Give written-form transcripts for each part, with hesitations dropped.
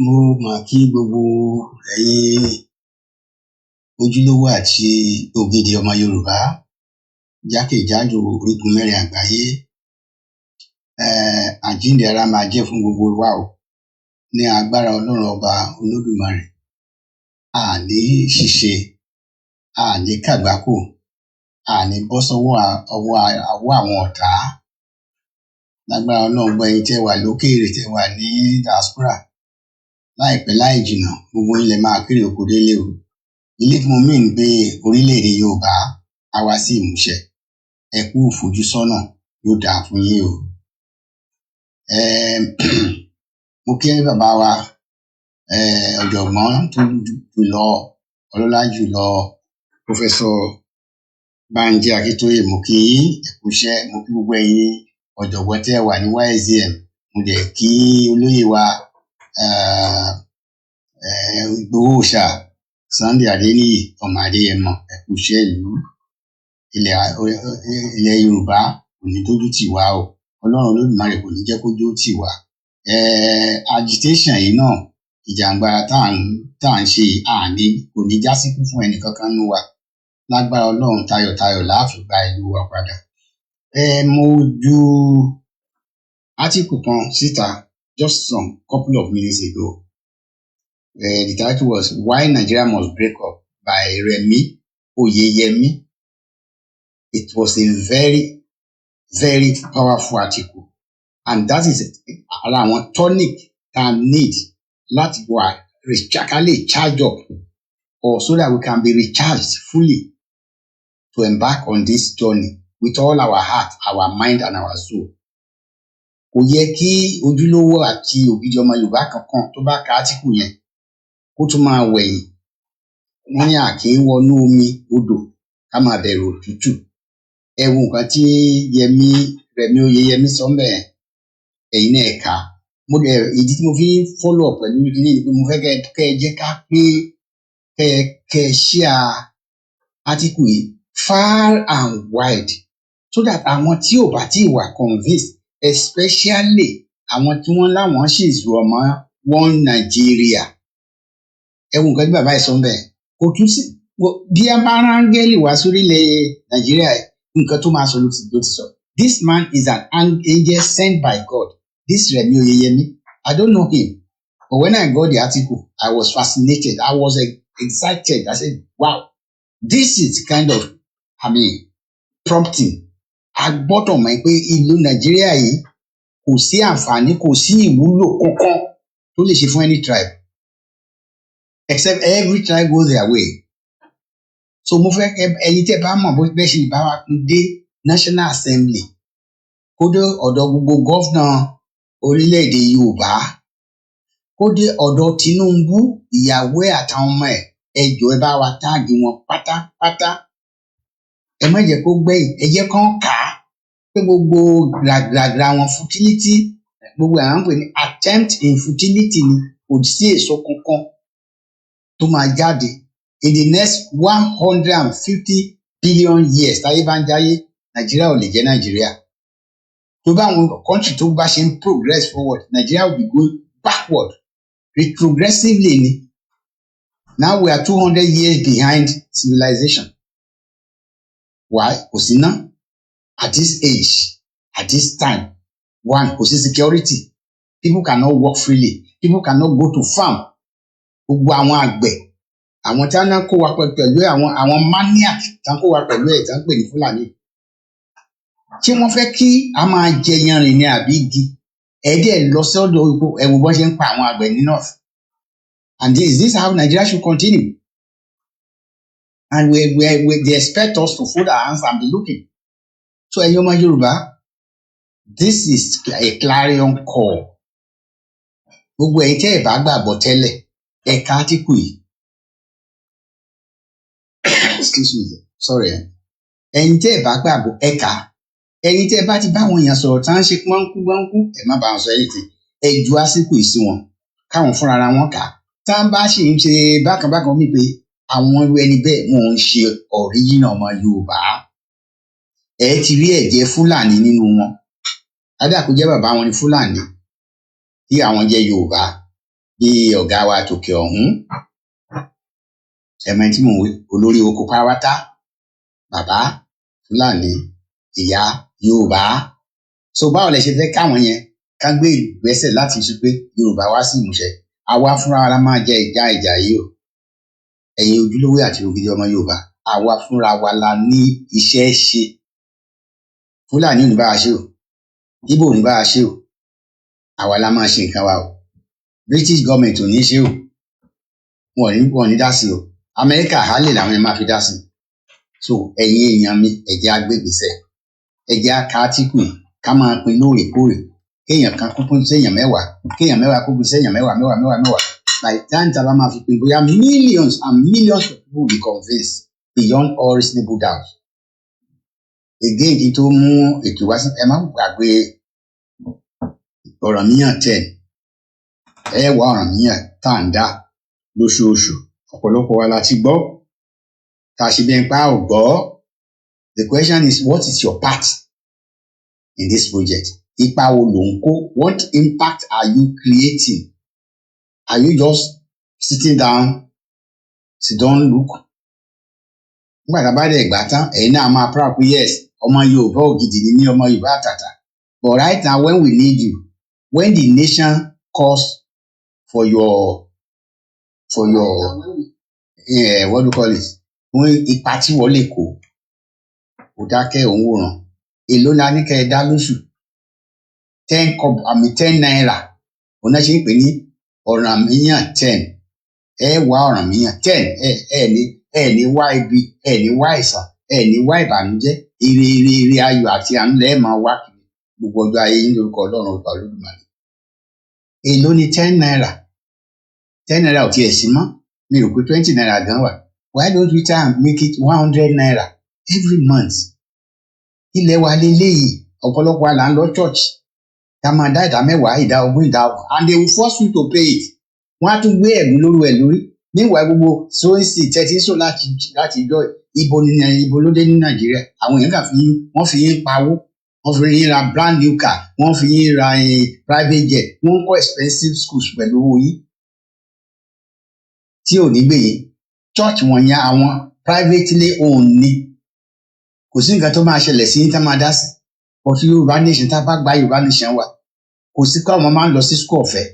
Mo mà kí gbogbo ẹ̀yin ojúlówó àti ògidì ọmọ Yorùbá jákèjádò orígun mẹ́rin àgbáyé. Àjíǹde ara máa jẹ́ fún gbogbo wa o, ní agbára Ọlọ́run ọba Olódùmarè. A ní ṣìṣe, a ní kàgbákò, a ní bọ́ sọ́wọ́ àwọn ọ̀tá. Lágbára Ọlọ́run, gbogbo ẹ̀yin tẹ́ wà lókèèrè, tẹ́ wà ní diaspora, láìpẹ́ láì jìnnà gbogbo yín lẹ máa kéré oko délé o. Ilé tí mo mìn pé orílẹ̀-èdè Yorùbá á wá sí ìmúṣẹ. Ẹ kú ìfojúsọ́nà, yóò dáa fún yín o. Mo kí bàbá wa ọ̀jọ̀gbọ́n tó jùlọ, ọlọ́lá jùlọ, Pọ́fẹ́sọ̀ Bánjí Akíntóyè. Mo kí ẹ kú iṣẹ́, mo kí gbogbo ẹ̀yin ọ̀jọ̀gbọ́n tẹ́ wà ní YSDM. Mo dẹ̀ kí olóyè wa Ìgbòho-òòṣà Sunday Adéníyì ọmọ Adéyẹmọ. Ẹ kú iṣẹ́ ìlú. Ilẹ̀ Yorùbá kò ní dójú tì wá o. Ọlọ́run Olódùmarè kò ní jẹ́ kó dójú tì wá. Agitation yìí náà, ìjàngbara tá à ń ṣe àní kò ní já síkú fún ẹnì kankan nínú wa. Lágbára Ọlọ́run, tayọ̀tayọ̀ la fi gba ìlú wa padà. Mo ju article kan síta just some couple of minutes ago. The title was Why Nigeria Must Break Up by Remi Oyeyemi. It was a very, very powerful article, and that is ara àwọn tonic that need láti wà charge up, or so that we can be recharged fully to embark on this journey with all our heart, our mind and our soul. Kò yẹ kí ojúlówó àti ògidì ọmọ Yorùbá kankan tó bá ka article yẹn kó tún máa wẹ̀yìn. Wọ́n ní àkè wọnú omi odò ká máa bẹ̀rù òtútù. Ẹ wo nǹkan tí Remi Oyeyemi sọ ńbẹ̀, ẹ̀yin náà kà á. Ìdí tí mo fi follow up pẹ̀lú ilé ni pé mo fẹ́ kẹ́ ẹ jẹ́ ká pé kẹ́ ẹ share article yìí far and wide, so that àwọn tí ò bá tí wà convinced, especially àwọn tí wọ́n láwọn ṣì rọ̀ mọ́ one Nigeria. Ẹ wo nǹkan tí bàbá yìí sọ ńbẹ̀. Kò tún sí bí a bá rángẹ́lì wá sórílẹ̀ Nàìjíríà, nǹkan tó máa sọ ló ti sọ. This man is an angel sent by God. This Remi Oyeyemi, I don't know him, but when I got the article, I was fascinated. I was excited. I said, wow, this is kind of, prompting. A gbọ́dọ̀ mọ̀ pé ìlú Nàìjíríà yìí kò sí àǹfààní, kò sí ìwúlò kankan tó lè ṣe fún any tribe, except every tribe goes their way. So mo fẹ́ ẹ̀yin tẹ́ bá mọ̀ bó bẹ́ẹ̀ ṣe bá wa dé National Assembly, kó dé ọ̀dọ̀ gbogbo gọ́fúnà orílẹ̀-èdè Yorùbá, kó dé ọ̀dọ̀ Tinubu, ìyàwó ẹ̀ àtàwọn ọmọ ẹ̀, ẹ jọ̀ọ́ ẹ bá wa táàgì wọn pátápátá. Ẹ má jẹ́ kó gbẹ̀yìn, ẹ jẹ́ kán kà á pé gbogbo gbàgbàgbà wọn futility, gbogbo àwọn pè ní attempt in futility ni, kò sí èso kankan tó máa jáde. In the next 150 billion years táyé bá ń jáyé, Nàìjíríà ò lè jẹ́ Nàìjíríà. Tó bá àwọn country tó bá ṣe ń progress forward, Nigeria will be going backward retrogressively ni. Now we are 200 years behind civilization. Why? Kò sí ná. At this age, at this time, one, kò sí security. People cannot work freely. People cannot go to farm. Gbogbo àwọn àgbẹ̀, àwọn tí wọ́n kó wa pẹ̀lú àwọn maniac tí wọ́n kó wa pẹ̀lú ẹ̀ tí wọ́n pè ní Fúlàní. Ṣé wọ́n fẹ́ kí a máa jẹ yanrìn ní àbí igi? Ẹ̀ẹ́dẹ̀ lọ sọ́dọ̀ ẹ̀wù bọ́n ṣe ń pa àwọn àgbẹ̀ ní north. And is this how Nigeria should continue? And they expect us to fold our hands and be looking. So ẹ̀yin ọmọ Yorùbá, this is a clarion call. Gbogbo ẹ̀yin tẹ́ ẹ̀ bá gbàgbọ́ tẹ́lẹ̀, ẹ ka article yìí. Excuse me, sorry. Ẹ̀yin tẹ́ ẹ̀ bá gbàgbọ́ ẹ kà á. Ẹ̀yin tẹ́ ẹ bá ti bá àwọn èèyàn sọ̀rọ̀ tá ń ṣe gbọ́nkú, ẹ má bá wọn sọ anything. Ẹ ju article yìí sí wọn, káwọn fúnra ara wọn kà á. Tá ń bá ṣì ń ṣe bákanbákan mi pé àwọn irú ẹni bẹ́ẹ̀ wọn ò ń ṣe original ọmọ Yorùbá. Ẹ ti rí ẹ̀jẹ̀ Fúlàní nínú wọn. Adá kò jẹ́ bàbá wọn ní Fúlàní, tí àwọn jẹ́ Yorùbá. bí ọ̀gá wa tòkè ọ̀hún ẹ̀mọ́ tí mò ń wí olórí oko pátá bàbá Fúlàní ìyá Yorùbá so báwo lẹ ṣe fẹ́ káwọn yẹn ká gbé ìgbésẹ̀ láti ṣe pé Yorùbá wá sí ìmúṣẹ àwa fúnra wa la máa jẹ ìjà yìí o ẹ̀yin ojúlówó àti ògidì ọmọ Yorùbá àwa fúnra wa la ní iṣẹ́ ṣe Fúlàní ò ní bá a ṣe o Ìgbò ò ní bá a ṣe o àwa la máa ṣe nǹkan wa o British government ò ní ṣe o wọn ò ní dá sí o Amẹ́ríkà hálè làwọn yẹn máa fi dá sí so ẹ̀yin èèyàn mi ẹ jẹ́ á gbé ìgbésẹ̀ ẹ jẹ́ á ka átíkù ká máa pín lóòrèkóòrè kéèyàn kan kó pín séèyàn mẹ́wàá kéèyàn mẹ́wàá kó pín séèyàn mẹ́wàá by the time tá a bá máa fi pín bóyá millions and millions of people will be convinced beyond all reasonable doubt again kí n tó mú ètò wá sí ẹ má gbàgbé Ọ̀rànmíyàn 10 ẹ wá Ọ̀rànmíyàn tá à ń dá lóṣooṣù ọ̀pọ̀lọpọ̀ wa la ti gbọ́ tá a ṣe bí ẹni pa ò gbọ́ the question is what is your part in this project ipa wo ló ń kó what impact are you creating are you just sitting down sit down look nígbà tá a bá dẹ̀ gbà tán ẹ̀yin náà máa proud pé yes ọmọ Yorùbá ògidì ni mí ọmọ Yorùbá àtàtà but right now when we need you when the nation calls for your what do you call it fún ipa tí wọ́n lè kó kò dákẹ́ òun wòran èló la ní kẹ́ ẹ dá lóṣù 10 naira òun náà ṣe ń pè ní Ọ̀rànmíyàn 10 ẹ wá Ọ̀rànmíyàn 10 ẹ ní wá ibi ẹ ní wá ìsàn ẹ ní wá ìbànújẹ́ ire ayọ̀ àti àánú lẹ́ẹ̀ máa wá kiri gbogbo ọjọ́ ayé yín lórúkọ Ọlọ́run ọba Olódùmarè èló ni 10 naira 10 naira ò tiẹ̀ sí mọ́ mi rò pé 20 naira gan wà why don't we try and make it 100 naira every month ilẹ̀ wa lélẹ́yìí ọ̀pọ̀lọpọ̀ àlà ń lọ church ká máa dá ìdá mẹ́wàá ìdá ogún ìdá ọgbọ̀n and they will force you to pay it wọ́n á tún gbé ẹ̀gún lórí níwàá gbogbo sóyìnsì tẹ́tí sọ láti ìjọ ibo ló dé ní Nàìjíríà àwọn èèyàn kà wọ́n fi yín pawó wọ́n fi yín ra brand new car wọ́n fi yín ra private jet wọ́n ń kọ́ expensive schools pẹ̀lú owó yín tí ò ní gbé yín church wọ̀nyẹn àwọn privately owned ni kò sí nǹkan tó máa ṣẹlẹ̀ sí yín tá máa dá sí but Yorùbá nation tá a bá gba Yorùbá nation wa kò sí pé ọmọ máa ń lọ sí school ọ̀fẹ́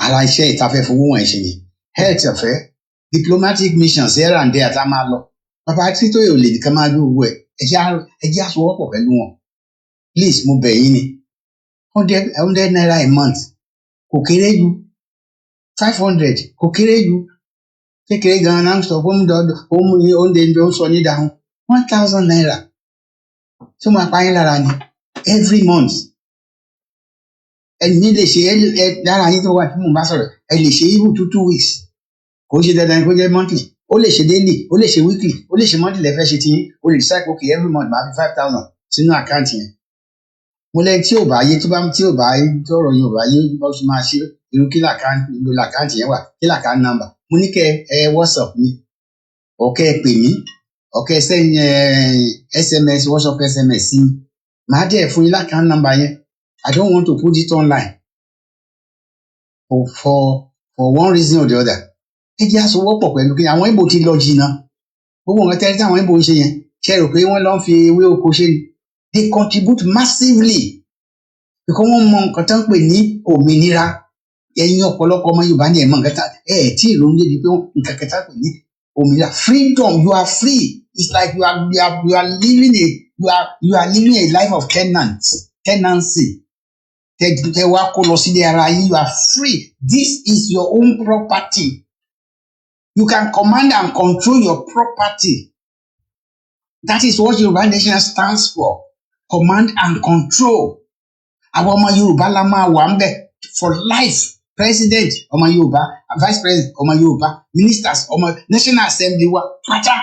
ara iṣẹ́ ìtafẹ́ fowó wọ̀nyí ṣe yẹn health ọ̀fẹ́ diplomatic missions here and there tá a máa lọ bàbá tí tó yóò lè nìkan máa gbé owó ẹ jẹ́ àsowọ́pọ̀ pẹ̀lú wọn please mo bẹ̀ yín ni 100 naira a month kò kéré ju 500 kò kéré ju kékeré gan-an náà ń sọ fún oúnjẹ ń sọ ní dáhùn 1000 naira tó máa pa yín lára ni every month ẹni lè ṣe lára yín tó wà tí mo bá sọ̀rọ̀ ẹ lè ṣe even 2 weeks kò ṣe dandan kó jẹ́ monthly ó lè ṣe daily ó lè ṣe weekly ó lè ṣe monthly lẹ́fẹ́ ṣe ti yín ó lè decide okay every month máa fi 5000 sínú àkáǹtì yẹn mo lẹ́yìn tí ò bá yé tí ò bá tọrọ yín ò bá yé bó ṣe máa ṣe irú kí làkáǹtì yẹn wà kí làkáǹtì number mo ní kẹ́ ẹ WhatsApp mi ọ̀kẹ́ ẹ pè mí ọ̀kẹ́ ẹ sẹ́yìn SMS WhatsApp SMS sí mi màá dẹ̀ fún yín lákáǹtì number yẹn I don't want to put it online for one reason or the other ẹ jẹ́ àsowọ́pọ̀ pẹ̀lú kí àwọn Ìgbò ti lọ jìnnà gbogbo nǹkan tẹ́lẹ̀ táwọn Ìgbò ń ṣe yẹn ṣe rò pé wọ́n lọ ń fi ewé oko ṣe ni they contribute massively because wọ́n mọ nǹkan tó ń pè ní òmìnira ẹ̀yin ọ̀pọ̀lọpọ̀ ọmọ Yorùbá ní ẹ̀mọ́ nǹkan tá tí ìròyìn débi pé nǹkan kẹta pè ní òmìnira freedom you are free it's like you are living a life of tenancy tẹ wá kó lọ sílé ara yín you are free this is your own property you can command and control your property that is what Yorùbá nation stands for command and control àwọn ọmọ Yorùbá la máa wà ń bẹ̀ for life president ọmọ Yorùbá vice president ọmọ Yorùbá ministers ọmọ national assembly wa pátá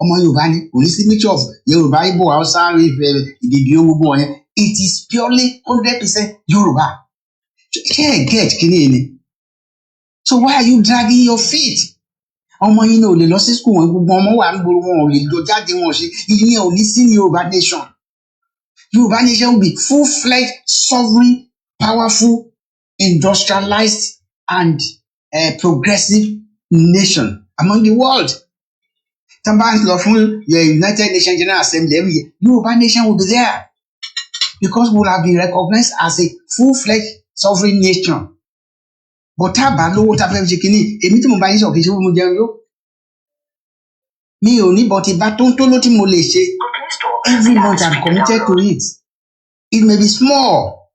ọmọ Yorùbá ni kò ní sí mixture of Yorùbá Igbo Hausa ìdìbò gbogbo wọn yẹn it is purely 100% Yorùbá ṣé ẹ get kiri ni so why are you dragging your feet ọmọ yín náà ò lè lọ sí school wọn gbogbo ọmọ wà ń gbòòrò wọn ò lè lọ jáde wọn ṣe ìyẹn ò ní sí Yorùbá nation Yorùbá nation will be full-fledged sovereign powerful industrialized and progressive nation among the world. Tamban lọ fún your United Nations General Assembly every year, Yoruba nation will be there because we will have been recognized as a full-fledged sovereign nation. But tá a bá lówó tá a fẹ́ fi ṣe kínní, èmi tí mo bá yín sọ kì í ṣe fún mo jẹun yó. Mi ò ní bọ́tí bá tó ń tó ló tí mo lè ṣe. Every month I'm committed to it. It may be small,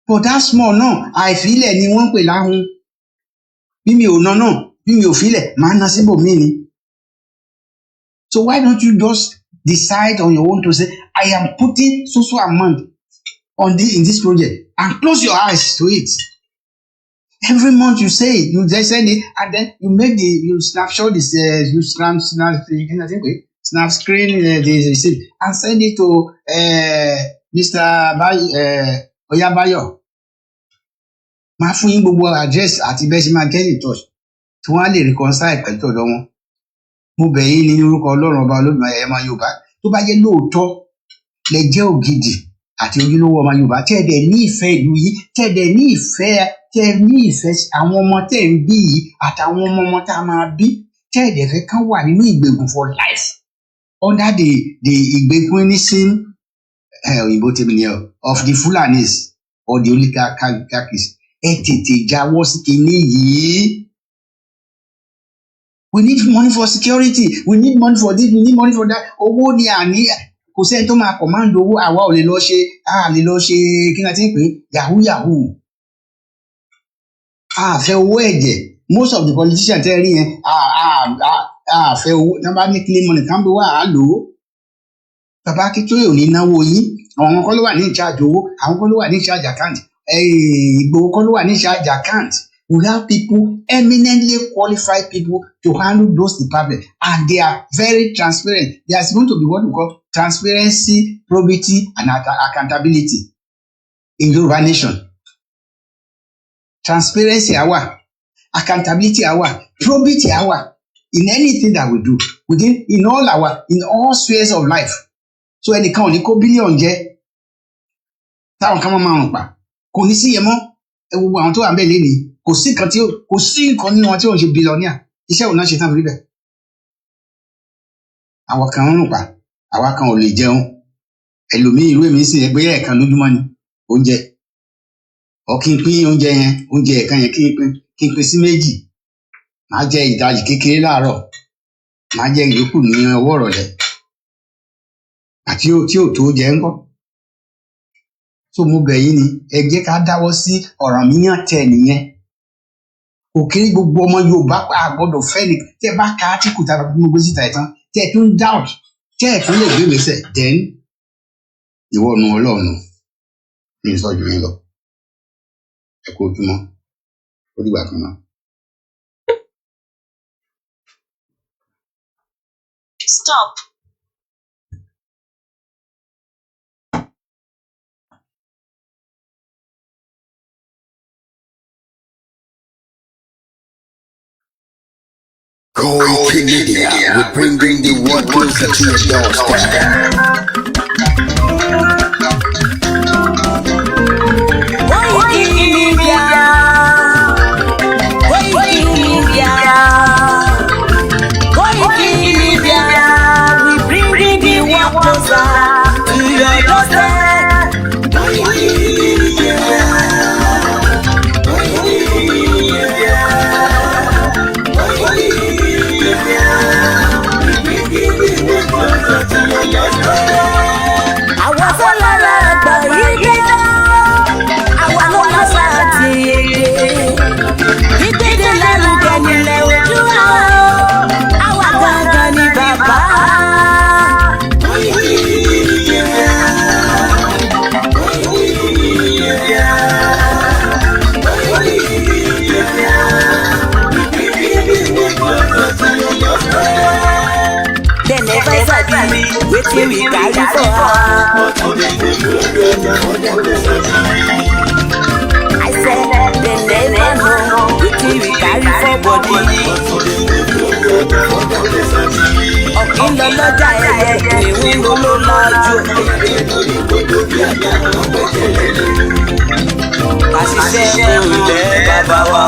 but that small náà àìfilẹ̀ ni wọ́n ń pè láhùn. Bí mi ò ná náà, bí mi ò filẹ̀, màá ná síbòmíì ni. So why don't you just decide on your own to say, I am putting so amount in this project and close your eyes to it. Every month you say it, you just send it, and then you snapshot this, snap screen the receipt and send it to Mr. Oyabayo. Máa fún yín gbogbo address àti bẹ́ẹ̀ ṣe máa get in touch tí wọ́n á lè reconcile pẹ̀lú ọ̀dọ̀ wọn. Mo bẹ̀ yín ní orúkọ Ọlọ́run ọba Olódùmarè ẹ̀yẹ ọmọ Yorùbá tó bá jẹ́ lóòótọ́ lẹ jẹ́ ògidì àti ojúlówó ọmọ Yorùbá tẹ́ ẹ dẹ̀ ní ìfẹ́ ìlú yìí, tẹ́ ẹ dẹ̀ ní ìfẹ́ àwọn ọmọ tẹ́ ẹ ń bí yìí àtàwọn ọmọ tá a máa bí, tẹ́ ẹ dẹ̀ fẹ́ kán wà nínú ìgbèkùn for life under the ìgbèkùnism òyìnbó tèmi ni of the Fulanis or the oligarchies. Ẹ tètè jáwọ́ sí kinní yìí. We need money for security. We need money for this. We need money for that. Owó ni àní. Kò sẹ́ni tó máa command owó. Àwa ò lè lọ ṣe kí n àti pé yahoo. A fẹ́ owó ẹ̀jẹ̀. Most of the politicians tẹ́ rí yẹn. A fẹ́ owó. Tí wọ́n bá ní clean money, kàn bí wà á lò ó. Bàbá Akíntóyè ò ní náwó yín. Àwọn kan ló wà ní ìcharge owó. Àwọn kan ló wà ní ìcharge account. Ìgbòho kan ló wà ní ìcharge account. We have people, eminently qualified people to handle those departments, and they are very transparent. There is going to be what we call transparency, probity, and accountability in Yoruba nation. Transparency awa, accountability awa, probity awa in anything that we do in all spheres of life. So ẹnìkan ò ní kó bílíọ̀nù jẹ táwọn kan máa ń pa kò ní sí yẹn mọ́ gbogbo àwọn tó wà bẹ́ẹ̀ lénìí. Kò sí nǹkan nínú wọn tí wọ́n ṣe bílíọ̀nìà. Iṣẹ́ òun náà ṣe tán lórí bẹ́ẹ̀. Àwọn kan ń rùn pa, àwa kan ò lè jẹun. Ẹlòmíì ìlú èmi sì ẹgbẹ́ ẹ̀ẹ̀kan lójúmọ́ ni oúnjẹ. Ọ kí n pín oúnjẹ yẹn, oúnjẹ ẹ̀ẹ̀kan yẹn kí n pín sí méjì. Màá jẹ ìdajì kékeré láàárọ̀. Màá jẹ ìyókù ní ọwọ́ ìrọ̀lẹ́. Àti tí ò tó jẹ ńkọ́. So mo bẹ̀ yín ni ẹ jẹ́ ká dáwọ́ sí ọ̀ràn míyàn tẹ̀ nìyẹn. Òkèrè gbogbo ọmọ Yorùbá àgbọ́dọ̀ fẹ́ ni tẹ́ bá ka átíkù tàbí gbogbo síta ìtàn tẹ́ tún doubt tẹ́ tún lè gbé gbèsè then ìwọ nu Ọlọ́run ní ìsọjú yín lọ. Ẹ kú ojúmọ́ ó dìgbà kan náà. Stop. Koikimedia, we're bringing the world closer to your doorstep. Wetin we carry for heart. I said they never know wetin we carry for body. ọ̀kín lọ lọ́jà ẹyẹ kìnìún ló lọ́jú. Ká ṣiṣẹ́ fún ilẹ̀ bàbá wa,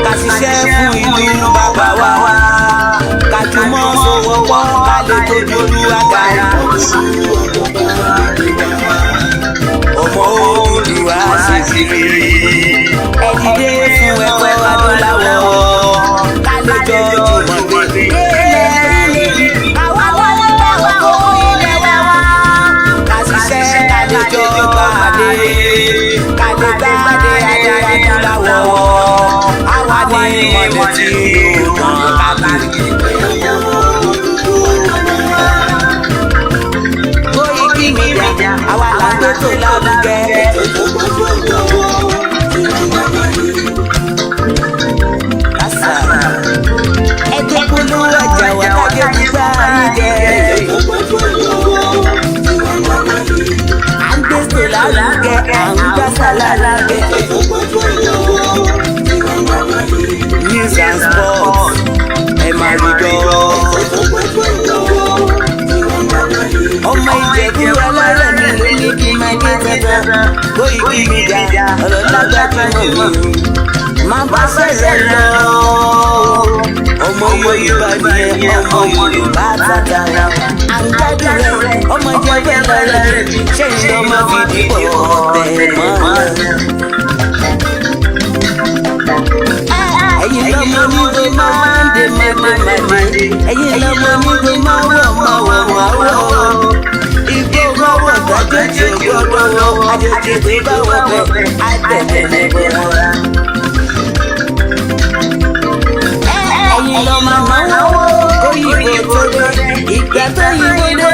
ká ṣiṣẹ́ fún ìlú bàbá wa, ká jùmọ̀ sowọ́pọ̀ ká lè tóbi Olúwa ga. Ọmọ Olúwa ṣe kiri, ẹ dìde fún ẹ̀kọ́ adúláwọ̀, ká lè jọ jùmọ̀ gbé. Àwa wọlé bá owó ilé wa, ká ṣiṣẹ́ ká lè jọ gbàdé, ká lè gbàdé adé adúláwọ̀. Àwa ní ìmọ̀lẹ̀ tí yóò tàn káàkiri. Koikimedia, àwa là ń gbé tó lárugẹ. Ẹgbẹ́ polówó ọjà wà kájọ gbígbá yín jẹ. À ń gbé tó lárugẹ, à ń gbàsà lárugẹ. News and sports, ẹ máa rí gbọ́. Ọmọ Ìjẹ̀bú ọlọ́rọ̀ mi ló ní kí n máa gbé dandan. Koikimedia ọ̀rọ̀ lágbàjúmọ̀ mi máa bá sẹ̀rẹ̀ lọ. Ọmọ Yorùbá ni ọmọ Yorùbá tata. À ń gbádùn rẹ̀ ọmọ Ìjẹ̀bú lọ́rẹ̀ ṣé ìlú ọmọ fìdí pọ̀ tẹ̀ mọ́. Ẹ̀yin lọ́mọ nígbè máa ń dè mọ́dé. Ẹ̀yin lọ́mọ nígbè máa wọ̀. Igbó wọ́wọ́ gbàjọ́jì gbọ́dọ̀ wọ́. Àjèjì tí bá wọ̀ bẹ̀ àtẹ̀tẹ̀ lẹ́gbẹ̀ẹ́ wa. Ẹ̀yin lọ́mọ máa wọ́ Òyìnbó tó dé. Ìgbà tó yìnbó dé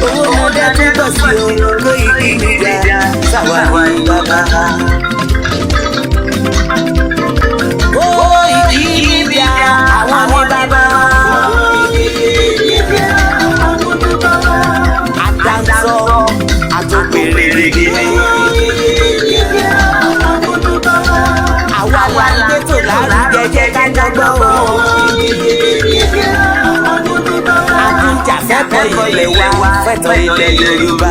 owó mọ́dá tó bọ̀ sí o. Koikimedia sáwà ní bàbá. Koikimedia àwọn ní bàbá. Àdáńsọ àtòpèrè rèé. Àwa wà ní tó lárugẹ jẹ́ ká jọgbọ́. Àtúnjà fẹ́tọ̀ ilẹ̀ wa fẹ́tọ̀ ilẹ̀ Yorùbá.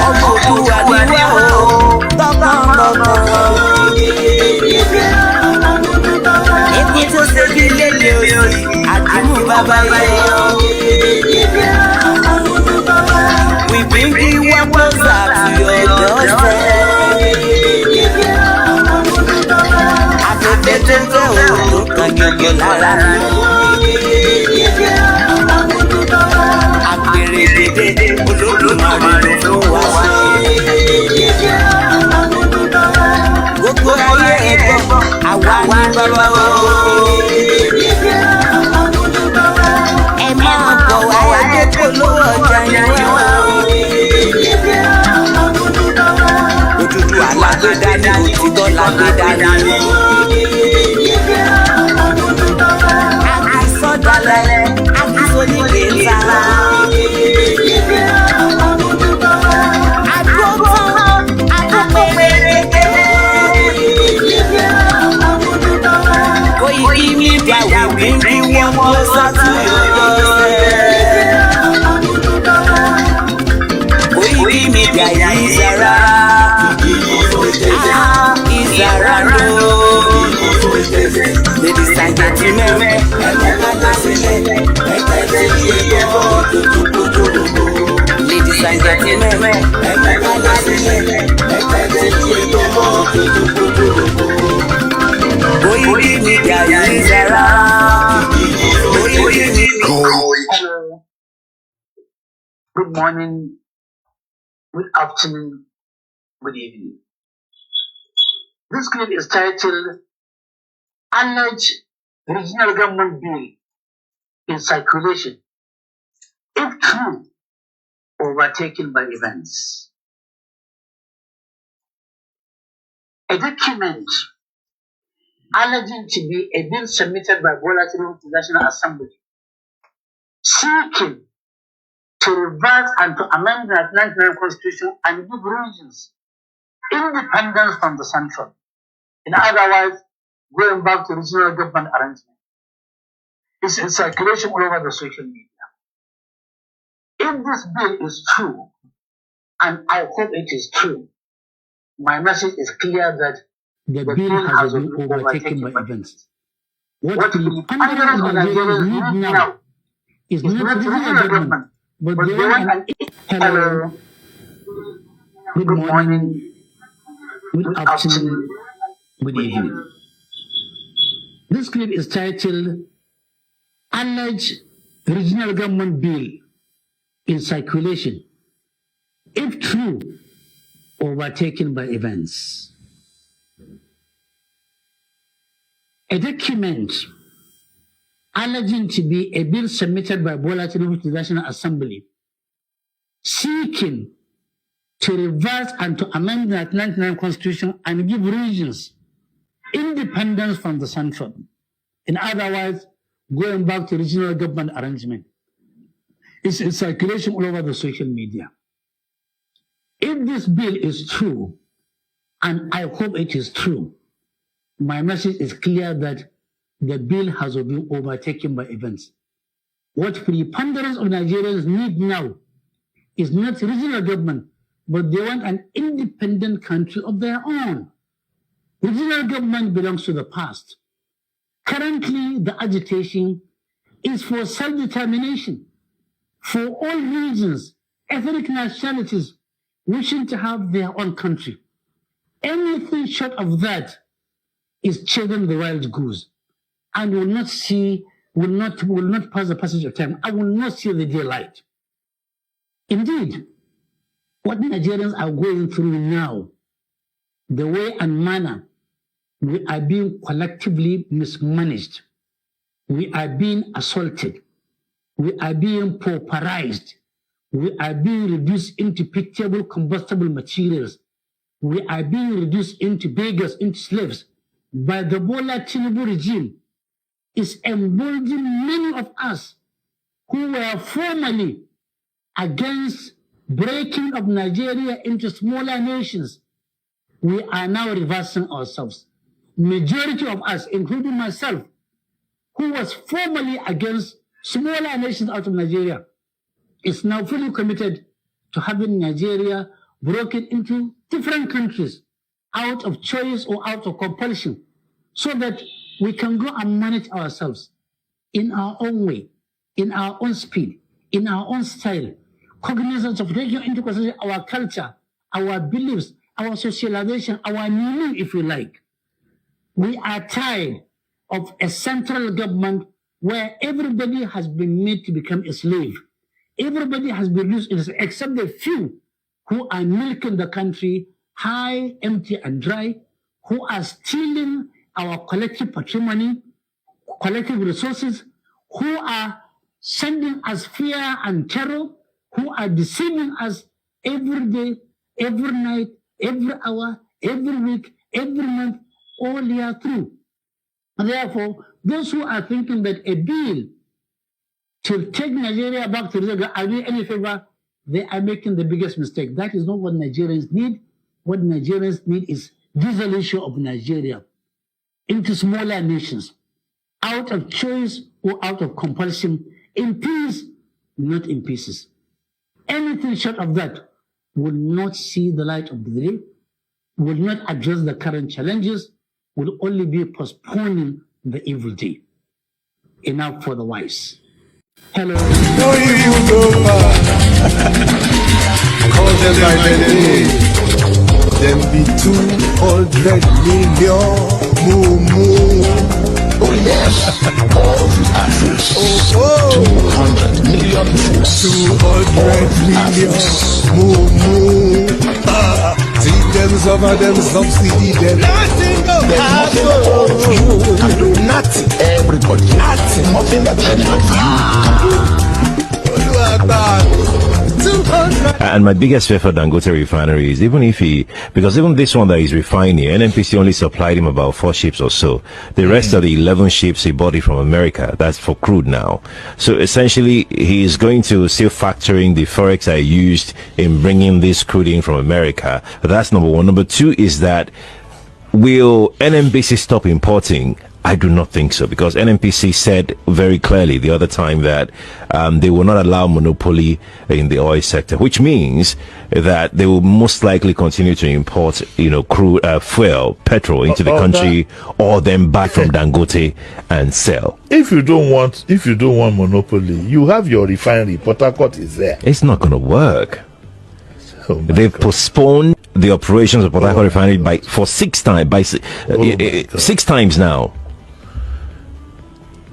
Ọmọ Olúwa ni wá o, tọkàntọkàn. Ibi tó ṣe bí lédè òsì, àdìmú bàbá yẹn. We bring you one closer to your doorstep. Afẹ́fẹ́ tó ń fẹ́ òun kan gẹ́gẹ́ lára mi. Àpèrè dédé Olódùmarè ló fún wa ṣe. Gbogbo ayé ẹ̀gbọ́n àwa ní bàbá o. Ẹ máa bọ̀ wá wáyé polówó ọjà yẹn wá. Òtútù alágbèdá ni òtítọ́ lágbèdá ni. Àkìsọ̀dálẹ̀ àkìsọ̀nígbèéta. Àdótán àdópépé. Koikimedia will bring you one closer to your doorstep. Koikimedia is around. Is around. Ladies and gentlemen, ladies and gentlemen, Koikimedia is around. Hello. Good morning, good afternoon, good evening. This clip is titled Alleged Regional Government Bill in Circulation, if true, overtaken by events. A document alleging to be a bill submitted by Bola Tinubu to the National Assembly seeking to revise and to amend the 1999 Constitution and give regions independence from the central. In other words, going back to regional government arrangement. It's in circulation all over the social media. If this bill is true, and I hope it is true, my message is clear that the bill has been overtaken by events. What the hundreds of Nigerians need now is not regional government, but they want an hello, good morning, good afternoon, good evening. This clip is titled Alleged Regional Government Bill in Circulation, if true, overtaken by events. A document alleging to be a bill submitted by Bola Tinubu to the National Assembly seeking to reverse and to amend the 1999 Constitution and give regions independence from the central. In other words, going back to regional government arrangement. It's in circulation all over the social media. If this bill is true, and I hope it is true, my message is clear that the bill has been overtaken by events. What preponderance of Nigerians need now is not regional government, but they want an independent country of their own. Regional government belongs to the past. Currently, the agitation is for self-determination, for all regions, ethnic nationalities wishing to have their own country. Anything short of that is chasing the wild goose and will not pass the passage of time. I will not see the daylight. Indeed, what Nigerians are going through now, the way and manner we are being collectively mismanaged, we are being assaulted, we are being pauperized, we are being reduced into pitiable combustible materials, we are being reduced into beggars, into slaves by the Bola Tinubu regime is emboldening many of us who were formerly against breaking of Nigeria into smaller nations. We are now reversing ourselves. Majority of us, including myself, who was formerly against smaller nations out of Nigeria, is now fully committed to having Nigeria broken into different countries out of choice or out of compulsion, so that we can go and manage ourselves in our own way, in our own speed, in our own style, cognizance of taking into consideration our culture, our beliefs, our socialization, our meaning, if you like. We are tired of a central government where everybody has been made to become a slave. Everybody has been reduced, except the few who are milking the country high, empty, and dry, who are stealing our collective patrimony, collective resources, who are sending us fear and terror, who are deceiving us every day, every night, every hour, every week, every month, all year through. And therefore, those who are thinking that a bill to take Nigeria back to the are doing any favor, they are making the biggest mistake. That is not what Nigerians need. What Nigerians need is dissolution of Nigeria into smaller nations, out of choice or out of compulsion, in peace, not in pieces. Anything short of that will not see the light of the day, will not address the current challenges, will only be postponing the evil day. Enough for the wise. Hello. No, you go call them by their name. Them be 200 million. Moo moo. Oh yes, all the Africans. 200 million folks. 200 million. Moo moo. See them suffer, them subsidy, them nothing go happen. You can do nothing. Everybody, nothing. Nothing that anyone And my biggest fear for Dangote refinery is even this one that he's refining, NNPC only supplied him about 4 ships or so. The rest of the 11 ships he bought it from America. That's for crude now. So essentially, he is going to still factor in the forex I used in bringing this crude in from America. That's number one. Number two is that will NNPC stop importing I do not think so, because NNPC said very clearly the other time that they will not allow monopoly in the oil sector, which means that they will most likely continue to import, crude fuel, petrol into the country, or then buy from Dangote and sell. If you don't want monopoly, you have your refinery. Port Harcourt is there. It's not going to work. Oh They've postponed the operations of Port Harcourt refinery for 6 times. 6 times now.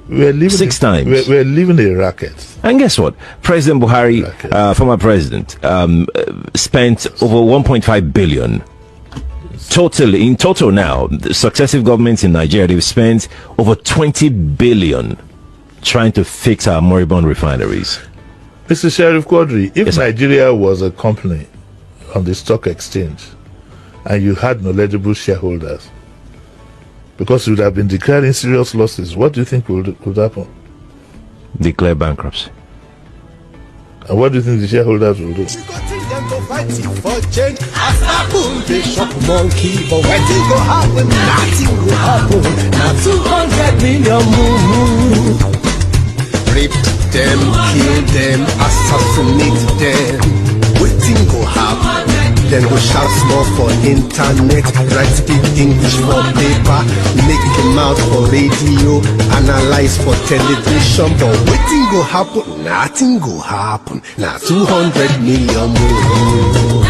We're living 6 times. We're living a racket. And guess what? President Buhari, former president, spent over 1.5 billion. In total now, the successive governments in Nigeria, they've spent over 20 billion trying to fix our moribund refineries. Mr. Sheriff Quadri, if Yes, Nigeria was a company on the stock exchange and you had knowledgeable shareholders, because you would have been declaring serious losses, what do you think would happen? Declare bankruptcy. And what do you think the shareholders will do? Monkey, but when it go happen, nothing will happen. Now 200 million move. Rape them, kill them, assassinate them. Waiting go happen. Then go shout small for internet, write big English for paper, make them out for radio, analyze for television. But waiting go happen, nothing go happen. Now 200 million more.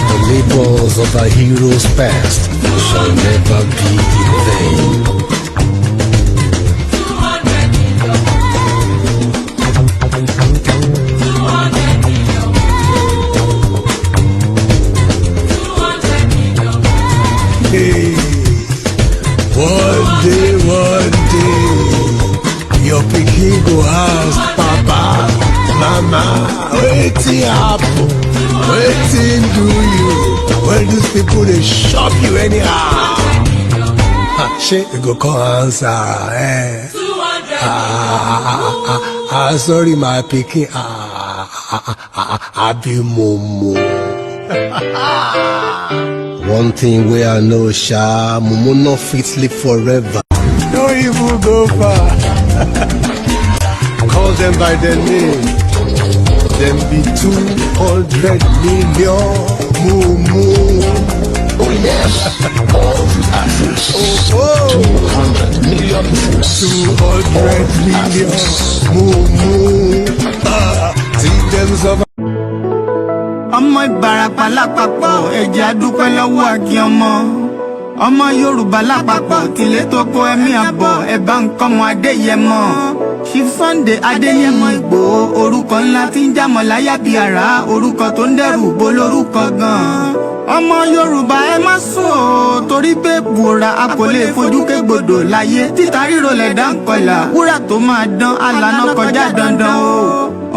The labors of our heroes past shall never be in vain. One day, your pikin go ask Papa, Mama, wetin happen? Wetin do you? When these people they shop you anyhow? Shey you go come answer, sorry my pikin, I be Momo. One thing where I know, Sha, Momo no fit live forever. No evil go far. Call them by their name. Them be 200 million. Momo. Oh yes, all the ashes. 200 million. 200 million. Momo. See them of ọmọ Ìbàràpá lápapọ̀ ẹ̀jẹ̀ adúpẹ́ lọ́wọ́ àkí ọmọ Yorùbá lápapọ̀ tìlé tó kó ẹ̀mí àbọ̀ ẹ̀bá nǹkan Adéyẹmọ Chief Sunday Adéyẹmọ Ìgbòho orúkọ ńlá tí ń jámọ̀ láyà bí àrá orúkọ tó ń dẹrù bo lórúkọ gan-an ọmọ Yorùbá ẹ má sùn o torí pé bùrà a kò lè fojú kégbodò láyé títa ríro lẹ̀dá ń kọlà wúrà tó máa dán alànà kọjá dandan o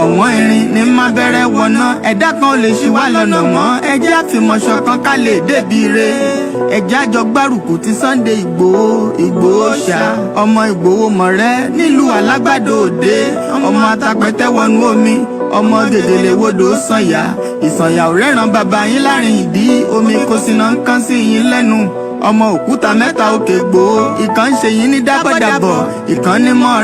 ọ̀wọ́n irin ní má bẹ̀rẹ̀ wọ̀nà ẹ̀dá kan ò lè ṣì wá lọ́nà mọ́ ẹjẹ́ àfìmọ̀ṣọ̀ kan ká lè débi re ẹjẹ́ àjọ gbárùkù ti Sunday Ìgbòho ṣá ọmọ Ìgbòho mọ̀rẹ́ nílùú Alágbàdo Òde ọmọ atapẹ̀tẹ̀ wọnú omi ọmọ gèdèlè wodò sànyà ìsànyà ò rẹ́ràn bàbá yín láàrin ìdí omi kò sì náà ń kán sí yín lẹ́nu ọmọ òkúta mẹ́ta òkè gbòó ìkan ń ṣe yín ní dábọ̀dàbọ̀ ìkan ní mọ́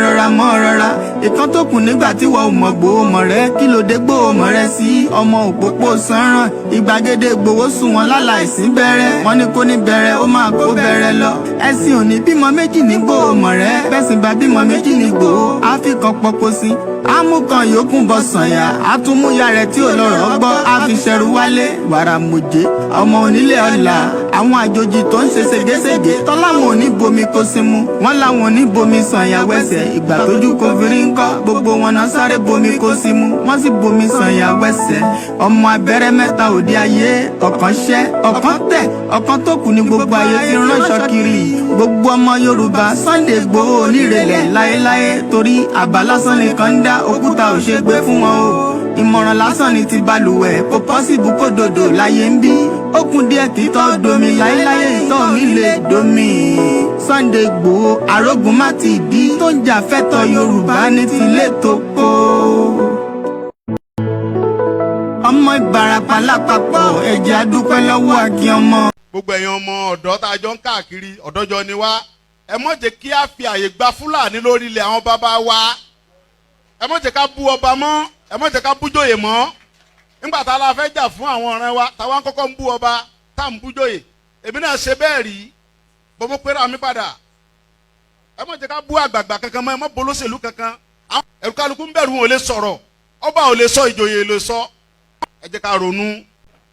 rọra ìkan tó kù nígbà tí wọ́n ò mọ̀ gbòó mọ̀ rẹ́ kí ló dé gbòó mọ̀ rẹ́ sí ọmọ òpópó sanran ìgbàgede gbòó sùn wọn láláìsí bẹ̀rẹ̀ wọn ní kó ní bẹ̀rẹ̀ ó máa kó bẹ̀rẹ̀ lọ ẹ̀sìn òní bímọ méjì ní gbòó mọ̀ rẹ́ bẹ́sìn bá bímọ méjì ní gbòó àfikàn pọpọ sí amúkan yòókù bọ sànyà àtúmúyà rẹ̀ tí ò lọ́rọ̀ gbọ́ àfiṣẹrù wálé wàrà mòjé ọmọ onílé ọlà àwọn àjòjì tó ń ṣe ségesège tọ́láwọn ò ní bomi kó sí mu wọ́n láwọn ò ní bomi sànyà wẹ́sẹ̀ ìgbà tójú kò fi rí ńkọ́ gbogbo wọn náà sáré bomi kó sí mu wọ́n sì bomi sànyà wẹ́sẹ̀ ọmọ abẹ́rẹ́ mẹ́ta òde ayé ọ̀kan ṣẹ́ ọ̀kan tẹ̀ ọ̀kan tó kù ní gbogbo ayé ti ránṣọ kiri gbogbo ọmọ Yorùbá Sunday Igboho onírèlẹ̀ láéláé torí àbá lásán nìkan ń dá òkúta ò ṣe gbé fún wọn o ìmọ̀ràn lásán ni ti balùwẹ̀ kò pọ́sibú kó dòdò láyé ń bí ó kún díẹ̀ kí tọ́ domi láéláyé ìtọ́ mi lè domi Sunday Igboho arógun má ti dí tó ń jà fẹ́tọ̀ Yorùbá ní tilé tó kó ọmọ Ìbàràpá lápapọ̀ ẹ̀jẹ̀ adúpẹ́ lọ́wọ́ àkí ọmọ. gbogbo ẹ̀yin ọmọ ọ̀dọ́ tá a jọ ń káàkiri ọ̀dọ́jọ́ ni wá ẹ má jẹ́ kí a fi àyè gba Fúlàní lórí ilẹ̀ àwọn bàbá wa ẹ má jẹ́ ká bú ọba mọ́ ẹ má jẹ́ ká bú jòyè mọ́ nígbà tá a la fẹ́ jà fún àwọn ọ̀rẹ́ wa táwa ń kọ́kọ́ ń bú ọba tá à ń bú jòyè èmi náà ṣe bẹ́ẹ̀ rí bọ́ mo pera mi padà ẹ má jẹ́ ká bú àgbààgbà kankan mọ́ ẹ má bolóṣèlú kankan ẹ̀rù kálukú ń bẹ̀rù wọn ò lè sọ̀rọ̀ ọba ò lè sọ ìjòyè lè sọ ẹ jẹ́ ká ronú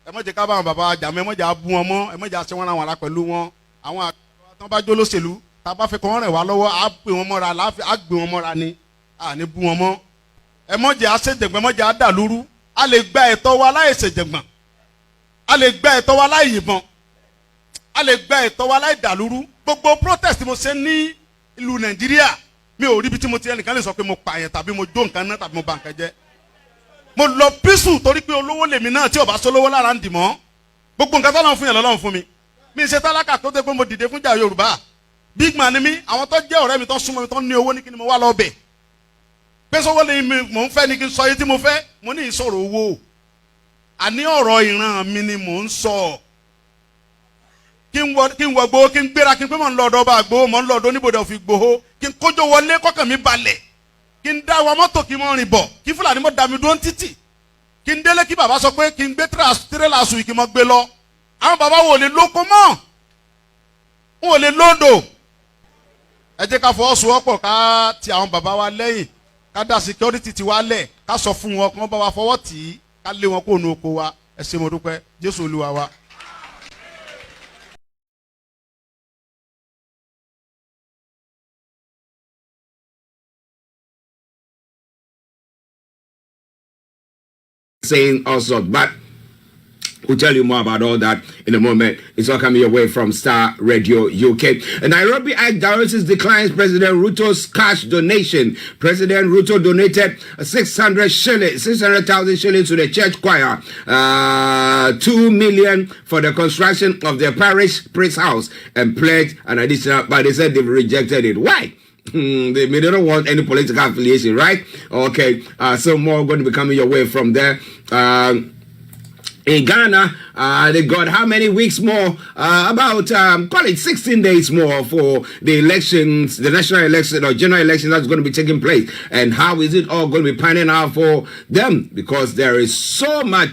ẹ má jẹ́ ká bá àwọn bàbá àjàmọ́ ẹ má jẹ́ bú wọn mọ́ ẹ má jẹ́ àṣẹ wọn àwọn ará pẹ̀lú wọn àwọn àgbà tán bá jó lóṣèlú tá a bá fẹ́ kọ́ wọn rẹ̀ wá lọ́wọ́ á gbé wọn mọ́ra á gbé wọn mọ́ra ni à ní bú wọn mọ́ ẹ má jẹ́ àṣejẹ̀gbọ́n ẹ má jẹ́ àdàlúrú a lè gba ẹ̀tọ́ wa láì ṣèjẹ̀gbọ́n a lè gba ẹ̀tọ́ wa láì yìnbọn a lè gba ẹ̀tọ́ wa láì dàlúrú gbogbo protest mo ṣe ní ìlú Nàìjíríà mi ò rí ibi tí mo ti ẹnìkan lè sọ pé mo pààyàn tàbí mo jó nǹkan náà tàbí mo bà nǹkan jẹ́ mo lọ písù torí pé olówó lèmi náà tí ò bá sólówó lára ń dì mọ́ gbogbo nǹkan tọ́lọ́run fún yẹn lọ́lọ́run fún mi mi ṣe tálákà tó dé pé mo dìde fúnjà Yorùbá big man ni mi àwọn tó jẹ́ ọ̀rẹ́ mi tó súnmọ́ mi tó ní owó ní kí ni mo wá lọ bẹ̀ pé sọ́wọ́ lè mi mò ń fẹ́ ni kí n sọ yìí tí mo fẹ́ mo ní ìsọ̀rọ̀ owó àní ọ̀rọ̀ ìran mi ni mò ń sọ kí n wọ gbowó kí n gbéra kí n pé mò ń lọ ọ̀dọ̀ ọba àgbowó mò ń lọ ọ̀dọ̀ oníbodè òfin gbowó kí n kójó wọlé kọ́kàn mi balẹ̀ kí n dá wa mọ́tò kí n mọ́ rìn bọ̀ kí Fúlàní mọ́ dá mi dúró títì kí n délé kí bàbá sọ pé kí n gbé tírélà sùn kí n mọ́ gbé lọ àwọn bàbá wo lè lóko mọ́ wọn ò lè lódò ẹ jẹ́ ká fọwọ́sowọ́pọ̀ ká ti àwọn bàbá wa lẹ́yìn ká dá security ti wa lẹ̀ ká sọ fún wọn kí wọ́n bá wa fọwọ́ tì í ká lé wọn kó nu oko wa ẹ ṣé mo dúpẹ́ Jésù Olúwa wa. Saying also, but we'll tell you more about all that in a moment. It's all coming your way from Starr Radio UK. And Nairobi Archdiocese declines President Ruto's cash donation. President Ruto donated 600,000 shillings to the church choir, 2 million for the construction of their parish priest house, and pledged an additional, but they said they've rejected it. Why? They don't want any political affiliation, right? Okay, so more going to be coming your way from there. In Ghana, they got how many weeks more? About, call it 16 days more for the elections, the national election or general election that's going to be taking place. And how is it all going to be panning out for them? Because there is so much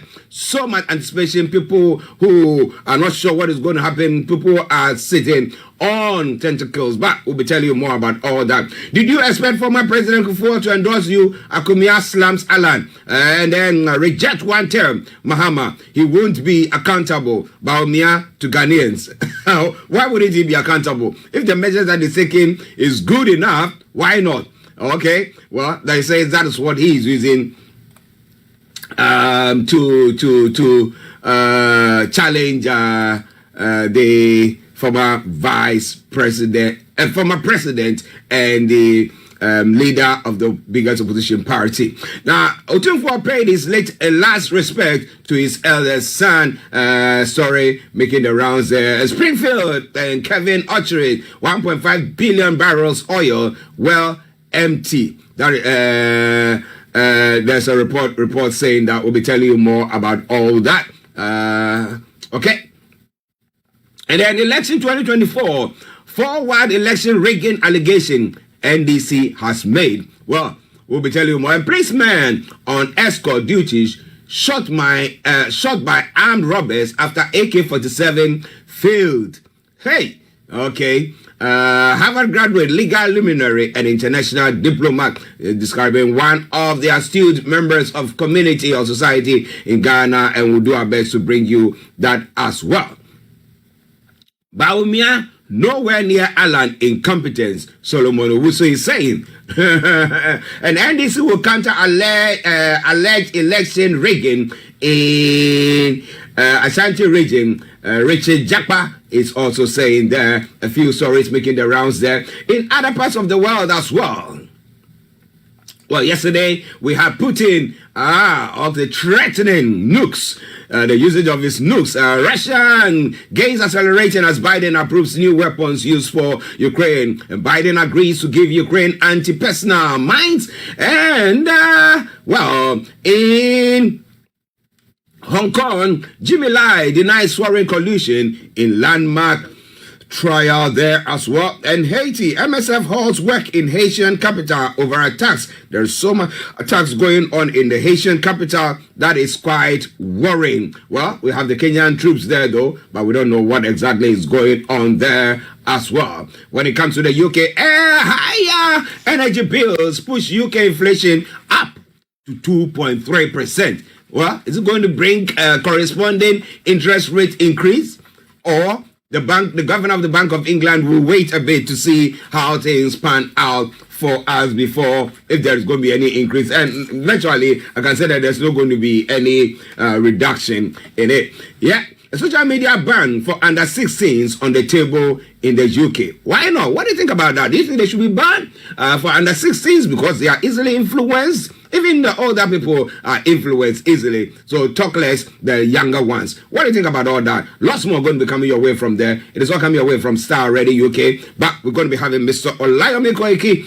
anticipation. People who are not sure what is going to happen. People are sitting on tentacles, but we'll be telling you more about all that. Did you expect former President Kufuor to endorse you, Akumia slams Alan, and then reject one term, Mahama? He won't be accountable, Baumia, to Ghanaians. Why wouldn't he be accountable? If the measures that he's taking is good enough, why not? Okay, well, they say that is what he's using to challenge the former vice president, former president, and the leader of the biggest opposition party. Now, Otunfuo paid his last respect to his eldest son. Story making the rounds there. Springfield and Kevin Archie, 1.5 billion barrels oil, well empty. That there's a report saying that. We'll be telling you more about all that. Okay. And then election 2024, forward election rigging allegation NDC has made. Well, we'll be telling you more. And policeman on escort duties shot by armed robbers after AK-47 failed. Hey, okay. Harvard graduate, legal luminary, and international diplomat, describing one of the astute members of community or society in Ghana, and we'll do our best to bring you that as well. Baumia, nowhere near Alan incompetence, Solomon Owusu is saying. And NDC will counter alleged election rigging in Ashanti region. Richard Japa is also saying there. A few stories making the rounds there. In other parts of the world as well. Well, yesterday we had Putin of the threatening nukes, the usage of his nukes. Russian gains accelerating as Biden approves new weapons used for Ukraine. And Biden agrees to give Ukraine anti-personnel mines. And, well, in Hong Kong, Jimmy Lai denies foreign collusion in landmark trial there as well. And Haiti, MSF halts work in Haitian capital over attacks. There's so much attacks going on in the Haitian capital that is quite worrying. Well, we have the Kenyan troops there though, but we don't know what exactly is going on there as well. When it comes to the UK, higher energy bills push UK inflation up to 2.3%. Well, is it going to bring a corresponding interest rate increase, or the governor of the Bank of England will wait a bit to see how things pan out for us before, if there's going to be any increase? And eventually, I can say that there's not going to be any reduction in it. Yeah, a social media ban for under 16s on the table in the UK. Why not? What do you think about that? Do you think they should be banned for under 16s because they are easily influenced? Even the older people are influenced easily. So talk less, the younger ones. What do you think about all that? Lots more going to be coming your way from there. It is all coming your way from Starr Radio UK. But we're going to be having Mr. Olayomi Koiki,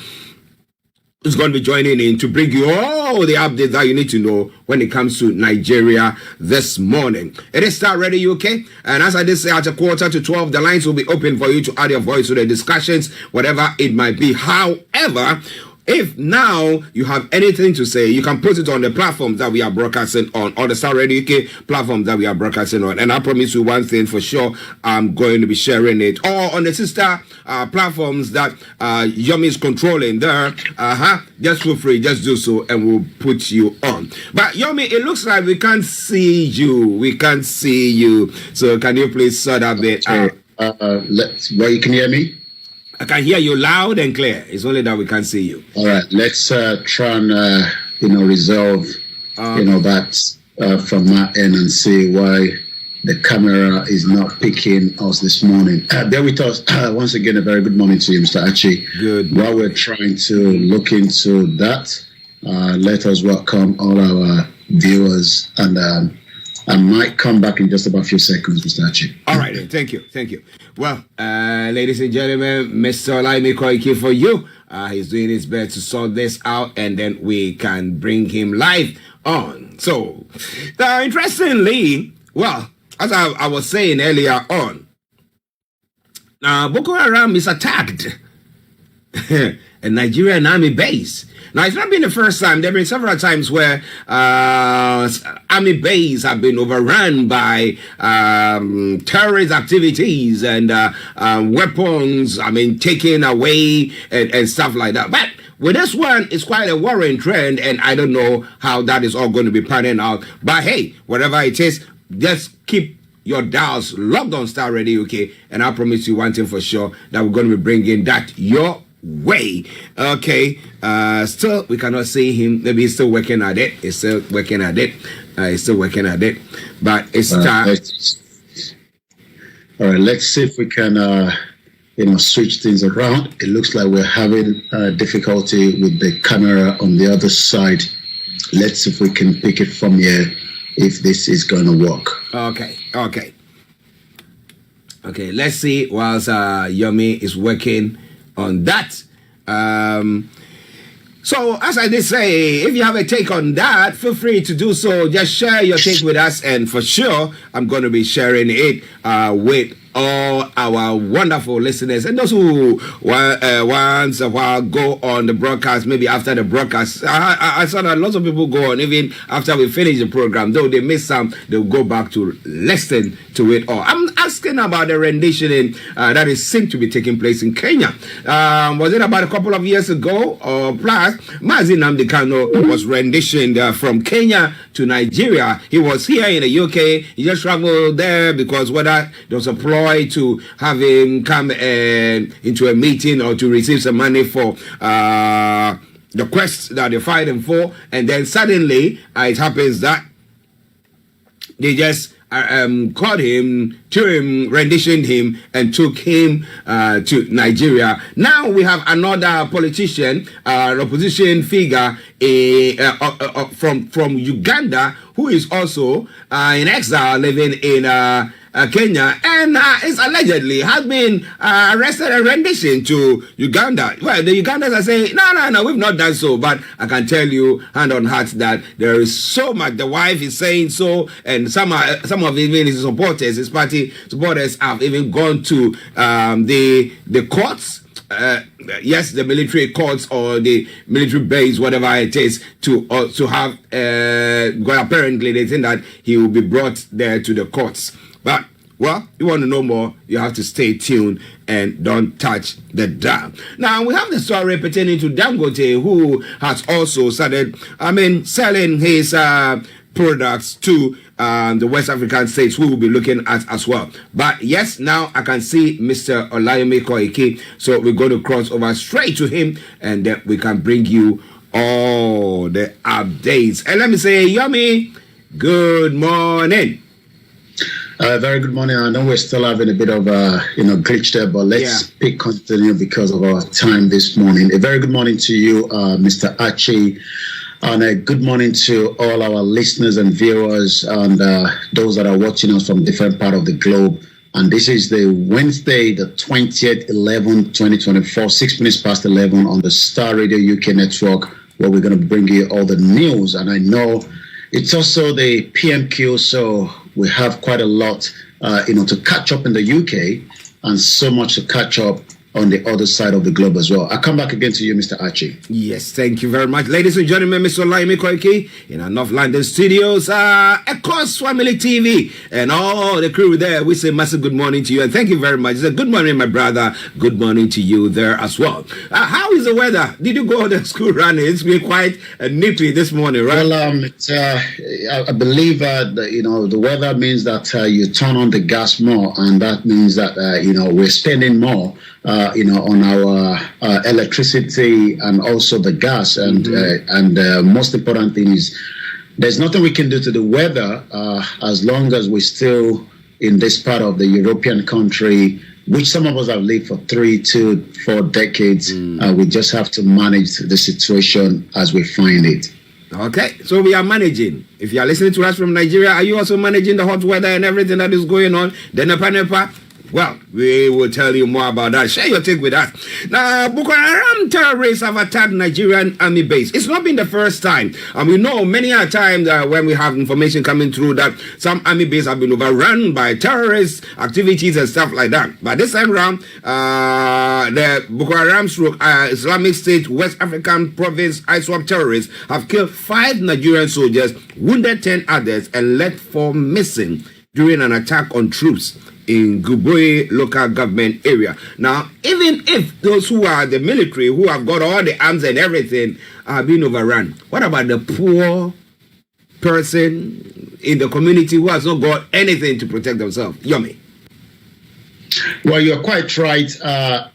who's going to be joining in to bring you all the updates that you need to know when it comes to Nigeria this morning. It is Starr Radio UK, and as I did say, at 11:45, the lines will be open for you to add your voice to the discussions, whatever it might be. However, if now you have anything to say, you can put it on the platforms that we are broadcasting on the Starr Radio UK platforms that we are broadcasting on. And I promise you one thing for sure, I'm going to be sharing it. Or on the sister platforms that Yomi is controlling there, just feel free, just do so, and we'll put you on. But Yomi, it looks like we can't see you. We can't see you. So can you please sort of it out? You can hear me? I can hear you loud and clear. It's only that we can't see you. All right, let's try and resolve that from my end and see why the camera is not picking us this morning. Bear with us. Once again, a very good morning to you, Mr. Archie. Good. While we're trying to look into that, let us welcome all our viewers, and I might come back in just about a few seconds, Mr. Archie. All right, then. Thank you. Thank you. Well, ladies and gentlemen, Mr. Olayomi Koiki for you. He's doing his best to sort this out, and then we can bring him live on. So, interestingly, well, as I was saying earlier on, Boko Haram is attacked a Nigerian army base. Now, it's not been the first time. There have been several times where army bases have been overrun by terrorist activities and weapons, taken away and stuff like that. But with this one, it's quite a worrying trend, and I don't know how that is all going to be panning out. But hey, whatever it is, just keep your dials locked on Starr Radio UK, and I promise you one thing for sure, that we're going to be bringing that your way. Okay, still we cannot see him. Maybe he's still working at it. He's still working at it. But it's time. All right, let's see if we can switch things around. It looks like we're having difficulty with the camera on the other side. Let's see if we can pick it from here, if this is going to work. Okay, let's see whilst Yomi is working on that. So as I did say, if you have a take on that, feel free to do so. Just share your take with us, and for sure I'm going to be sharing it with all our wonderful listeners and those who once a while go on the broadcast, maybe after the broadcast. I saw that lots of people go on even after we finish the program. Though they miss some, they'll go back to listen to it all. I'm asking about the rendition that is seemed to be taking place in Kenya. Was it about a couple of years ago or plus? Mazi Nnamdi Kanu was renditioned from Kenya to Nigeria. He was here in the UK. He just traveled there because whether there was a ploy to have him come into a meeting or to receive some money for the quest that they're fighting for, and then suddenly it happens that they just caught him, renditioned him, and took him to Nigeria. Now we have another politician, an opposition figure from Uganda, who is also in exile living in Kenya, and is allegedly has been arrested and renditioned to Uganda. Well, the Ugandans are saying, no, we've not done so. But I can tell you, hand on heart, that there is so much. The wife is saying so, and some of even his supporters, his party supporters, have even gone to the courts. Yes, the military courts or the military base, whatever it is, to have. Well, apparently they think that he will be brought there to the courts. But, well, you want to know more, you have to stay tuned and don't touch the dial. Now, we have the story pertaining to Dangote, who has also started, selling his products to the West African states, who will be looking at as well. But yes, now I can see Mr. Olayomi Koiki, so we're going to cross over straight to him, and then we can bring you all the updates. And let me say, Yomi, good morning. Very good morning. I know we're still having a bit of glitch there, but let's continue because of our time this morning. A very good morning to you, Mr. Archie, and a good morning to all our listeners and viewers and those that are watching us from different parts of the globe. And this is the Wednesday, the 20th, 11, 2024, 6 minutes past 11 on the Starr Radio UK network, where we're going to bring you all the news. And I know it's also the PMQ, so we have quite a lot, to catch up in the UK, and so much to catch up on the other side of the globe as well. I'll come back again to you, Mr. Archie. Yes, thank you very much. Ladies and gentlemen, Mr. Olayomi Koiki in our North London studios, across Family TV, and all the crew there, we say massive good morning to you, and thank you very much. Good morning, my brother. Good morning to you there as well. How is the weather? Did you go to the school run? It's been quite nippy this morning, right? Well, I believe the weather means that you turn on the gas more, and that means that we're spending more on our electricity and also the gas. And most important thing is there's nothing we can do to the weather as long as we're still in this part of the European country, which some of us have lived for 3 to 4 decades. We just have to manage the situation as we find it. Okay, so we are managing. If you are listening to us from Nigeria, are you also managing the hot weather and everything that is going on? The Nepa? Well, we will tell you more about that. Share your take with us. Now, Boko Haram terrorists have attacked Nigerian army base. It's not been the first time. And we know many a time when we have information coming through that some army base have been overrun by terrorist activities and stuff like that. But this time around, the Boko Haram Islamic State West African province ISWAP terrorists have killed 5 Nigerian soldiers, wounded 10 others, and left 4 missing during an attack on troops in Guboi local government area. Now, even if those who are the military, who have got all the arms and everything, are being overrun, what about the poor person in the community who has not got anything to protect themselves? Yomi. Well, you're quite right.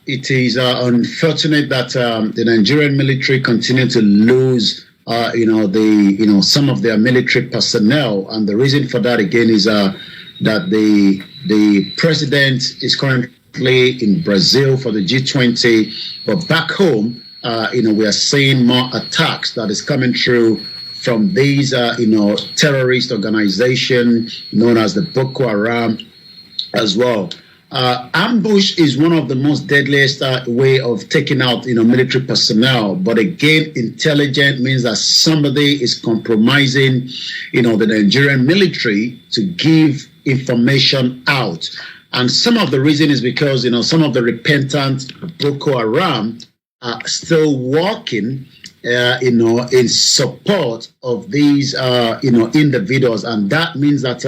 It is unfortunate that the Nigerian military continue to lose some of their military personnel, and the reason for that again is that the president is currently in Brazil for the G20, but back home, we are seeing more attacks that is coming through from these, terrorist organization known as the Boko Haram as well. Ambush is one of the most deadliest way of taking out, military personnel. But again, intelligent means that somebody is compromising, the Nigerian military to give information out. And some of the reason is because, some of the repentant Boko Haram are still working, in support of these, individuals. And that means that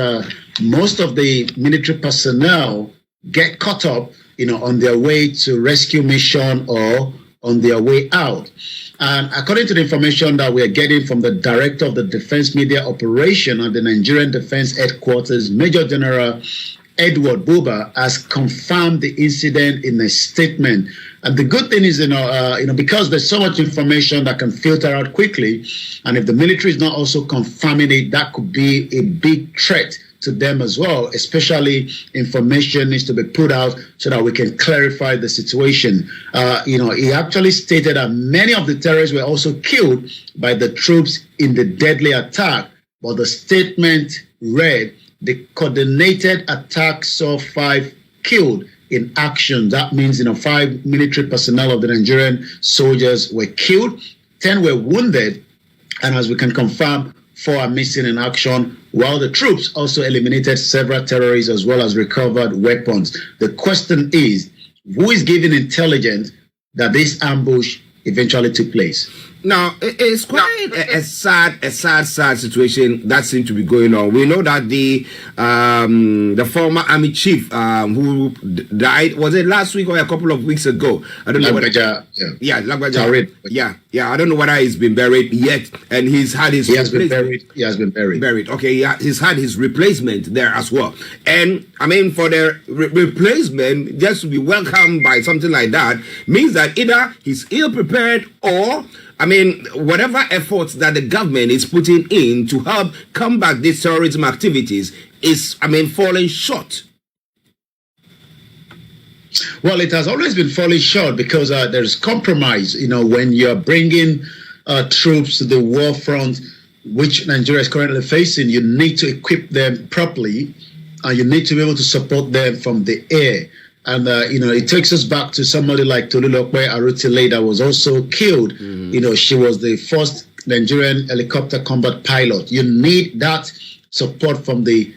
most of the military personnel get caught up, on their way to rescue mission or on their way out. And according to the information that we are getting from the director of the Defense Media Operation at the Nigerian Defense Headquarters, Major General Edward Buba, has confirmed the incident in a statement. And the good thing is, because there's so much information that can filter out quickly, and if the military is not also confirming it, that could be a big threat to them as well. Especially information needs to be put out so that we can clarify the situation. He actually stated that many of the terrorists were also killed by the troops in the deadly attack but the statement read, the coordinated attack saw 5 killed in action. That means, 5 military personnel of the Nigerian soldiers were killed, 10 were wounded, and as we can confirm, 4 are missing in action, while the troops also eliminated several terrorists as well as recovered weapons. The question is, who is giving intelligence that this ambush eventually took place? Now, it's quite a sad situation that seems to be going on. We know that the former army chief who died, was it last week or a couple of weeks ago? I don't know. Lagbaja, yeah, I don't know whether he's been buried yet, and he has been buried. Okay, yeah, he's had his replacement there as well. And I mean, for the replacement just to be welcomed by something like that means that either he's ill prepared or, I mean, whatever efforts that the government is putting in to help combat these terrorism activities is, I mean, falling short. Well, it has always been falling short because there's compromise. When you're bringing troops to the war front, which Nigeria is currently facing, you need to equip them properly, and you need to be able to support them from the air. And, it takes us back to somebody like Tolulope Arutile that was also killed. She was the first Nigerian helicopter combat pilot. You need that support from the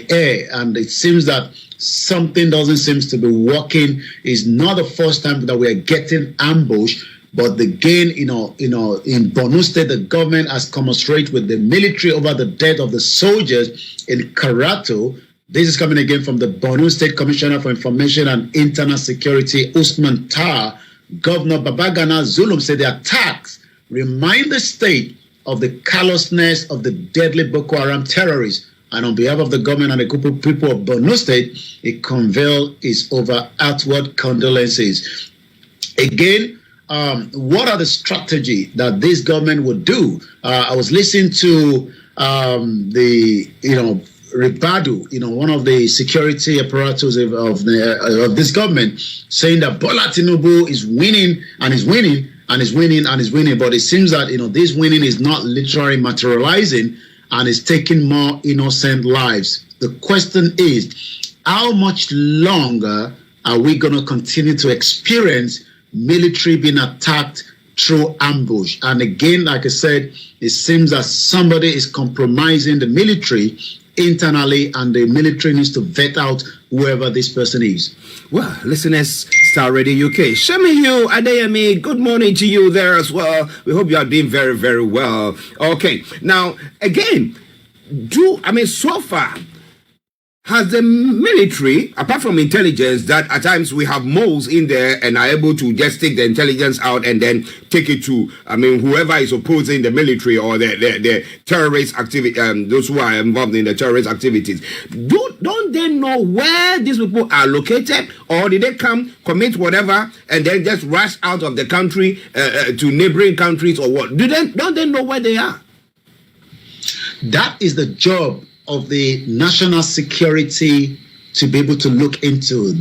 air. And it seems that something doesn't seem to be working. It's not the first time that we are getting ambushed. But again, in Borno State, the government has commiserated with the military over the death of the soldiers in Karato. This is coming again from the Borno State Commissioner for Information and Internal Security, Usman Starr. Governor Babagana Zulum said the attacks remind the state of the callousness of the deadly Boko Haram terrorists. And on behalf of the government and a group of people of Borno State, it conveys its outward condolences. Again, what are the strategy that this government would do? I was listening to Ribadu, one of the security apparatus of this government, saying that Bola Tinubu is winning and is winning and is winning and is winning. But it seems that this winning is not literally materializing and is taking more innocent lives. The question is, how much longer are we going to continue to experience military being attacked through ambush? And again, like I said, it seems that somebody is compromising the military internally, and the military needs to vet out whoever this person is. Well, listeners, Starr Radio UK, Shemiyu Adeyemi, good morning to you there as well. We hope you are doing very, very well. Okay, now, again, so far, has the military, apart from intelligence, that at times we have moles in there and are able to just take the intelligence out and then take it to, whoever is opposing the military or the terrorist activity, those who are involved in the terrorist activities, don't they know where these people are located, or did they come, commit whatever, and then just rush out of the country to neighboring countries or what? Don't they know where they are? That is the job of the national security to be able to look into.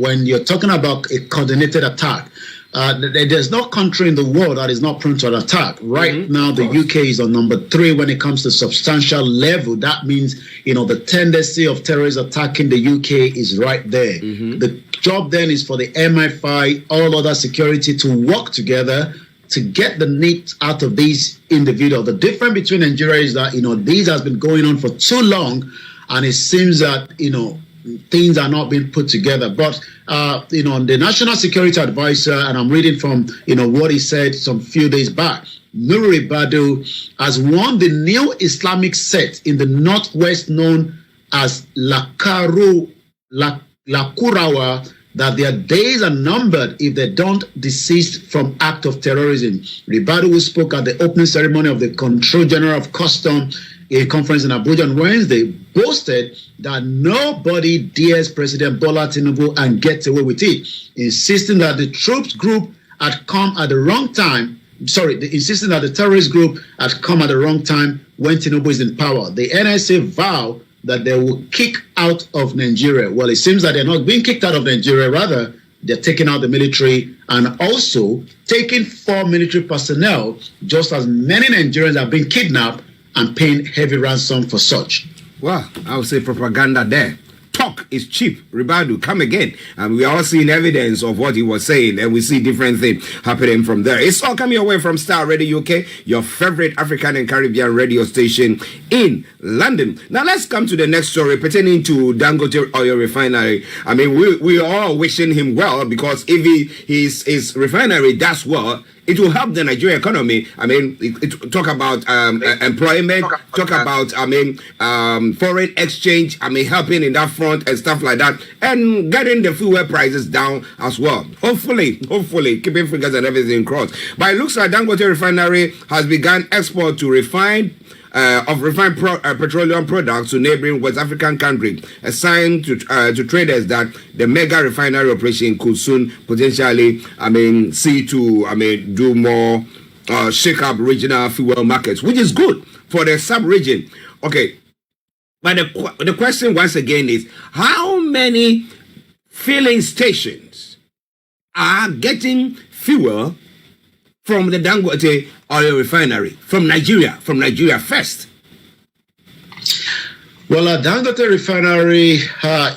When you're talking about a coordinated attack, there's no country in the world that is not prone to an attack. Right now, the UK is on number 3 when it comes to substantial level. That means, the tendency of terrorists attacking the UK is right there. The job then is for the MI5, all other security to work together to get the need out of these individuals. The difference between Nigeria is that, this has been going on for too long, and it seems that, things are not being put together. But, the National Security Advisor, and I'm reading from, what he said some few days back, Nuri Badu has warned the new Islamic sect in the northwest known as Lakurawa that their days are numbered if they don't desist from act of terrorism. Ribadu, who spoke at the opening ceremony of the Control General of Customs, a conference in Abuja on Wednesday, boasted that nobody dares President Bola Tinubu and gets away with it, insisting that the troops group had come at the wrong time. Insisting that the terrorist group had come at the wrong time when Tinubu is in power. The NSA vow that they will kick out of Nigeria. Well, it seems that they're not being kicked out of Nigeria. Rather, they're taking out the military and also taking 4 military personnel, just as many Nigerians have been kidnapped and paying heavy ransom for such. Well, I would say propaganda there. Talk is cheap. Ribadu, come again. And we are all seeing evidence of what he was saying, and we see different things happening from there. It's all coming away from Starr Radio UK, your favorite African and Caribbean radio station in London. Now let's come to the next story pertaining to Dangote Oil Refinery. I mean, we are all wishing him well, because if his refinery does well, it will help the Nigerian economy. I mean, talk about employment, talk about foreign exchange. I mean, helping in that front and stuff like that, and getting the fuel prices down as well. Hopefully, keeping fingers and everything crossed. But it looks like Dangote Refinery has begun export to refined petroleum products to neighboring West African countries, a sign to traders that the mega refinery operation could soon potentially, see to, do more, shake up regional fuel markets, which is good for the sub-region. Okay, but the question once again is, how many filling stations are getting fuel from the Dangote Oil Refinery, from Nigeria first? Well, Dangote Refinery,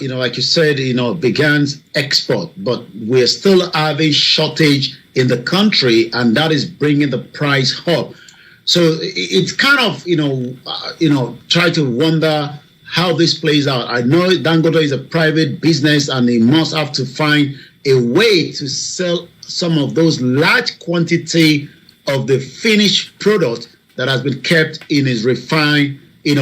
like you said, began export, but we're still having shortage in the country, and that is bringing the price up. So it's kind of, try to wonder how this plays out. I know Dangote is a private business, and they must have to find a way to sell some of those large quantity of the finished product that has been kept in his refined, refined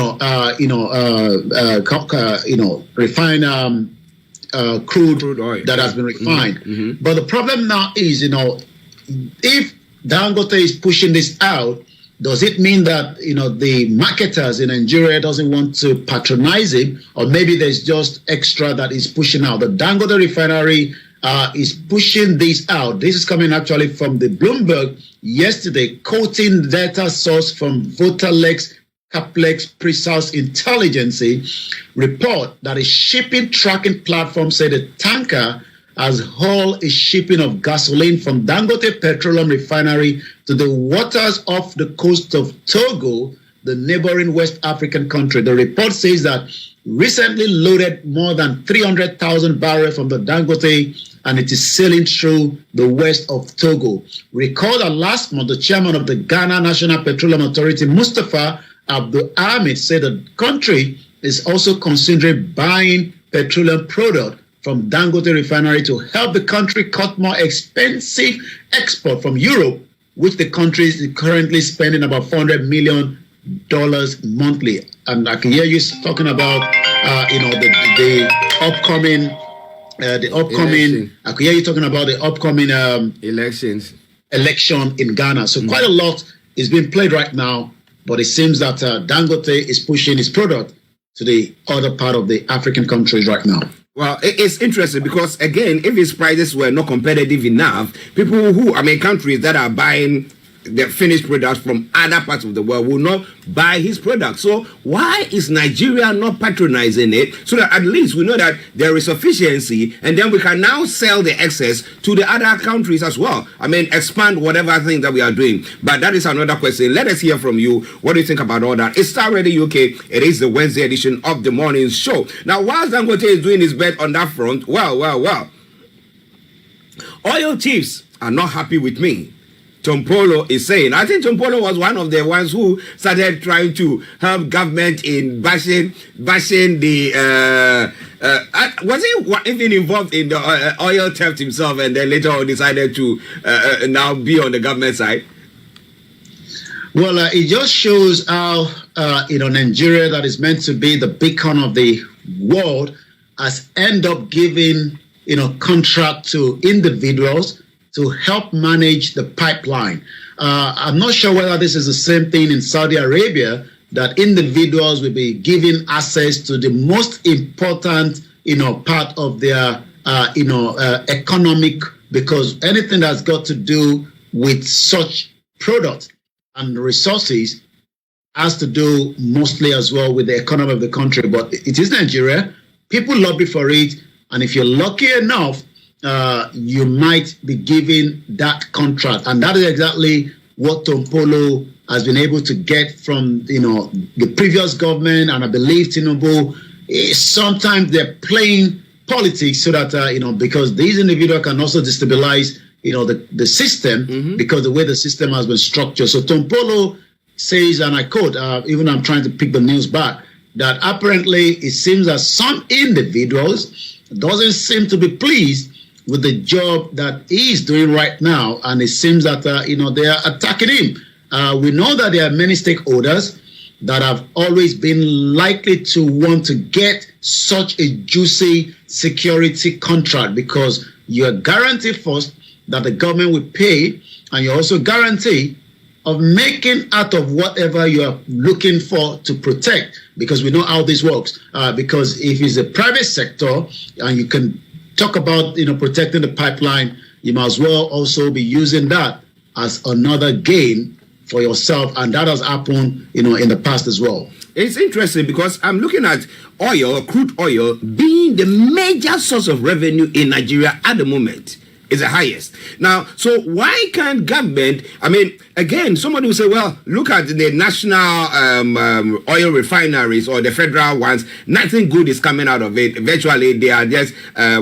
crude oil that has been refined. Mm-hmm. But the problem now is, if Dangote is pushing this out, does it mean that the marketers in Nigeria doesn't want to patronize him, or maybe there's just extra that is pushing out? The Dangote Refinery is pushing this out. This is coming actually from the Bloomberg yesterday, quoting data source from Voterlex Caplex Pre-Sales Intelligence report that a shipping tracking platform said a tanker has hauled a shipping of gasoline from Dangote Petroleum Refinery to the waters off the coast of Togo, the neighboring West African country. The report says that recently loaded more than 300,000 barrels from the Dangote, and it is sailing through the west of Togo. Recall that last month, the chairman of the Ghana National Petroleum Authority, Mustafa Abdul Ahmed, said the country is also considering buying petroleum product from Dangote Refinery to help the country cut more expensive export from Europe, which the country is currently spending about $400 million monthly. And I can hear you talking about, the upcoming. Election. I could hear you talking about the upcoming election in Ghana. So quite a lot is being played right now, but it seems that Dangote is pushing his product to the other part of the African countries right now. Well, it's interesting because, again, if his prices were not competitive enough, countries that are buying the finished products from other parts of the world will not buy his product. So why is Nigeria not patronizing it, so that at least we know that there is sufficiency, and then we can now sell the excess to the other countries as well? Expand whatever thing that we are doing. But that is another question. Let us hear from you. What do you think about all that? It's Starr Radio UK. It is the Wednesday edition of the morning show. Now, whilst Dangote is doing his best on that front, well, oil chiefs are not happy with me. Tompolo is saying. I think Tompolo was one of the ones who started trying to help government in bashing the. Was he even involved in the oil theft himself, and then later on decided to now be on the government side? Well, it just shows how Nigeria, that is meant to be the beacon of the world, has ended up giving contract to individuals to help manage the pipeline. I'm not sure whether this is the same thing in Saudi Arabia, that individuals will be given access to the most important, part of their, economic, because anything that's got to do with such products and resources has to do mostly as well with the economy of the country. But it is Nigeria. People lobby for it. And if you're lucky enough, you might be given that contract. And that is exactly what Tompolo has been able to get from, the previous government, and I believe Tinubu, sometimes they're playing politics so that, because these individuals can also destabilize, the system, because the way the system has been structured. So Tompolo says, and I quote, even I'm trying to pick the news back, that apparently it seems that some individuals doesn't seem to be pleased with the job that he is doing right now, and it seems that they are attacking him. We know that there are many stakeholders that have always been likely to want to get such a juicy security contract, because you are guaranteed first that the government will pay, and you also guarantee of making out of whatever you are looking for to protect, because we know how this works. Because if it's a private sector and you can talk about protecting the pipeline, you might as well also be using that as another gain for yourself, and that has happened in the past as well. It's interesting because I'm looking at oil, crude oil, being the major source of revenue in Nigeria at the moment. Is the highest. Now, so why can't government, again, somebody will say, well, look at the national oil refineries or the federal ones, nothing good is coming out of it. Virtually, they are just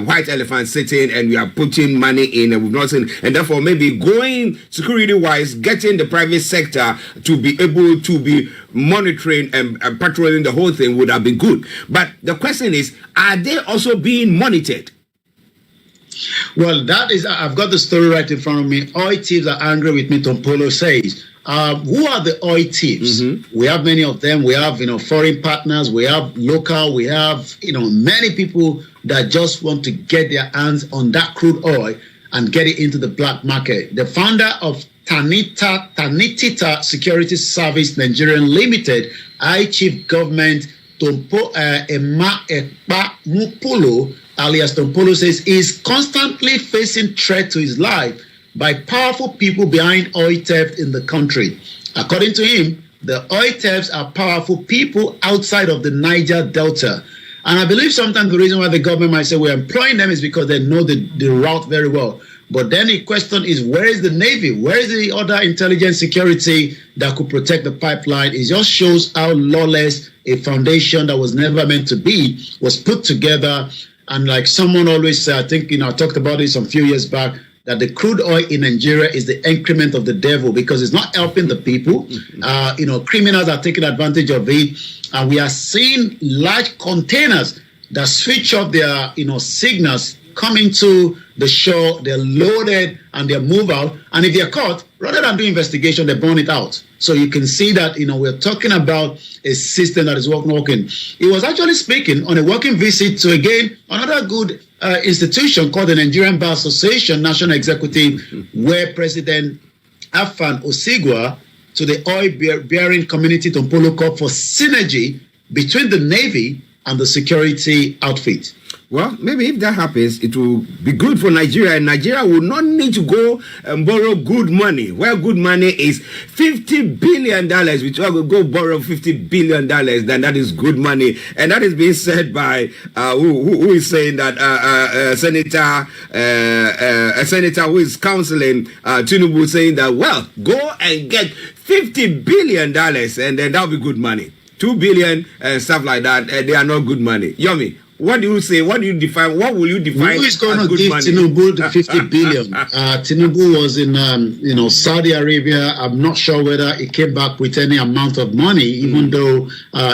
white elephants sitting, and we are putting money in, and we've not seen, and therefore maybe going security-wise, getting the private sector to be able to be monitoring and patrolling the whole thing would have been good. But the question is, are they also being monitored? Well, that is, I've got the story right in front of me. Oil thieves are angry with me, Tompolo says. Who are the oil thieves? We have many of them. We have, foreign partners. We have local. We have, many people that just want to get their hands on that crude oil and get it into the black market. The founder of Tanitita Security Service Nigerian Limited, Chief Government Tompo Emma Ekpa Mupolo, alias Tompolo, says is constantly facing threat to his life by powerful people behind oil theft in the country. According to him, the oil thefts are powerful people outside of the Niger Delta. And I believe sometimes the reason why the government might say we're employing them is because they know the route very well. But then the question is, where is the Navy? Where is the other intelligence security that could protect the pipeline? It just shows how lawless a foundation that was never meant to be was put together. And like someone always said, I think, I talked about this some few years back, that the crude oil in Nigeria is the increment of the devil, because it's not helping the people. Criminals are taking advantage of it. And we are seeing large containers that switch off their, signals coming to the shore, they're loaded and they're moved out. And if they're caught, rather than do investigation, they burn it out. So you can see that, we're talking about a system that is working. He was actually speaking on a working visit to, again, another good institution called the Nigerian Bar Association National Executive, where President Afan Osigwa to the oil-bearing community Tompolo called for synergy between the Navy and the security outfit. Well, maybe if that happens, it will be good for Nigeria, and Nigeria will not need to go and borrow good money. Where good money is $50 billion, which I will go borrow $50 billion, then that is good money. And that is being said by, who is saying that, a senator who is counseling Tinubu, saying that, well, go and get $50 billion, and then that'll be good money. $2 billion and stuff like that, they are not good money. Yomi, what do you say? What do you define? What will you define? Who is going to give Tinubu the 50 billion? Tinubu was in, Saudi Arabia. I'm not sure whether he came back with any amount of money, even though,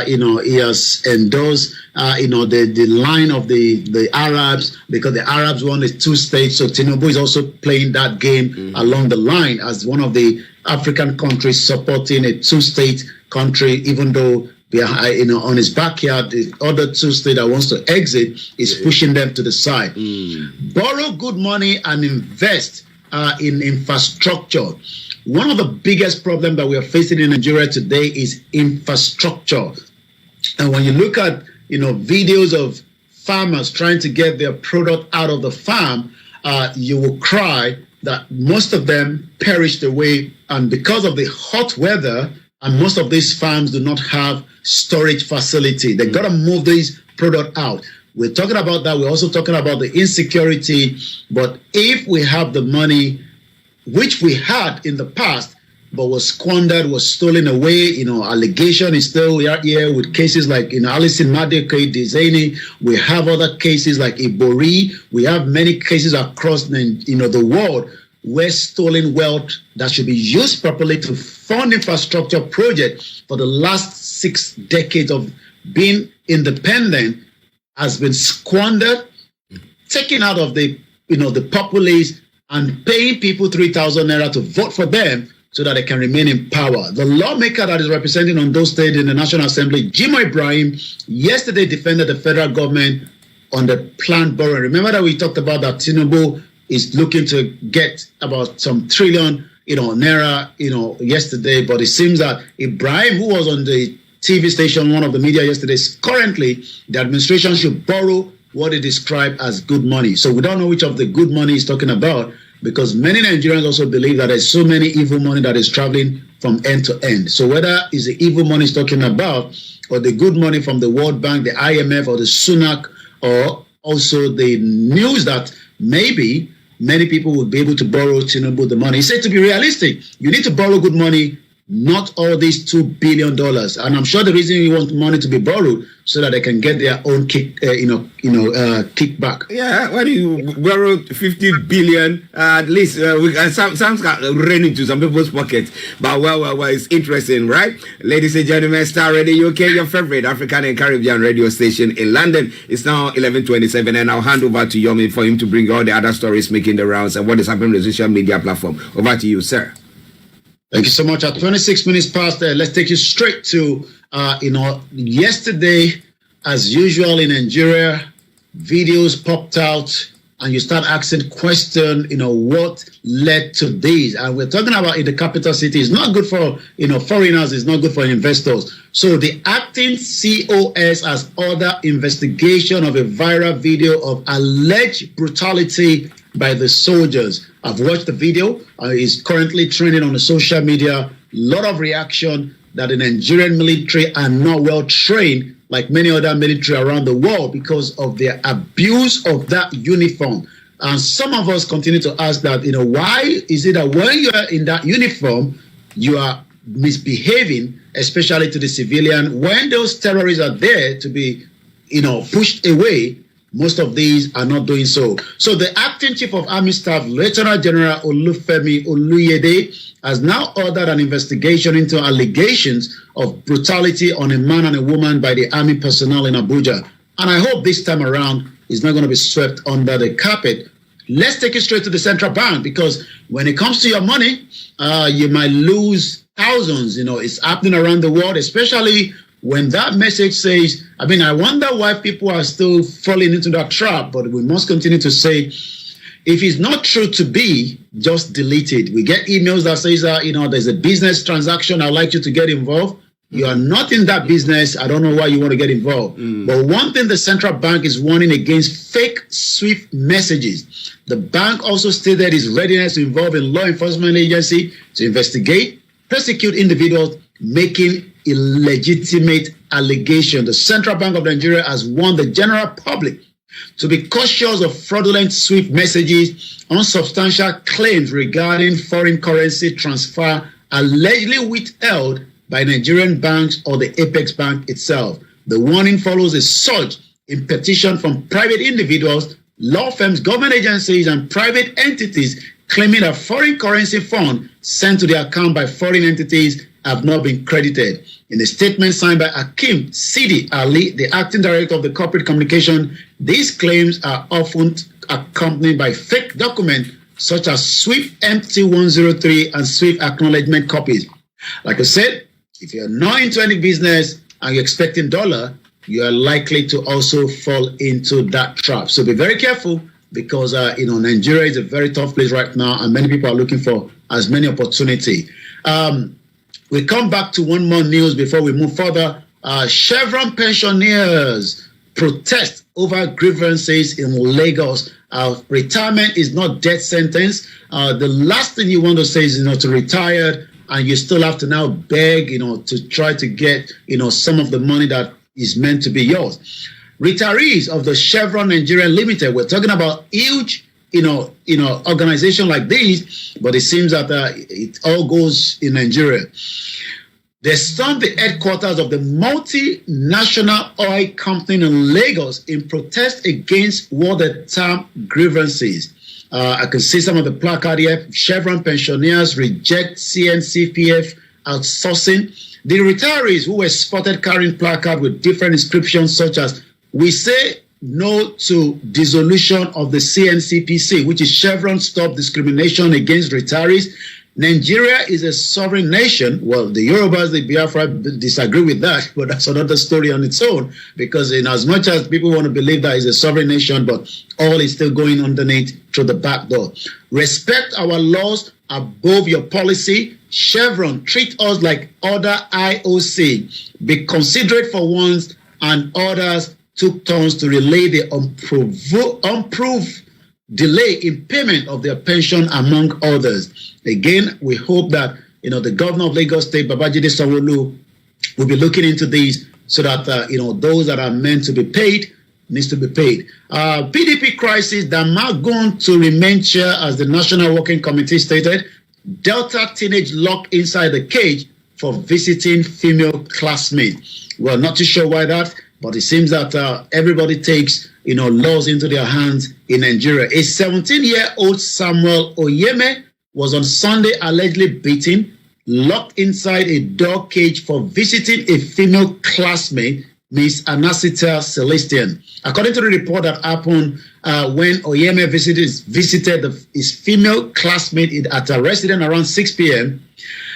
he has endorsed, the line of the Arabs, because the Arabs want a two-state. So Tinubu is also playing that game along the line as one of the African countries supporting a two-state country, even though on his backyard, the other two states that wants to exit is pushing them to the side. Borrow good money and invest in infrastructure. One of the biggest problems that we are facing in Nigeria today is infrastructure. And when you look at, videos of farmers trying to get their product out of the farm, you will cry that most of them perished away. And because of the hot weather, and most of these farms do not have storage facility. They got to move these product out. We're talking about that. We're also talking about the insecurity. But if we have the money, which we had in the past, but was squandered, was stolen away. Allegation is still here with cases like, Alison Madeke, Dezeni. We have other cases like Ibori. We have many cases across, the world where stolen wealth that should be used properly to fund infrastructure projects for the last 6 decades of being independent has been squandered, taken out of the populace, and paying people 3,000 naira to vote for them so that they can remain in power. The lawmaker that is representing Ondo State in the National Assembly, Jimo Ibrahim, yesterday defended the federal government on the planned borrowing. Remember that we talked about that Tinubu is looking to get about some trillion, naira, yesterday. But it seems that Ibrahim, who was on the TV station, one of the media yesterday, currently the administration should borrow what they describe as good money. So we don't know which of the good money he's talking about, because many Nigerians also believe that there's so many evil money that is traveling from end to end. So whether it's the evil money he's talking about, or the good money from the World Bank, the IMF, or the Sunak, or also the news that maybe many people would be able to borrow Tinubu the money. He said, to be realistic, you need to borrow good money, not all these $2 billion. And I'm sure the reason you want money to be borrowed so that they can get their own kickback. Yeah, when you borrow 50 billion, at least some run into some people's pockets. But well, it's interesting, right? Ladies and gentlemen, Starr Radio UK, your favorite African and Caribbean radio station in London. It's now 11:27, and I'll hand over to Yomi for him to bring all the other stories making the rounds and what is happening on the social media platform. Over to you, sir. Thank you so much. At 26 minutes past, let's take you straight to, yesterday, as usual in Nigeria, videos popped out and you start asking questions, what led to this? And we're talking about in the capital city. It's not good for, foreigners. It's not good for investors. So the acting COS has ordered investigation of a viral video of alleged brutality by the soldiers. I've watched the video. It's currently trending on the social media. A lot of reaction that the Nigerian military are not well trained like many other military around the world because of their abuse of that uniform. And some of us continue to ask that, why is it that when you are in that uniform, you are misbehaving, especially to the civilian, when those terrorists are there to be, pushed away? Most of these are not doing so. So the acting chief of army staff, Lieutenant General Olufemi Oluyede, has now ordered an investigation into allegations of brutality on a man and a woman by the army personnel in Abuja. And I hope this time around it's not going to be swept under the carpet. Let's take it straight to the central bank, because when it comes to your money, you might lose thousands. It's happening around the world, especially when that message says, I wonder why people are still falling into that trap, but we must continue to say, if it's not true to be, just delete it. We get emails that says, there's a business transaction, I'd like you to get involved. You are not in that business. I don't know why you want to get involved. But one thing the central bank is warning against: fake SWIFT messages. The bank also stated its readiness to involve a law enforcement agency to investigate, prosecute individuals making illegitimate allegations. The Central Bank of Nigeria has warned the general public to be cautious of fraudulent SWIFT messages, unsubstantial claims regarding foreign currency transfer allegedly withheld by Nigerian banks or the Apex Bank itself. The warning follows a surge in petition from private individuals, law firms, government agencies, and private entities claiming that foreign currency funds sent to their account by foreign entities have not been credited. In a statement signed by Akim Sidi Ali, the acting director of the corporate communication, these claims are often accompanied by fake documents such as SWIFT MT103 and SWIFT acknowledgement copies. Like I said, if you're not into any business and you're expecting dollar, you are likely to also fall into that trap. So be very careful, because Nigeria is a very tough place right now, and many people are looking for as many opportunity. We come back to one more news before we move further. Chevron pensioners protest over grievances in Lagos. Retirement is not death sentence. The last thing you want to say is, to retire, and you still have to now beg, to try to get, some of the money that is meant to be yours. Retirees of the Chevron Nigeria Limited, we're talking about huge organization like this, but it seems that it all goes in Nigeria. They stormed the headquarters of the multinational oil company in Lagos in protest against what they term grievances. I can see some of the placard here. Chevron pensioners reject CNCPF outsourcing. The retirees who were spotted carrying placard with different inscriptions such as, "We say no to dissolution of the CNCPC," which is Chevron Stop Discrimination Against Retirees. Nigeria is a sovereign nation. Well, the Yorubas, the Biafra disagree with that, but that's another story on its own, because in as much as people want to believe that it's a sovereign nation, but all is still going underneath through the back door. Respect our laws above your policy. Chevron, treat us like other IOC. Be considerate for once, and others took turns to relay the unproved delay in payment of their pension, among others. Again, we hope that the governor of Lagos State, Babajide Sanwo-Olu, will be looking into these so that those that are meant to be paid needs to be paid. PDP crisis, Damagun to remain chair, as the National Working Committee stated. Delta teenage locked inside the cage for visiting female classmate. Well, not too sure why that, but it seems that everybody takes laws into their hands in Nigeria. A 17-year-old Samuel Oyeme was on Sunday allegedly beaten, locked inside a dog cage for visiting a female classmate, Miss Anasita Celestian. According to the report that happened when Oyeme visited his female classmate at a residence around 6 p.m.,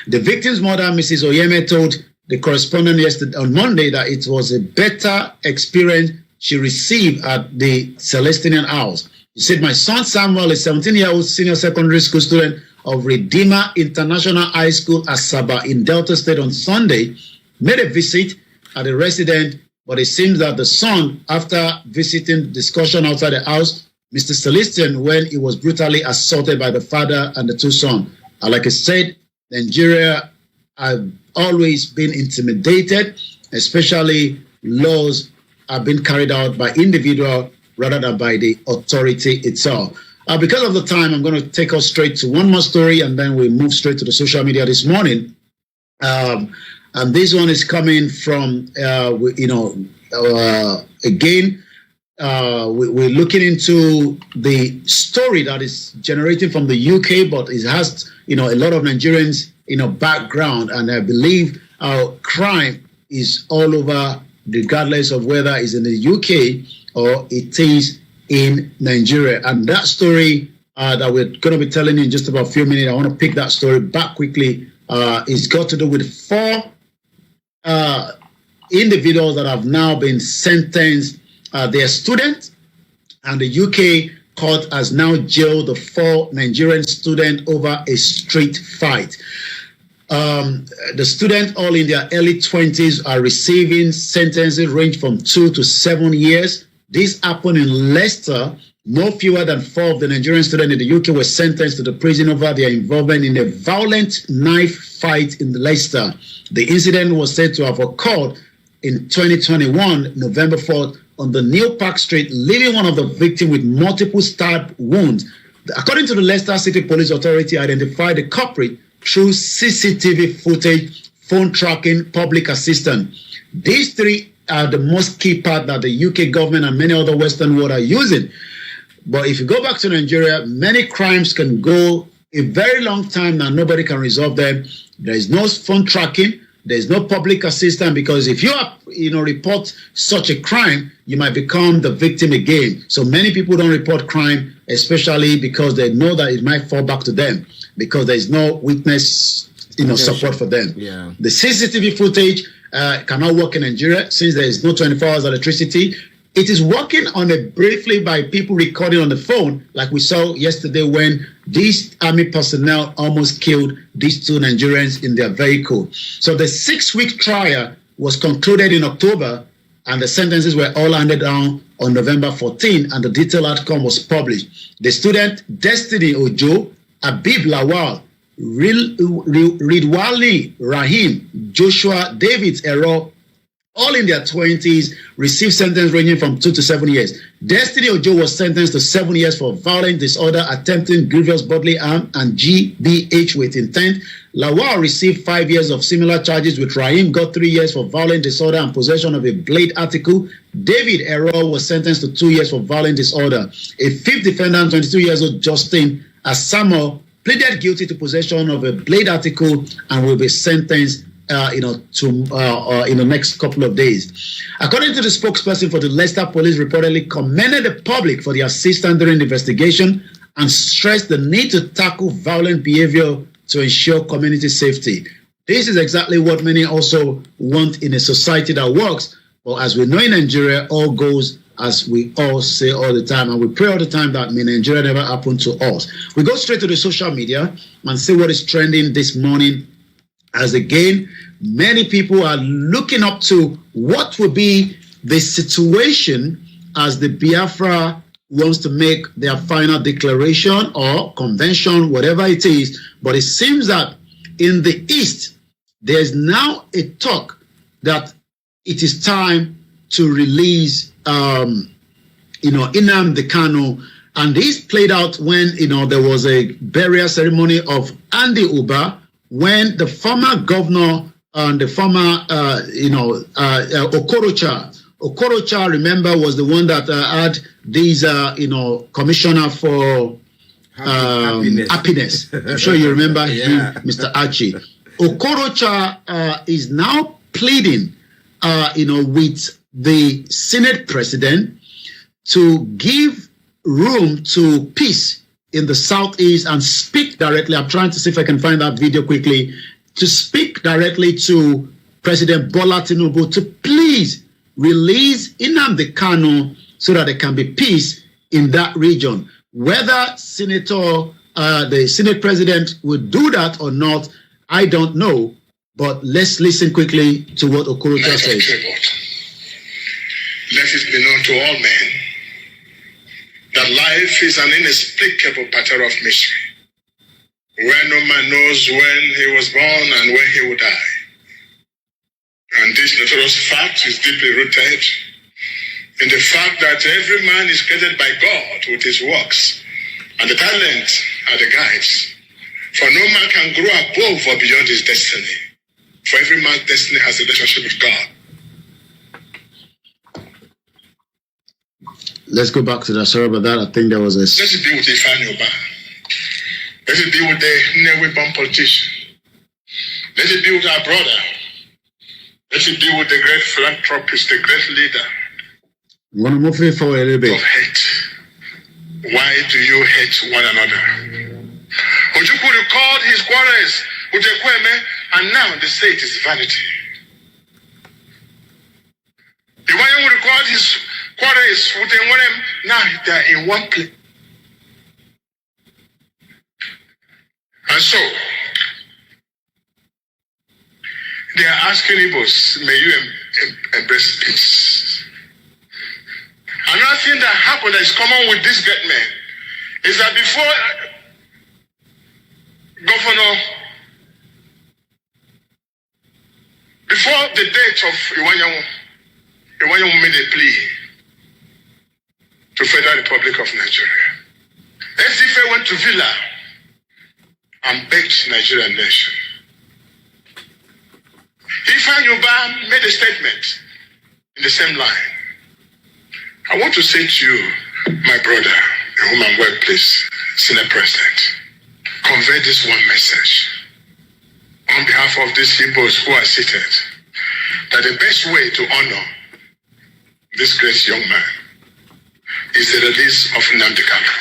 the victim's mother, Mrs. Oyeme, told the correspondent yesterday on Monday that it was a better experience she received at the Celestian house. She said, "My son Samuel, a 17-year-old senior secondary school student of Redeemer International High School, Asaba in Delta State on Sunday, made a visit at the residence, but it seems that the son, after visiting discussion outside the house, Mr. Celestian, when he was brutally assaulted by the father and the two sons. Like I said, Nigeria have always been intimidated, especially laws are being carried out by individual rather than by the authority itself. Because of the time, I'm going to take us straight to one more story, and then we move straight to the social media this morning. And this one is coming from, again, we're looking into the story that is generating from the UK, but it has, a lot of Nigerians, background, and I believe crime is all over, regardless of whether it's in the UK or it is in Nigeria. And that story that we're going to be telling you in just about a few minutes, I want to pick that story back quickly. It's got to do with 4 individuals that have now been sentenced. They are students, and the UK court has now jailed the 4 Nigerian students over a street fight. The students, all in their early 20s, are receiving sentences range from 2 to 7 years. This happened in Leicester. No fewer than 4 of the Nigerian students in the UK were sentenced to the prison over their involvement in a violent knife fight in Leicester. The incident was said to have occurred in 2021, November 4th, on the New Park Street, leaving one of the victims with multiple stab wounds. According to the Leicester City Police Authority, identified the culprit through CCTV footage, phone tracking, public assistance. These 3 are the most key part that the UK government and many other Western world are using. But if you go back to Nigeria, many crimes can go a very long time and nobody can resolve them. There is no phone tracking. There is no public assistance, because if you report such a crime, you might become the victim again. So many people don't report crime, especially because they know that it might fall back to them, because there is no witness, support for them. Yeah. The CCTV footage cannot work in Nigeria since there is no 24 hours electricity. It is working on it briefly by people recording on the phone, like we saw yesterday when these army personnel almost killed these 2 Nigerians in their vehicle. So the 6-week trial was concluded in October, and the sentences were all handed down on November 14, and the detailed outcome was published. The student Destiny Ojo, Abib Lawal, Ridwali Rahim, Joshua David Ero, all in their 20s, received sentences ranging from 2 to 7 years. Destiny Ojo was sentenced to 7 years for violent disorder, attempting grievous bodily harm, and GBH with intent. Lawal received 5 years of similar charges, with Rahim got 3 years for violent disorder and possession of a blade article. David Errol was sentenced to 2 years for violent disorder. A fifth defendant, 22 years old Justin Asamo, pleaded guilty to possession of a blade article and will be sentenced in the next couple of days. According to the spokesperson for the Leicester Police, reportedly commended the public for their assistance during the investigation and stressed the need to tackle violent behavior to ensure community safety. This is exactly what many also want in a society that works. But as we know in Nigeria, all goes as we all say all the time, and we pray all the time that may Nigeria never happen to us. We go straight to the social media and see what is trending this morning, as again, many people are looking up to what will be the situation as the Biafra wants to make their final declaration or convention, whatever it is. But it seems that in the East, there's now a talk that it is time to release Nnamdi Kanu, and this played out when there was a burial ceremony of Andy Uba, when the former governor and the former Okorocha, remember, was the one that had these commissioner for happiness. I'm sure you remember him, Mr. Archie. Okorocha is now pleading with the Senate president to give room to peace in the Southeast and speak directly. I'm trying to see if I can find that video quickly, to speak directly to President Bola Tinubu to please release Nnamdi Kanu so that there can be peace in that region. Whether the Senate president would do that or not, I don't know. But let's listen quickly to what Okorocha says. Let it be known to all men that life is an inexplicable pattern of mystery, where no man knows when he was born and when he will die. And this notorious fact is deeply rooted in the fact that every man is created by God with his works, and the talent are the guides. For no man can grow above or beyond his destiny. For every man's destiny has a relationship with God. Let's go back to that. Sorry about that. I think there was a... Let it be with Ifeanyi Uba. Let it be with the Nnewi-born politician. Let it be with our brother. Let it be with the great philanthropist, the great leader. I'm going to move it forward a little bit. Of hate. Why do you hate one another? Ojukwu recalled his quarrels with Ekweme, and now they say it is vanity. Iwanyanwu recalled his quarrels with Enwerem, now they are in one place. And so, they are asking Igbos, may you embrace peace. Another thing that happened that is common with this great man is that before the date of Iwanyanwu made a plea to Federal Republic of Nigeria. Ezife went to Villa and begged Nigerian nation. Ifeanyi Uba made a statement in the same line. I want to say to you, my brother, in whom I'm well pleased, Senate President, convey this one message on behalf of these Igbos who are seated, that the best way to honor this great young man is the release of Nnamdi Kanu.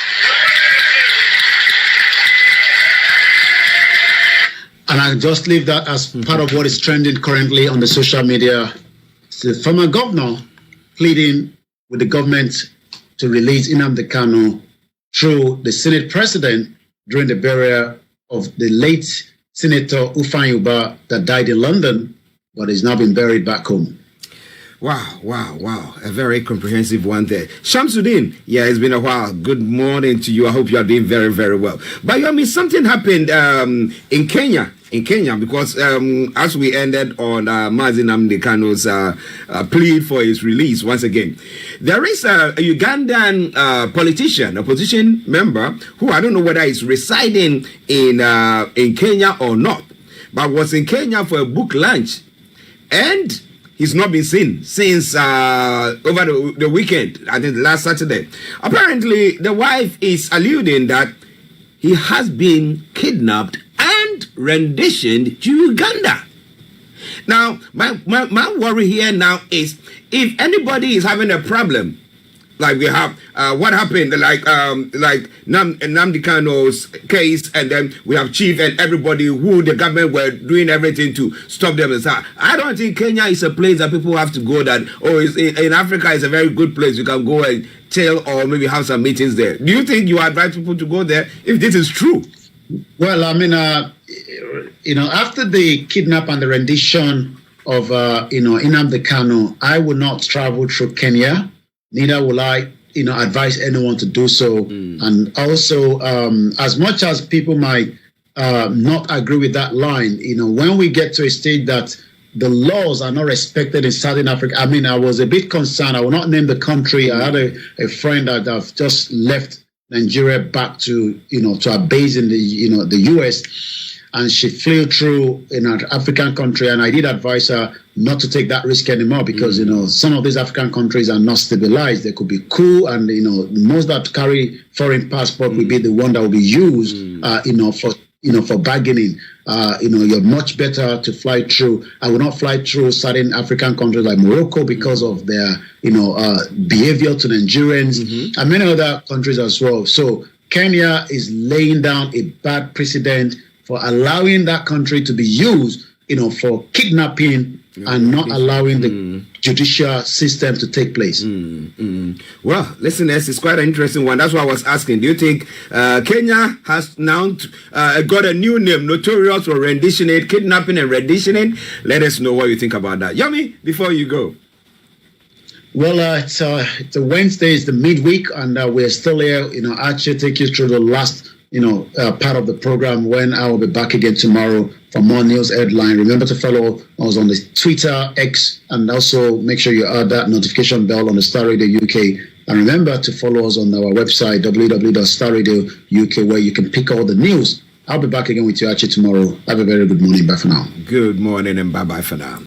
And I just leave that as part of what is trending currently on the social media. The former governor pleading with the government to release Nnamdi Kanu through the Senate president during the burial of the late Senator Ifeanyi Uba that died in London, but has now been buried back home. Wow. A very comprehensive one there. Shamsuddin, yeah, it's been a while. Good morning to you. I hope you are doing very, very well. But I mean, something happened in Kenya in Kenya, because as we ended on Mazi Nnamdi Kanu's plea for his release once again, there is a Ugandan politician, opposition member, who I don't know whether he's residing in Kenya or not, but was in Kenya for a book launch, and he's not been seen since over the weekend, I think last Saturday. Apparently, the wife is alluding that he has been kidnapped and renditioned to Uganda. Now, my worry here now is if anybody is having a problem, like we have what happened, like Nnamdi Kanu's case, and then we have Chief and everybody who the government were doing everything to stop them. And so I don't think Kenya is a place that people have to go that, in Africa is a very good place. You can go and chill or maybe have some meetings there. Do you think you advise people to go there if this is true? Well, I mean, after the kidnap and the rendition of, Nnamdi Kanu, I will not travel through Kenya. Neither will I, advise anyone to do so. And also, as much as people might not agree with that line, when we get to a stage that the laws are not respected in Southern Africa, I mean, I was a bit concerned. I will not name the country. I had a friend that have just left Nigeria back to, to a base in the US, and she flew through in an African country, and I did advise her not to take that risk anymore because, some of these African countries are not stabilized. They could be coup, and, most that carry foreign passport will be the one that will be used, for bargaining. You're much better to fly through. I will not fly through certain African countries like Morocco because of their, behavior to Nigerians and many other countries as well. So Kenya is laying down a bad precedent for allowing that country to be used, for kidnapping and not allowing the judicial system to take place. Well, listeners, it's quite an interesting one. That's why I was asking. Do you think Kenya has now got a new name, notorious for renditioning, kidnapping and renditioning? Let us know what you think about that. Yummy, before you go. Well, it's a Wednesday, it's the midweek, and we're still here. Archie take you through the last part of the program when I will be back again tomorrow for more news headline. Remember to follow us on the Twitter, X, and also make sure you add that notification bell on the Starr Radio UK. And remember to follow us on our website, www.starradio.uk, where you can pick all the news. I'll be back again with you, Archie, tomorrow. Have a very good morning. Bye for now. Good morning and bye-bye for now.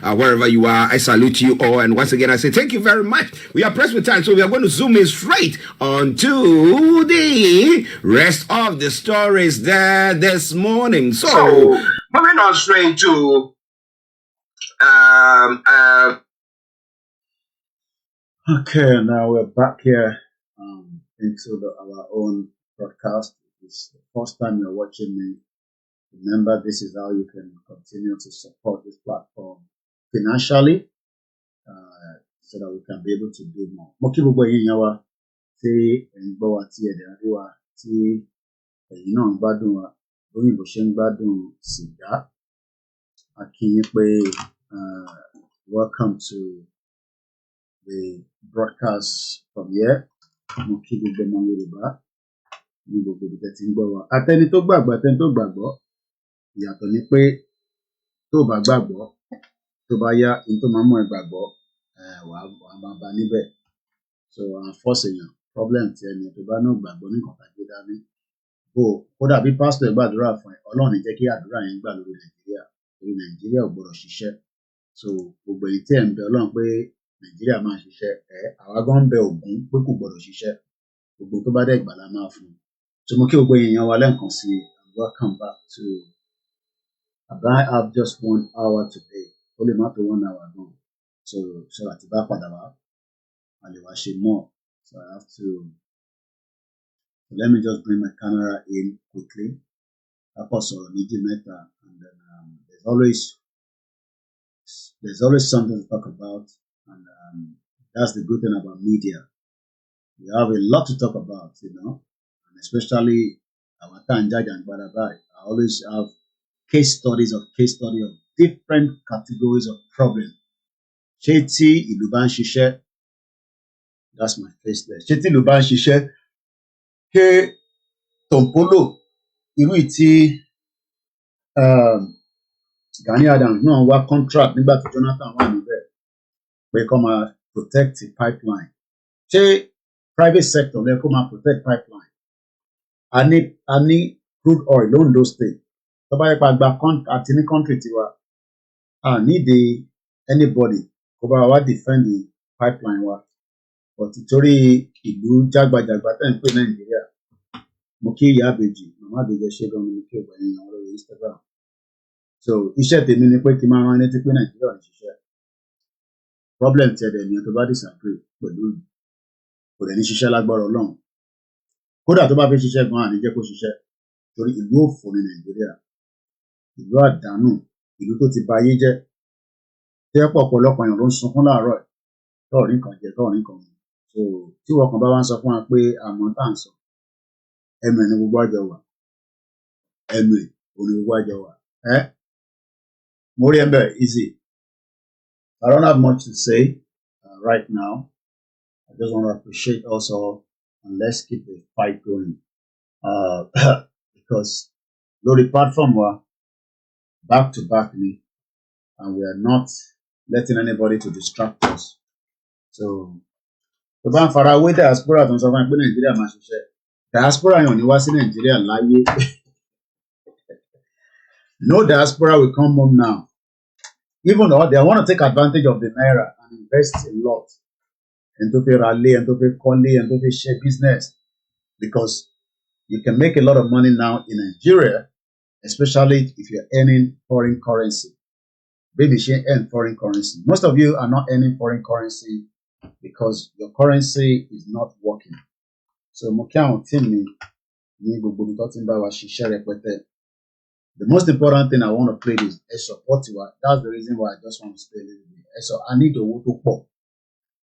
Wherever you are, I salute you all, and once again I say thank you very much. We are pressed with time, so we are going to zoom in straight onto the rest of the stories there this morning. So moving on straight to Okay, now we're back here into our own broadcast. It's the first time you're watching me. Remember, this is how you can continue to support this platform financially, so that we can be able to do more. Mo kí gbogbo ẹ̀yin èèyàn wa tí ẹ̀ ń gbọ́ wa tí ẹ̀ dẹ̀ rí wa tí ẹ̀yin náà ń gbádùn wa lóyìnbó ṣe ń gbádùn sìgá. A kí yín pé welcome to the broadcast from here. Mo kí gbogbo ọmọ Yorùbá ní gbogbo ibi tẹ́ ti ń gbọ́ wa. Àtẹni tó gbàgbọ́ àtẹni tó gbàgbọ́, ìyàtọ̀ ni pé tó bá gbàgbọ́ tó bá yá ní tó máa mú ẹ gbàgbọ́ wàá máa bá níbẹ̀. So àwọn fọ́ọ̀sì èèyàn problem ti ẹni tó bá náà gbàgbọ́ ní nǹkan tàbí dání. Kódà bí pásítọ̀ ẹ̀ gbàdúrà fún ẹ, Ọlọ́run ní jẹ́ kí àdúrà yẹn gbà lórí Nàìjíríà, torí Nàìjíríà ò gbọdọ̀ ṣiṣẹ́. So gbogbo èyí tí ẹ̀ ń bẹ Ọlọ́run pé Nàìjíríà máa ṣiṣẹ́, àwa gan ń bẹ Ògún pé kò gbọdọ̀ ṣiṣẹ́. Gbogbo tó bá dẹ̀ gbà la máa fún un. So mo kí gbogbo èèyàn wa lẹ́ẹ̀kan sí i, and welcome back to I have just 1 hour today. Only not 1 hour ago. So àti bá padà wá, a lè wá ṣe more. So I have to. So let me just bring my camera in quickly. Sọ̀rọ̀ méjì mẹ́ta, and then there's always something to talk about, and that's the good thing about media. We have a lot to talk about, and especially our Tanjaj and Barabai. I always have case study of different categories of problems. Ṣé tí ìlú bá ń ṣiṣẹ́, That's my faceless. Ṣé tí ìlú bá ń ṣiṣẹ́ ṣé tòǹpólò irú ìtí Gani Adams náà wá contract nígbà tí Jonathan wà níbẹ̀ pé kó máa protect the pipeline. Ṣé private sector lẹ kó máa protect pipeline? A ní crude oil l'Ondo state. Tó bá yẹ pa gba àti ní country tiwa, need anybody kó bá wa defend the pipeline wa. But torí ìlú jágbajàgba tẹ́ ń pè Nàìjíríà, mo kí ìyá àbèjì, màmá àbèjì ṣe gan ni mo kí ìgbà yẹn lórí Instagram. So iṣẹ́ tèmi ni pé kí n máa rán létí pé Nàìjíríà ń ṣiṣẹ́. Problem ti ẹ̀dẹ̀ ni tó bá disagree pẹ̀lú ìlú. Kò dẹ̀ ní ṣiṣẹ́ lágbára Ọlọ́run. Kódà tó bá fẹ́ ṣiṣẹ́ gan àní jẹ́ kó ṣiṣẹ́. Torí ìlú òfò ní Nàìjíríà. Ìlú àdánù, ìlú tó ti ba ayé jẹ́. Tẹ́ pọ̀ ọ̀pọ̀lọpọ̀ èèyàn ló ń sunkún láàárọ̀ ẹ̀. Tọ́ọ̀rí kan jẹ, tọ́ọ̀rí kan mu. So tí wọ́n kan bá wá ń sọ fún wa pé àmọ́ tá à ń sọ, ẹnu ẹ̀ ní gbogbo àjọ wà. Ẹnu ẹ̀ ò ní gbogbo àjọ wà. Mo rí ẹ̀ bẹ̀rẹ̀ easy. I don't have much to say right now. I just want to appreciate also and let's keep the fight going. Because lórí platform wa back to back ni and we are not letting anybody to distract us. So tó bá ń fara wé diaspora tó ń sọ fún ẹ pé Nàìjíríà máa ṣiṣẹ́. Diaspora yẹn ò ní wá sí Nàìjíríà láyé. No diaspora will come home now. Even though they want to take advantage of the naira and invest a lot. And to pay rally, and to pay collie, and to pay share business. Because you can make a lot of money now in Nigeria, especially if you're earning foreign currency. Baby, she earn foreign currency. Most of you are not earning foreign currency because your currency is not working. So, the most important thing I want to play is a support. That's the reason why I just want to stay a little bit. So I need to walk to pop.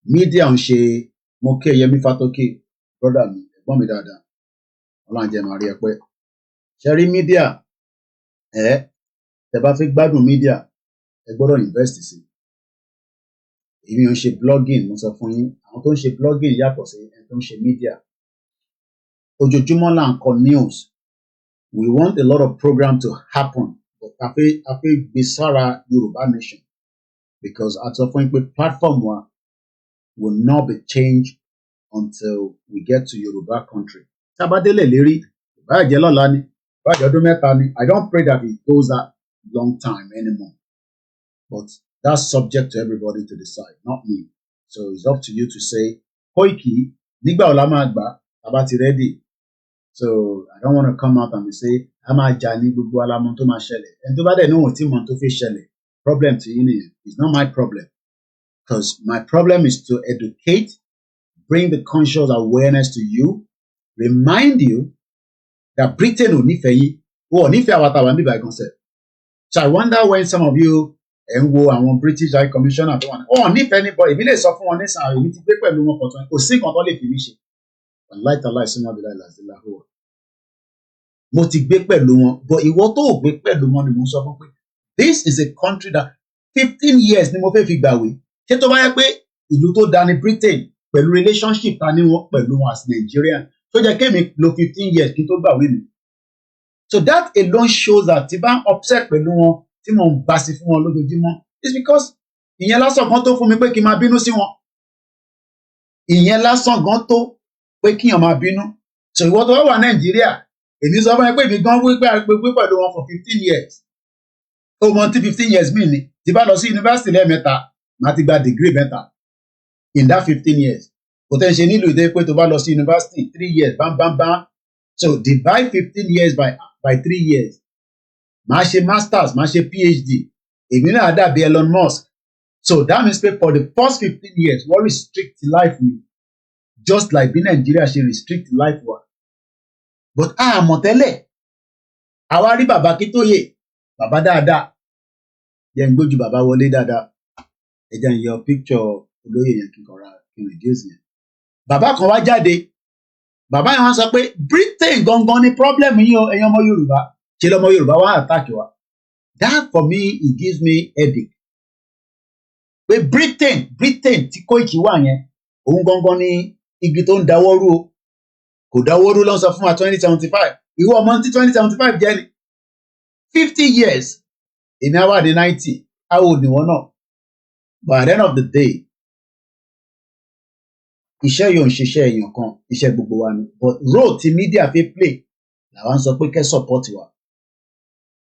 Media ń ṣe mo kí Yẹmí Fátókè brother mi ẹ̀gbọ́n mi dáadáa Ọlọ́run jẹ́ màá rí ẹ pẹ́. Ṣé rí media tẹ́ bá fẹ́ gbádùn media ẹ gbọ́dọ̀ invest sí. Èmi ò ń ṣe blogging mo sọ fún yín àwọn tó ń ṣe blogging yàtọ̀ sí ẹni tó ń ṣe media. Ojoojúmọ́ là ń kọ news. We want a lot of program to happen but a fẹ́ gbé sára Yorùbá nation because a sọ fún yín pé platform wa will not be changed until we get to Yoruba country. Tabadele lérí, báyìí lọ́la ni, báyìí ọdún mẹ́ta ni. I don't pray that it goes that long time anymore. But that's subject to everybody to decide, not me. So it's up to you to say, Koiki, nígbà wo la máa gbà, tàbá ti ready. So I don't want to come out and say, a máa jà ní gbogbo alamọ tó máa ṣẹlẹ̀. Ẹni tó bá dẹ̀ níwọ̀n tí mọ̀ tó fi ṣẹlẹ̀, problem ti yín nìyẹn. It's not my problem. Because my problem is to educate, bring the conscious awareness to you, remind you that Britain ò nífẹ̀ẹ́ yín, ò nífẹ̀ẹ́ àwọn àtàwọn níbà concept. So I wonder when some of you ẹ̀ ń wo àwọn British High Commissioner tó wà ní, nífẹ̀ẹ́ anybody, èmi lè sọ fún wọn ní sàn, èmi ti gbé pẹ̀lú wọn pọ̀tọ́, kò sí nǹkan tó lè fi mí ṣe. Láìtàláì sínú àbílà ìlàsílà ó wà. Mo ti gbé pẹ̀lú wọn, but ìwọ tó ò gbé pẹ̀lú wọn ni mo sọ fún pé this is a country that 15 years ni mo fẹ́ fi gbàwé. Ṣé tó bá yẹ pé ìlú tó dá ní Britain pẹ̀lú relationship ta ní wọn pẹ̀lú wọn as Nigerian tó jẹ́ kémi lo 15 years kí n tó gbàwé mi. So that alone shows that tí bá ń upset pẹ̀lú wọn tí mo ń bá sí fún wọn lójoojúmọ́ it's because ìyẹn lásán gan tó fún mi pé kí n máa bínú sí wọn. Ìyẹn lásán gan tó pé kí n máa bínú. So ìwọ tó wà Nàìjíríà èmi sọ fún ẹ pé èmi gan wí pẹ̀lú wọn for 15 years. Ó mọ tí 15 years mi ni tí bá lọ sí yunifásitì lẹ́ẹ̀mẹ́ta máa ti gba degree mẹ́ta in that 15 years. Kò tẹ́ ṣe nílùú ìdẹ́ pé tó bá lọ sí yunifásitì 3 years bam. So divide 15 years by 3 years. Máa ṣe masters, máa ṣe PhD. Èmi náà dàbí Elon Musk. So that means pé for the first 15 years wọ́n restrict life mi just like bí Nàìjíríà ṣe restrict life wa. But àmọ̀ tẹ́lẹ̀ àwa rí bàbá Akíntóyè bàbá dáadáa yẹ ń gbójú bàbá wọlé dáadáa ẹ jẹ́ ń yọ picture olóyè yẹn kí n kọra kí n reduce yẹn. Bàbá kan wá jáde bàbá yẹn wá sọ pé Britain gangan ni problem yín o ẹ̀yin ọmọ Yorùbá ṣe lọmọ Yorùbá wá attack wa. That for me it gives me headache. Pé Britain tí Koiki wà yẹn òun gangan ní igi tó ń dáwọ́rú o kò dáwọ́rú ló ń sọ fún wa 2075 ìwọ ọmọ tí 2075 jẹ́ ni 50 years èmi á wà ní 90 how old ni wọ́n náà but at the end of the day iṣẹ́ yóò ń ṣiṣẹ́ èèyàn kan iṣẹ́ gbogbo wa ni but role tí media fi play làwa ń sọ pé kẹ́ support wa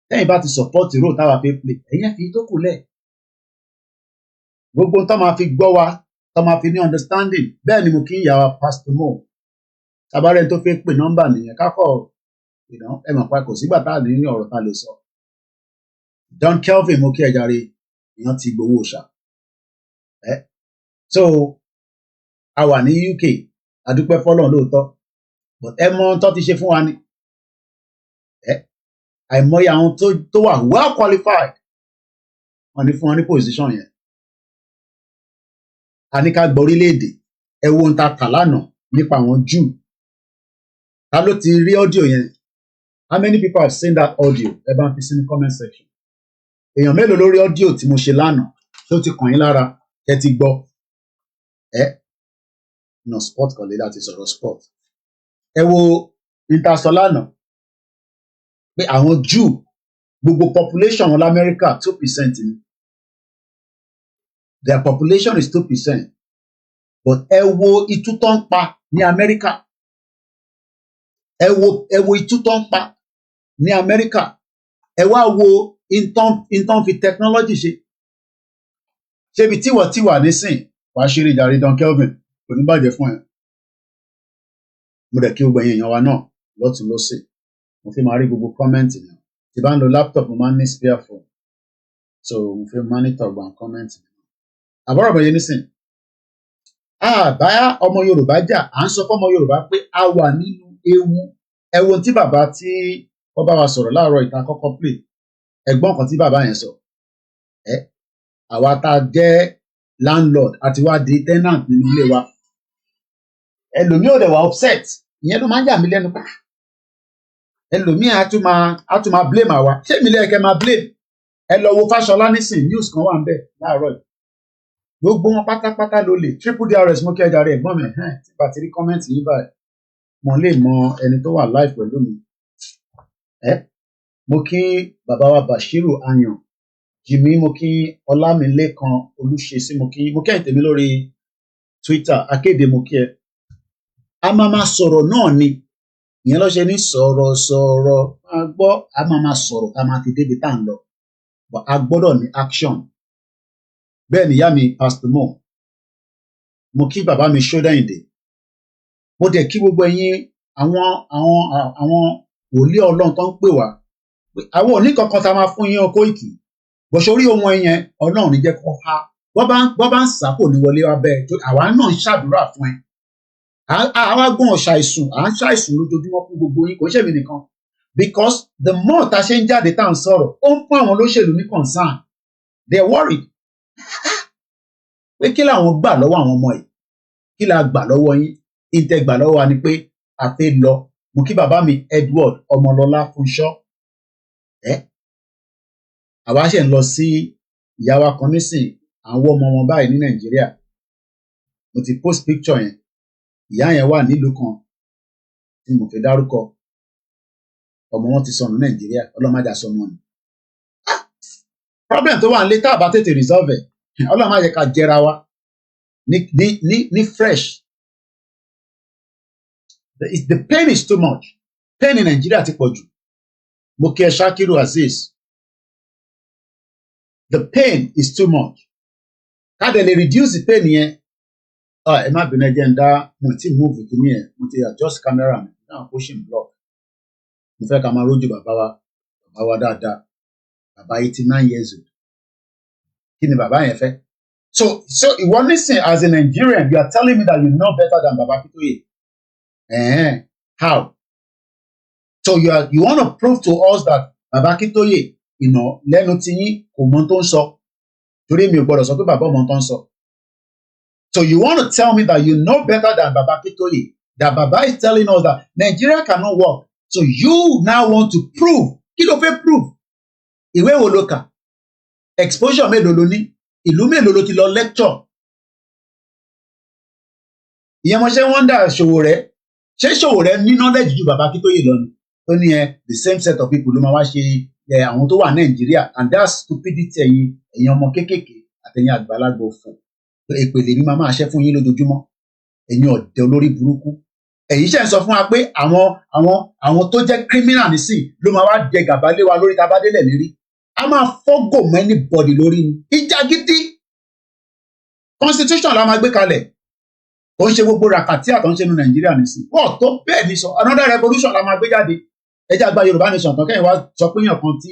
lẹ́yìn bá ti support role táwa fi play ẹ̀yìn fi tó kù lẹ̀ gbogbo tó máa fi gbọ́ wa tó máa fi ní understanding bẹ́ẹ̀ ni mo kí ń yà wá Pastor Mo tabarẹ́ tó fi pè nọ́mbà nìyẹn kákọ́ ẹ mọ̀ pa kò sígbà tá a lè ní ọ̀rọ̀ tá a lè sọ Don Kelvin mo kí ẹ jàre èèyàn ti gbowó ṣá so a wà ní UK adúpẹ́ fọ́lọ́run lóòótọ́ but ẹ mọ ohun tó ti ṣe fún wa ni àìmọye àwọn tó wà well qualified wọ́n ní fún wọn ní position yẹn a ní ká gba orílẹ̀-èdè ẹ wo ohun tá a kà lánàá nípa àwọn Jew ta ló ti rí audio yẹn how many people have seen that audio ẹ bá ń fi sínú comment section èèyàn mélòó lórí audio tí mo ṣe lánàá tó ti kàn yín lára ẹ ti gbọ́ no sport kan lè láti sọ̀rọ̀ sport ẹ wo intasọ lánàá pé àwọn Jew gbogbo population wọn lamẹ́ríkà 2% ni their population is 2% but ẹ wo itú tó ń pa ní Amẹ́ríkà ẹ wo itú tó ń pa ní Amẹ́ríkà ẹ wá wo intan fi technology ṣe ibi tíwà nísìn wàá ṣeré jàre Don Kelvin kò ní bàjẹ́ fún ẹ mo dẹ̀ kí gbogbo ẹ̀yin èèyàn wa náà lọ́tún lọ́sẹ̀ mo fi máa rí gbogbo kọ́mẹ́ǹtì náà tí bá ń lo laptop mo máa ń ní spare phone so mo fi monitor gbọ̀n kọ́mẹ́ǹtì náà àbọ̀rọ̀ bẹ̀yẹ nísìn àbá ọmọ Yorùbá jà à ń sọ fún ọmọ Yorùbá pé a wà nínú ewu ẹ̀wọ̀n tí bàbá tí wọ́n bá wa sọ̀rọ̀ láàárọ̀ ìta kọ́kọ́ play ẹ̀gbọ́n kan tí bàbá yẹn sọ àwa tá a jẹ́ landlord àti wá di tenant nínú ilé wa ẹlòmíì ò dẹ̀ wá upset ìyẹn ló máa ń yà mí lẹ́nu pa ẹlòmíì á tún máa blame àwa ṣé mi lẹ́ẹ̀kẹ́ máa blame ẹ lọ wo Fáṣọlá nísìn news kan wà ń bẹ̀ láàárọ̀ yìí gbogbo wọn pátápátá ló lè triple DRS mú kí ẹ jàre ẹ̀gbọ́n mi tí bá ti rí kọ́mẹ́ǹtì yìí báyìí mo lè mọ ẹni tó wà live pẹ̀lú mi mo kí bàbá wa Bashiru Ayan Jimmy mo kí Ọlámilékan Olúṣesí mo kí ẹ̀yin lórí Twitter akéde mo kí ẹ a máa sọ̀rọ̀ náà ni ìyẹn ló ṣe ní sọ̀rọ̀ máa gbọ́ a máa sọ̀rọ̀ ká máa ti débi tá à ń lọ but a gbọ́dọ̀ ní action bẹ́ẹ̀ ni ìyá mi Pastor Mo mo kí bàbá mi Ṣódàyìndé mo dẹ̀ kí gbogbo ẹ̀yin àwọn wòlíì Ọlọ́run tó ń pè wá àwọn òní kankan tá a máa fún yín o Koiki bó ṣe orí ohun ẹ̀yẹn Ọlọ́run ní jẹ́ kó há wọ́n bá ń sàpò ní wọlé wa bẹ́ẹ̀ tó àwa náà ń ṣàdúrà fún ẹ àwa gbọ́n ṣàìsùn à ń ṣàìsùn lójoojúmọ́ fún gbogbo yín kò ń ṣèmi nìkan because the more ta ṣe ń jáde tá à ń sọ̀rọ̀ ó ń fún àwọn olóṣèlú ní concern they are worried pé kí làwọn gbà lọ́wọ́ àwọn ọmọ yìí kí la gbà lọ́wọ́ yín ìtẹ́ gbà lọ́wọ́ wa ni pé a fẹ́ lọ mo kí bàbá mi Edward Ọmọlọ́lá Fúnṣọ́ àwa ṣe ń lọ sí ìyá wa kan nísìn àwọn ọmọ wọn báyìí ní Nàìjíríà mo ti post picture yẹn ìyá yẹn wà nílùú kan tí mo fi dárúkọ ọmọ wọn ti sọnù Nàìjíríà ọlọ́mọdé àsọnù ni problem tó wà nílé tá a bá tètè resolve ẹ̀ ọlọ́mọdé ká jẹra wa ní fresh the pain is too much pain ní Nàìjíríà ti pọ̀ jù mo kí ẹ Shakiru Azeez the pain is too much ká dẹ̀ lè reduce the pain yẹn ẹ má bínú ẹjẹ ń dá mo ti move kìíní ẹ mo ti adjust camera mi náà pushing block mo fẹ́ ká máa rójú bàbá wa dáadáa bàbá 89 years old kí ni bàbá yẹn fẹ́ so ìwọ nísìn as a Nigerian you are telling me that you know better than Baba Akintoye how so you want to prove to us that Baba Akintoye lẹ́nu tí yín kò mọ tó ń sọ torí mi ò gbọ́dọ̀ sọ pé bàbá ọmọ tó ń sọ. So you want to tell me that you know better than Baba Akintoye, that Baba is telling us that Nigeria cannot work. So you now want to prove. Kí ló fẹ́ prove? Ìwé wo ló kà? Exposure mélòó ló ní? Ìlú mélòó ló ti lọ lecture? ìyẹn mo ṣe wonder Sowore ṣé Sowore ní knowledge ju bàbá Akíntóyè lọ ni ó ní the same set of people ló máa wá ṣe àwọn tó wà Nàìjíríà and that stupidity ẹ̀yin ọmọ kéékèèké àtẹ̀yin àgbàlagbà òfò èpèlè mi máa ṣẹ́ fún yín lójoojúmọ́ ẹ̀yin ọ̀dẹ̀ olórí burúkú ẹ̀yin ṣe ń sọ fún wa pé àwọn tó jẹ́ criminal nísìn ló máa wá jẹ gàba lé wa lórí tá a bá délẹ̀ lérí a máa fọ́gò mọ́ anybody lórí ni ìjà gidi constitution la máa gbé kalẹ̀ kò ń ṣe gbogbo ràkàtí àtọ̀ ń ṣe nu Nàìjíríà nísìn wọ́n tó bẹ́ẹ̀ ní sọ another revolution la máa gbé jáde ẹjẹ́ àgbà Yorùbá nation tán kẹ́yìn wá sọ pé èèyàn kan tí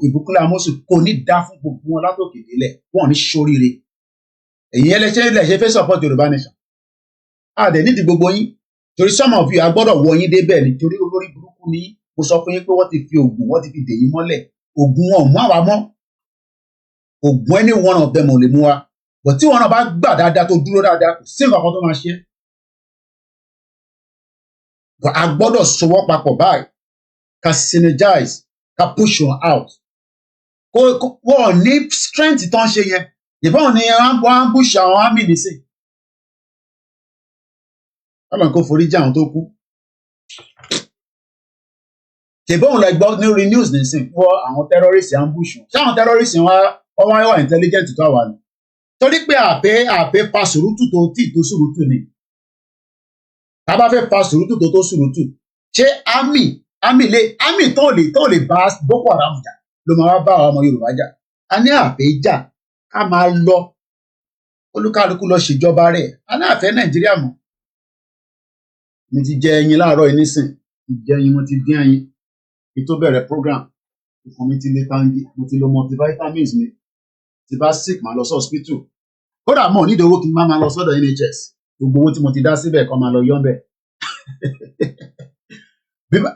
Ìbùkúnlé Amósùn kò ní dá fún gbogbo wọn látòkè délẹ̀ wọn ò ní ṣoríire èyí ẹlẹ́ṣẹ́ fẹ́ support Yorùbá nation àdẹ nídìí gbogbo yín torí some of you agbọ́dọ̀ wọ yín débẹ̀ nítorí olórí burúkú ni mo sọ fún yín pé wọ́n ti fi oògùn wọ́n ti fi dè yín mọ́lẹ̀ oògùn wọn ò mú àwa mọ́ oògùn any one of them ò lè mú wa but tí wọn náà bá gbà dáadáa tó dúró dáadáa kò sí nǹkan kan tó máa ṣe a gbọ́dọ̀ sowọ́ papọ̀ báyìí ká synergize ká push wọn out wọ́n ní strength tó ń ṣe yẹn ìbọn ni wọ́n á push àwọn army nísìn ọlọ́run kò forí jẹ́ àwọn tó kú ìbọn lọ gbọ́ ní news nísìn fún àwọn terrorist ambush ṣé àwọn terrorist wọ́n wá intelligent tó wà ní torí pé àpé pa sùúrùtù tó tí tó sùúrùtù ni tá bá fẹ́ pa sùúrùtù tó sùúrùtù ṣé army tó lè bá Boko Haram jà ló máa wá bá ọmọ Yorùbá jà a ní àpé jà ká máa lọ olúkálukú lọ ṣèjọba rẹ̀ a ní àfẹ́ Nàìjíríà mọ́ mi ti jẹ ẹyin láàárọ̀ yìí nísìn ìjẹ ẹyin mo ti dín ẹyin kí tó bẹ̀rẹ̀ program ìfún mi ti lè tangi mo ti lo multivitamins mi ti bá sick máa lọ sí hospital kódà mo nídìí owó kí n máa lọ sọ́dọ̀ NHS gbogbo owó tí mo ti dá síbẹ̀ kọ́ máa lọ yọ́ bẹ̀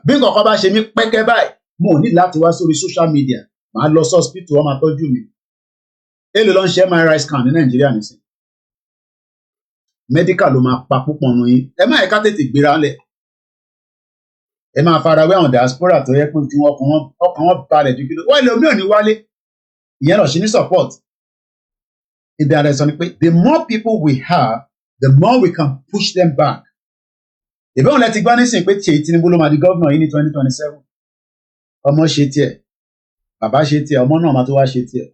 bí nǹkan bá ṣe mí pẹ́kẹ́ báyìí mo ní láti wá sórí social media máa lọ sí hospital wọ́n máa tọ́jú mi èlò ló ń ṣe MRI scan ní Nàìjíríà nísìn medical ló máa pa púpọ̀ nù yín ẹ má yẹ ká tètè gbéra lẹ̀ ẹ máa farawé àwọn diaspora tó yẹ pé tí ọkàn wọn balẹ̀ ju kí ló wọ́n ilé omi ò ní wálé ìyẹn lọ sí ní support ibi ààrẹ sọ ni pé the more people we have the more we can push them back ìbéèrè lẹ ti gbọ́ nísìnyí pé tí Tinubu ló máa di gómìnà yìí ní 2027 ọmọ ṣe tiẹ̀ bàbá ṣe tiẹ̀ ọmọ náà máa tó wá ṣe tiẹ̀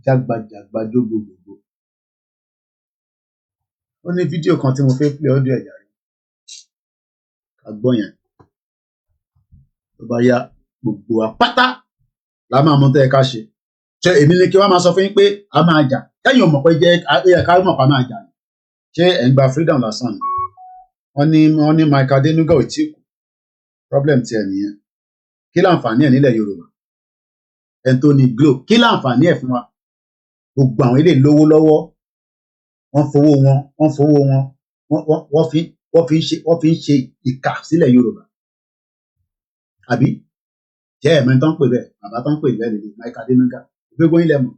jágbajàgba jógbògbò ó ní fídíò kan tí mo fẹ́ play audio ẹ̀yà rẹ̀ ká gbọ́ yẹn tó bá yá gbogbo apáta la máa mọ tó yẹ ká ṣe ṣé èmi ni kí wọ́n máa sọ fún yín pé a máa jà kẹ́yìn ò mọ̀ pé jẹ́ ẹ̀yà ká mọ̀ pa máa jà ṣé ẹ̀ ń gba freedom lásán ni wọ́n ní Mike Adenuga ò tí kù problem tiẹ̀ nìyẹn kí láǹfààní ẹ̀ nílẹ̀ Yorùbá Anthony Glo kí láǹfààní ẹ̀ fún wa gbogbo àwọn ilé lówó lọ́wọ́ wọ́n fowó wọn wọ́n fi ń ṣe ìkà sílẹ̀ Yorùbá àbí jẹ́ ẹ̀mẹ́ tó ń pè bẹ́ẹ̀ bàbá tó ń pè bẹ́ẹ̀ nìyẹn Mike Adenuga gbogbo ilẹ̀ mọ̀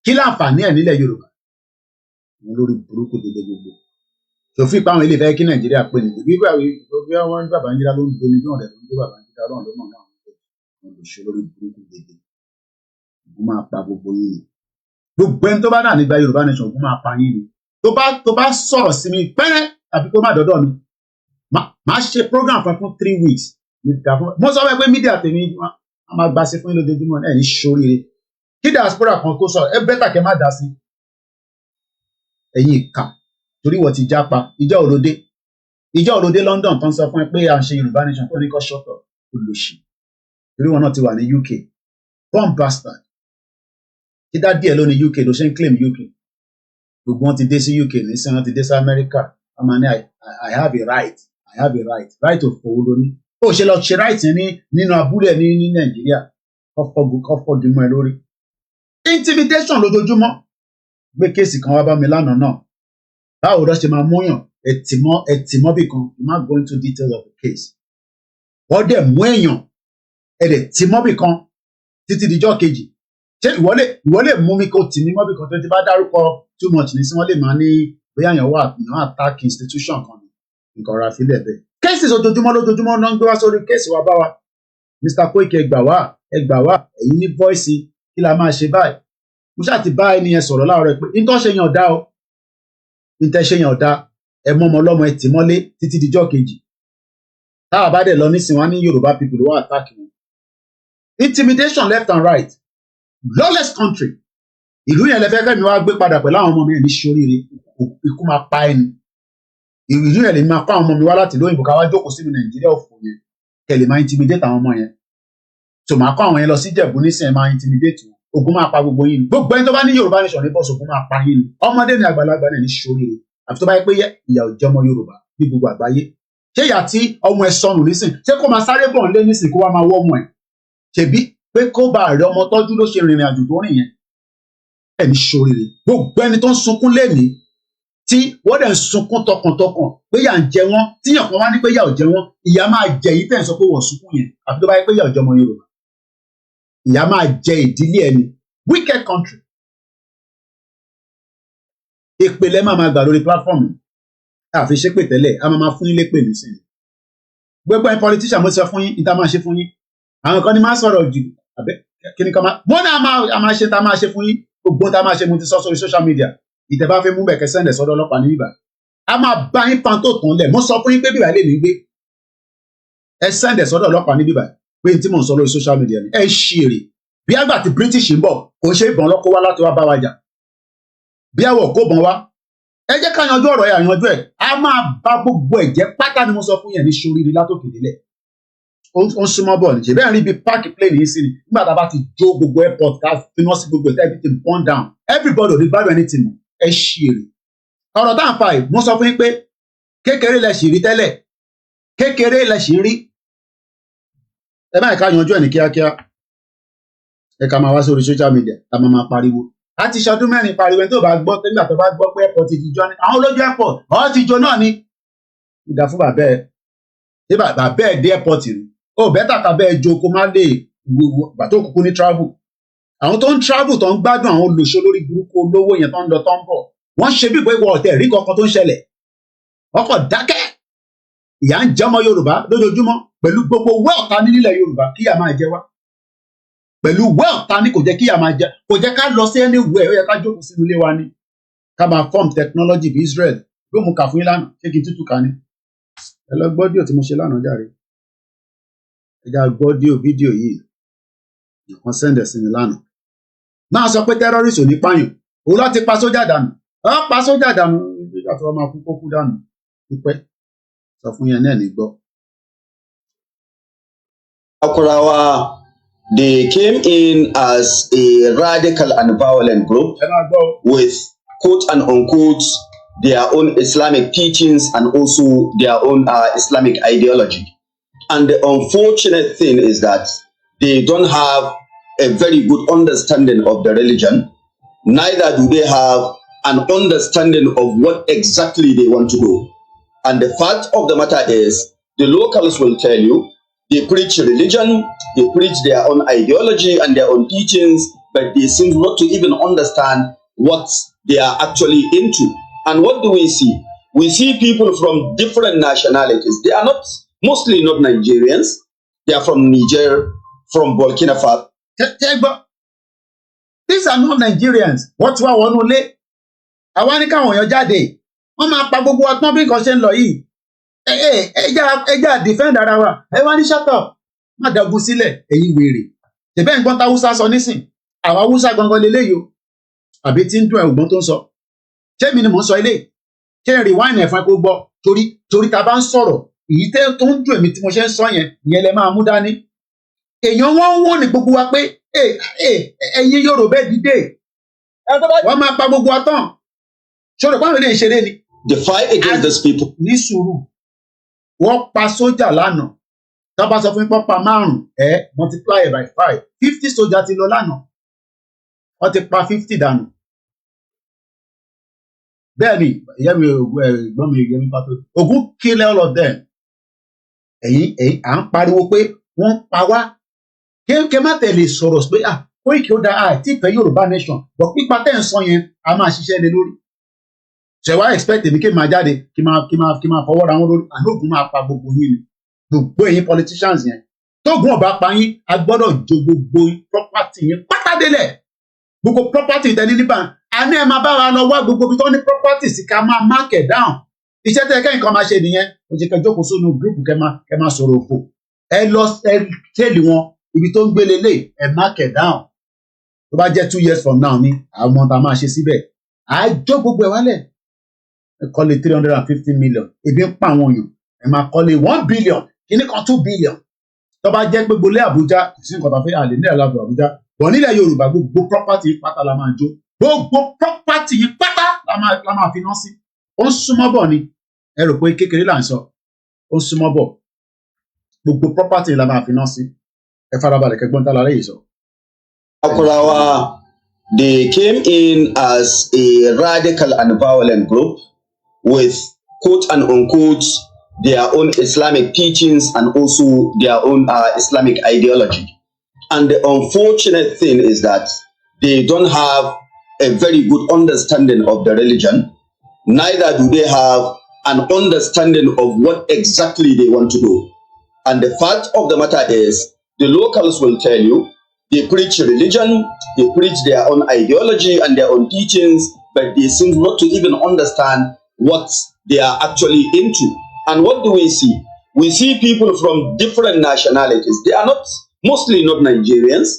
kí láǹfààní ẹ̀ nílẹ̀ Yorùbá wọn lórí burúkú dédé gbogbo sòfin ìpá àwọn ilé ìfẹ́ kí Nàìjíríà pè ní bí wọ́n ní Babangida ló ń doni bí wọ́n rẹ̀ ló ń dó Babangida Ọlọ́run ló mọ̀ náà wọn lè ṣe lórí burúkú dédé ògùn máa pa gbogbo yín ni gbogbo ẹni tó bá dà nígbà Yorùbá nation ògùn máa pa yín ni tó bá sọ̀rọ̀ sí mi pẹ́rẹ́ tàbí tó má dọ́dọ̀ mi máa ṣe program fún 3 weeks mo sọ pé mídíà tèmi a máa gbà sí fún yín lójoojúmọ́ ẹ̀ ní ṣoríire kí diaspora kan kó sọ ẹ bẹ́tà kẹ́ má dá sí ẹ̀yin ìkà torí wọ́n ti jápa ìjọ òròdé London tó ń sọ fún ẹ pé à ń ṣe Yorùbá nation tó ní kọ́ ṣọ́tọ̀ olùṣì torí wọn náà ti wà ní UK bomb bastard kí dá díẹ̀ ló ní UK ló ṣe ń claim UK gbogbo wọn ti dé sí UK nísìnyí wọn ti dé sí America wọn máa ní I have a right of owó lóní ó ṣe lọ ṣe right nínú abúlé ní Nàìjíríà kọ́fọ́ dùnmọ́ ẹ lórí intimidation lójoojúmọ́ gbé kéèsì kan wá bá mi lánàá náà báwo lọ ṣe máa múyàn ẹtìmọ́ bì kan you not go into details of the case wọ́n dẹ̀ mú èèyàn ẹ̀dẹ̀ tìmọ́ bì kan títí dijọ́ kejì ṣé ìwọ lè mú mi kó tì ní mọ́bì kan tó ti bá dárúkọ too much ní sí wọ́n lè máa ní bóyá èèyàn attack institution kan ní nǹkan ọ̀rọ̀ àfilẹ̀ bẹ́ẹ̀ cases ojoojúmọ́ náà ń gbé wá sórí kéèsì wa bá wa Mr. Koiki ẹ gbà wá ẹ̀yin ní voice kí la máa ṣe báyìí mo ṣáà ti bá ẹni yẹn sọ̀rọ̀ láàárọ̀ pé nítorí ṣe yàn dá o ìtẹ̀ṣe yàn ọ̀dà ẹ mọ́ ọmọ ọlọ́mọ ẹ tì mọ́lé títí dijọ́ kejì táwa bá dẹ̀ lọ nísìnyí wọn ní Yorùbá people ló wà attack wọn. Intimidation left and right, lawless country. Ìlú yẹn lẹfẹ kẹmi wá gbé padà pẹ̀lú àwọn ọmọ mi ẹ ní sóríire ikú máa pa ẹni. Ìlú yẹn lè máa kó àwọn ọmọ mi wá láti lóyìnbó ká wá jókòó sínú Nàìjíríà òfò yẹn kẹlẹ máa intimidate àwọn ọmọ yẹn. So máa kó àwọn yẹn lọ sí Ìjẹ̀bú nísìnyẹn máa intimidate wọn. Ogun máa pa gbogbo yín ni. Gbogbo ẹni tó bá ní Yorùbá nation ní bọ́ọ̀sì ogun máa pa yín ni. Ọmọdé ni àgbàlagbà náà ní sóríire. Àfi tó bá yẹ pé ìyà ò jẹ ọmọ Yorùbá ní gbogbo àgbáyé. Ṣé ìyà tí ọmọ ẹ sọnù nísìn ṣé kó máa sáré bọ̀ ń lé nísìn kó wá máa wọ́ ọmọ ẹ̀? Ṣèbí pé kó bá rí ọmọ tọ́jú ló ṣe rìnrìn àjò tó rìn yẹn ẹni ṣoríire. Gbogbo ẹni tó ń sunkún lẹ́ni tí wọ́n dẹ̀ ń sunkún tọkàntọkàn pé yà ń jẹ wọ́n tíyàn kan wá ní pé yà ò jẹ wọ́n ìyà máa jẹ yìí tẹ̀ ń sọ pé wọ́n sunkún yẹn àfi tó bá yẹ pé yà ò jẹ ọmọ Yorùbá. Ìyà máa jẹ ìdílé ẹni. Wicked country. Èpè lẹ́ máa gbà lórí platform àfi ṣépè tẹ́lẹ̀ a máa fún yín lépè nísìnyí. Gbogbo ẹni politician mo ti sọ fún yín ìta máa ṣe fún yín àwọn kan ní máa sọ̀rọ̀ jù àbẹ́ kí ni kan máa mo náà máa ṣe tá máa ṣe fún yín gbogbo tá máa ṣe mo ti sọ sórí social media ìtẹ̀ bá fẹ́ mú bẹ̀kẹ́ sẹ́ndẹ̀ sọ́dọ̀ ọlọ́pàá ní bíbá a máa bá yín pan tó tán lẹ̀ mo sọ fún yín pé bíbá lè ní gbé ẹ sẹ́ndẹ̀ sọ́dọ̀ ọlọ́pàá ní bíbá pé tí mò ń sọ lórí social media ni ẹ ṣí èrè bí àgbà tí British ń bọ̀ kò ń ṣe ìbọn lọ́kọ́ wá láti wá bá wa jà bí àwọ̀ kó bọ̀n wá ẹ jẹ́ ká yanjú ọ̀rọ̀ ẹ̀ àyanjú ẹ̀ a máa bá gbogbo ẹ̀ jẹ́ pátá ni mo sọ fún yẹn ní ṣoríire látòkè délẹ̀ ó ń súnmọ́ bọ̀ ní ṣe bẹ́ẹ̀ rí bí páàkì plane yìí sí ni nígbà tá a bá ti jó gbogbo airport ká finá sí gbogbo ẹ̀ everything burn down everybody ò ní gbádùn anything mọ́ ẹ ṣí èrè ọ̀rọ̀ tá à ń fa yìí mo sọ fún yín pé kékeré lẹ ṣì rí tẹ́lẹ̀ kékeré lẹ ṣì rí ẹ báyìí ká yanjú ẹ̀ ní kíákíá ẹ ká máa wá sórí social media ká máa pariwo a ti ṣọdún mẹ́rin pariwo tó bá gbọ́ nígbà tó bá gbọ́ pé airport ti jọ ní àwọn olójú airport ọ̀ ti jọ náà ni ìdá fún bàbá ẹ ṣé bàbá ẹ dé airport rí ó bẹ́tà kábẹ́ ẹ jo kó má lè gbà tó kúkú ní travel àwọn tó ń travel tó ń gbádùn àwọn olùṣó lórí burúkú olówó yẹn tó ń lọ tó ń bọ̀ wọ́n ṣe bí pé wọ́n ọ̀tẹ̀ rí kankan tó ń ṣẹlẹ̀ ọkọ̀ dákẹ́ ìyà ń jẹ ọmọ Yorùbá lójoojúmọ́ pẹ̀lú gbogbo wealth ta ní nílẹ̀ Yorùbá kíyà máa jẹ wá pẹ̀lú wealth ta ní kò jẹ́ kíyà máa jẹ kò jẹ́ ká lọ sí anywhere ó yẹ ká jókòó sínú ilé wa ni ká máa form technology bí Israel ló mú kà fún yín lánàá ṣé kí n tútù ká ní ẹ lọ gbọ́ díò tí mo ṣe lánàá jàre ẹ já gbọ́ fídíò yìí nǹkan sẹ́ndẹ̀ sí mi lánàá náà sọ pé terrorist ò ní pààyàn òun láti pa sójà dànù ọ pa sójà dànù nígbà tí wọ́n máa kú kó kú dànù pípẹ́ sọ fún yẹn náà ní gbọ́. Akurawa, they came in as a radical and violent group with quote and unquote their own Islamic teachings and also their own Islamic ideology. And the unfortunate thing is that they don't have a very good understanding of the religion. Neither do they have an understanding of what exactly they want to do. And the fact of the matter is, the locals will tell you, they preach religion, they preach their own ideology and their own teachings, but they seem not to even understand what they are actually into. And what do we see? We see people from different nationalities. They are not mostly not Nigerians. They are from Niger, from Burkina Faso. These are not Nigerians. Wọ́n ti wá wọnú ilé. Àwa ní káwọn èèyàn jáde. Wọ́n máa pa gbogbo ọtán bí nǹkan ṣe ń lọ yìí. Ẹja defend ara wa. Ẹ wá ní shut up. Má dàgún sílẹ̀. Ẹ̀yin wèrè. Ṣèbẹ́ nǹkan tá Hausa sọ nísìn. Àwa Hausa gangan leléyìí o. Àbí tí ń dún ẹ̀gbọ́n tó ń sọ. Ṣé mi ni mò ń sọ ilé? Ṣé rewind ẹ̀fọn ẹ̀ kó gbọ́? Torí ta bá ń sọ̀rọ̀. Èyí tó ń dùn èmi tí mo ṣe ń sọ yẹn ìyẹn lẹ máa mú dání. Èèyàn wọn ń wò ní gbogbo wa pé ẹ̀yin Yorùbá dìde wọ́n máa pa gbogbo ọtán ṣòro pàmò lè ṣeré ni. The fight against these people. Ní sùúrù wọ́n pa sójà lánàá tó bá sọ fún pápá 5 multiply by 5 50 sójà ti lọ lánàá wọ́n ti pa 50 dànù. Bẹ́ẹ̀ ni ìyá mi gbọ́n mi yẹ mi pàtó Ògún kill all of them. Ẹ̀yin à ń pariwo pé wọ́n pa wá kí má tẹ̀lé sọ̀rọ̀ pé Koiki ó da tí ìfẹ́ Yorùbá nation bọ̀ pípa tẹ̀ ń sọ yẹn a máa ṣiṣẹ́ lé lórí. Ṣé wàá expect èmi kí n máa jáde kí n máa fọwọ́ ra wọn lórí àná ògùn máa pa gbogbo yín ni gbogbo ẹ̀yin politicians yẹn tóògùn ọba pa yín a gbọ́dọ̀ jo gbogbo property yẹn pátádélẹ̀ gbogbo property tẹni níbà a a ní ẹ máa bá wa lọ wá gbogbo ibi tó ní properties ká máa mark it down iṣẹ́ tẹ́ kẹ́yìn kan máa ṣe nìyẹn kò jẹ́ kẹ́ jókòó sínú gúrúùpù kẹ́ máa sọ̀rọ̀ òfò ẹ lọ ẹ tẹ́lẹ̀ wọn ibi tó ń gbélé lé ẹ mark it down tó bá jẹ́ 2 years from now ni àwọn ọmọ tá a máa ṣe síbẹ̀ á jó gbogbo ẹ̀ wálẹ̀ ẹ kọ́lé 350 million ebi ń pa àwọn èèyàn ẹ máa kọ́lé 1 billion kíní kan 2 billion tó bá jẹ́ pé gbolé Àbújá kò sí nǹkan tó fẹ́ àlè ní ẹ̀lá Àbújá bọ̀ nílẹ̀ Yorùbá gbogbo property pátá la máa jó gbogbo property yìí pátá la máa fi ná sí ó ń súnmọ́ bọ̀ ni ẹ rò pé kékeré là ń sọ ó ń súnmọ́ bọ̀ gbogbo property la máa fi ná sí ẹ farabalẹ̀ kẹgbọ́n tá lára yìí sọ. Akurawa, they came in as a radical and violent group with quote and unquote their own Islamic teachings and also their own Islamic ideology. And the unfortunate thing is that they don't have a very good understanding of the religion. Neither do they have an understanding of what exactly they want to do. And the fact of the matter is, the locals will tell you, they preach religion, they preach their own ideology and their own teachings, but they seem not to even understand what they are actually into. And what do we see? We see people from different nationalities. They are not, mostly not Nigerians.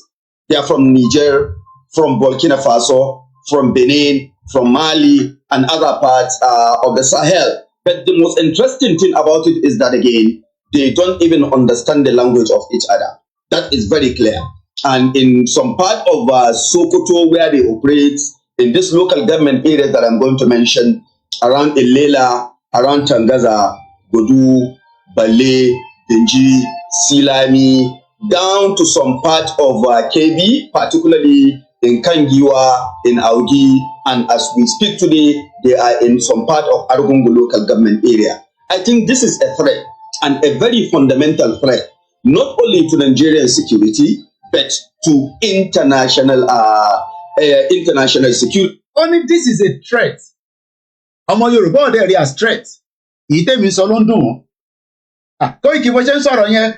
They are from Niger, from Burkina Faso, from Benin, from Mali, and other parts of the Sahel. But the most interesting thing about it is that, again, they don't even understand the language of each other. That is very clear. And in some part of Sokoto, where they operate, in this local government area that I'm going to mention, around Ilela, around Tangaza, Bodu, Bale, Benji, Silami, down to some part of KB, particularly in Kangiwa, in Audi, and as we speak today, they are in some part of Arugungu local government area. I think this is a threat, and a very fundamental threat, not only to Nigerian security, but to international security. Only this is a threat. Ọmọ Yorùbá ọ̀dẹ́ rí as threat. Èyí tẹ́mi sọ ló ń dùn wọ́n. Koiki bó ṣe ń sọ̀rọ̀ yẹn,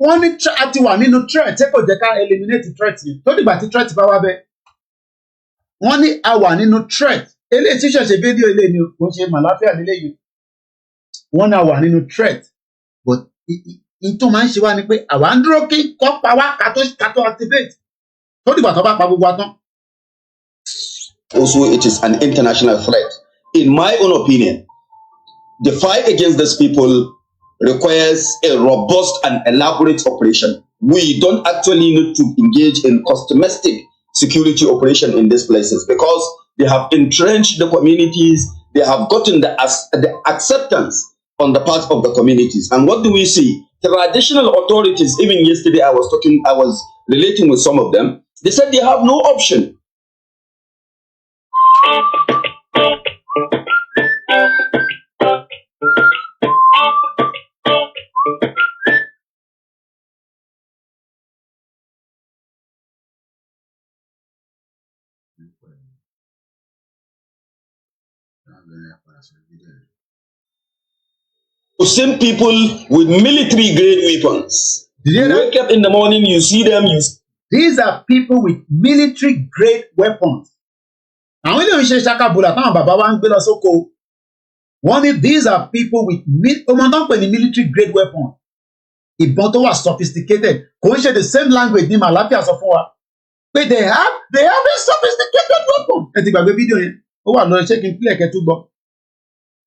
wọ́n ní àti wà nínú threat tí kò jẹ́ ká eliminate threat yẹn. Tó dìgbà tí threat bá wá bẹ́. Wọ́n ní a wà nínú threat. Eléyìí tí ṣẹ̀ṣẹ̀ fídíò ilé ni kò ń ṣe màláfíà nílé yìí. Wọ́n ní a wà nínú threat. But tó máa ń ṣe wá ni pé àwa ń dúró kí kọ́ pa wá ká tó activate. Tó dìgbà tó bá pa gbogbo wa tán. Also, it is an international threat. In my own opinion, the fight against these people requires a robust and elaborate operation. We don't actually need to engage in customized security operation in these places because they have entrenched the communities, they have gotten the acceptance on the part of the communities. And what do we see? Traditional authorities, even yesterday I was relating with some of them, they said they have no option. To send people with military grade weapons. You wake up in the morning, you see them. These are people with military grade weapons. Àwọn ilé ìṣe ṣakabula táwọn bàbá wa ń gbé lọ sóko. Wọ́n ní these are people with ọmọ tó ń pè ní military grade weapons. Ìbọn tó wà sophisticated. Kò ń ṣe the same language ní Màláfíà sọ fún wa. Pé they have a sophisticated weapon. Ẹ ti gbàgbé fídíò yẹn. Ó wà lórí ṣé kí n pílẹ̀ kẹ́tù gbọ́.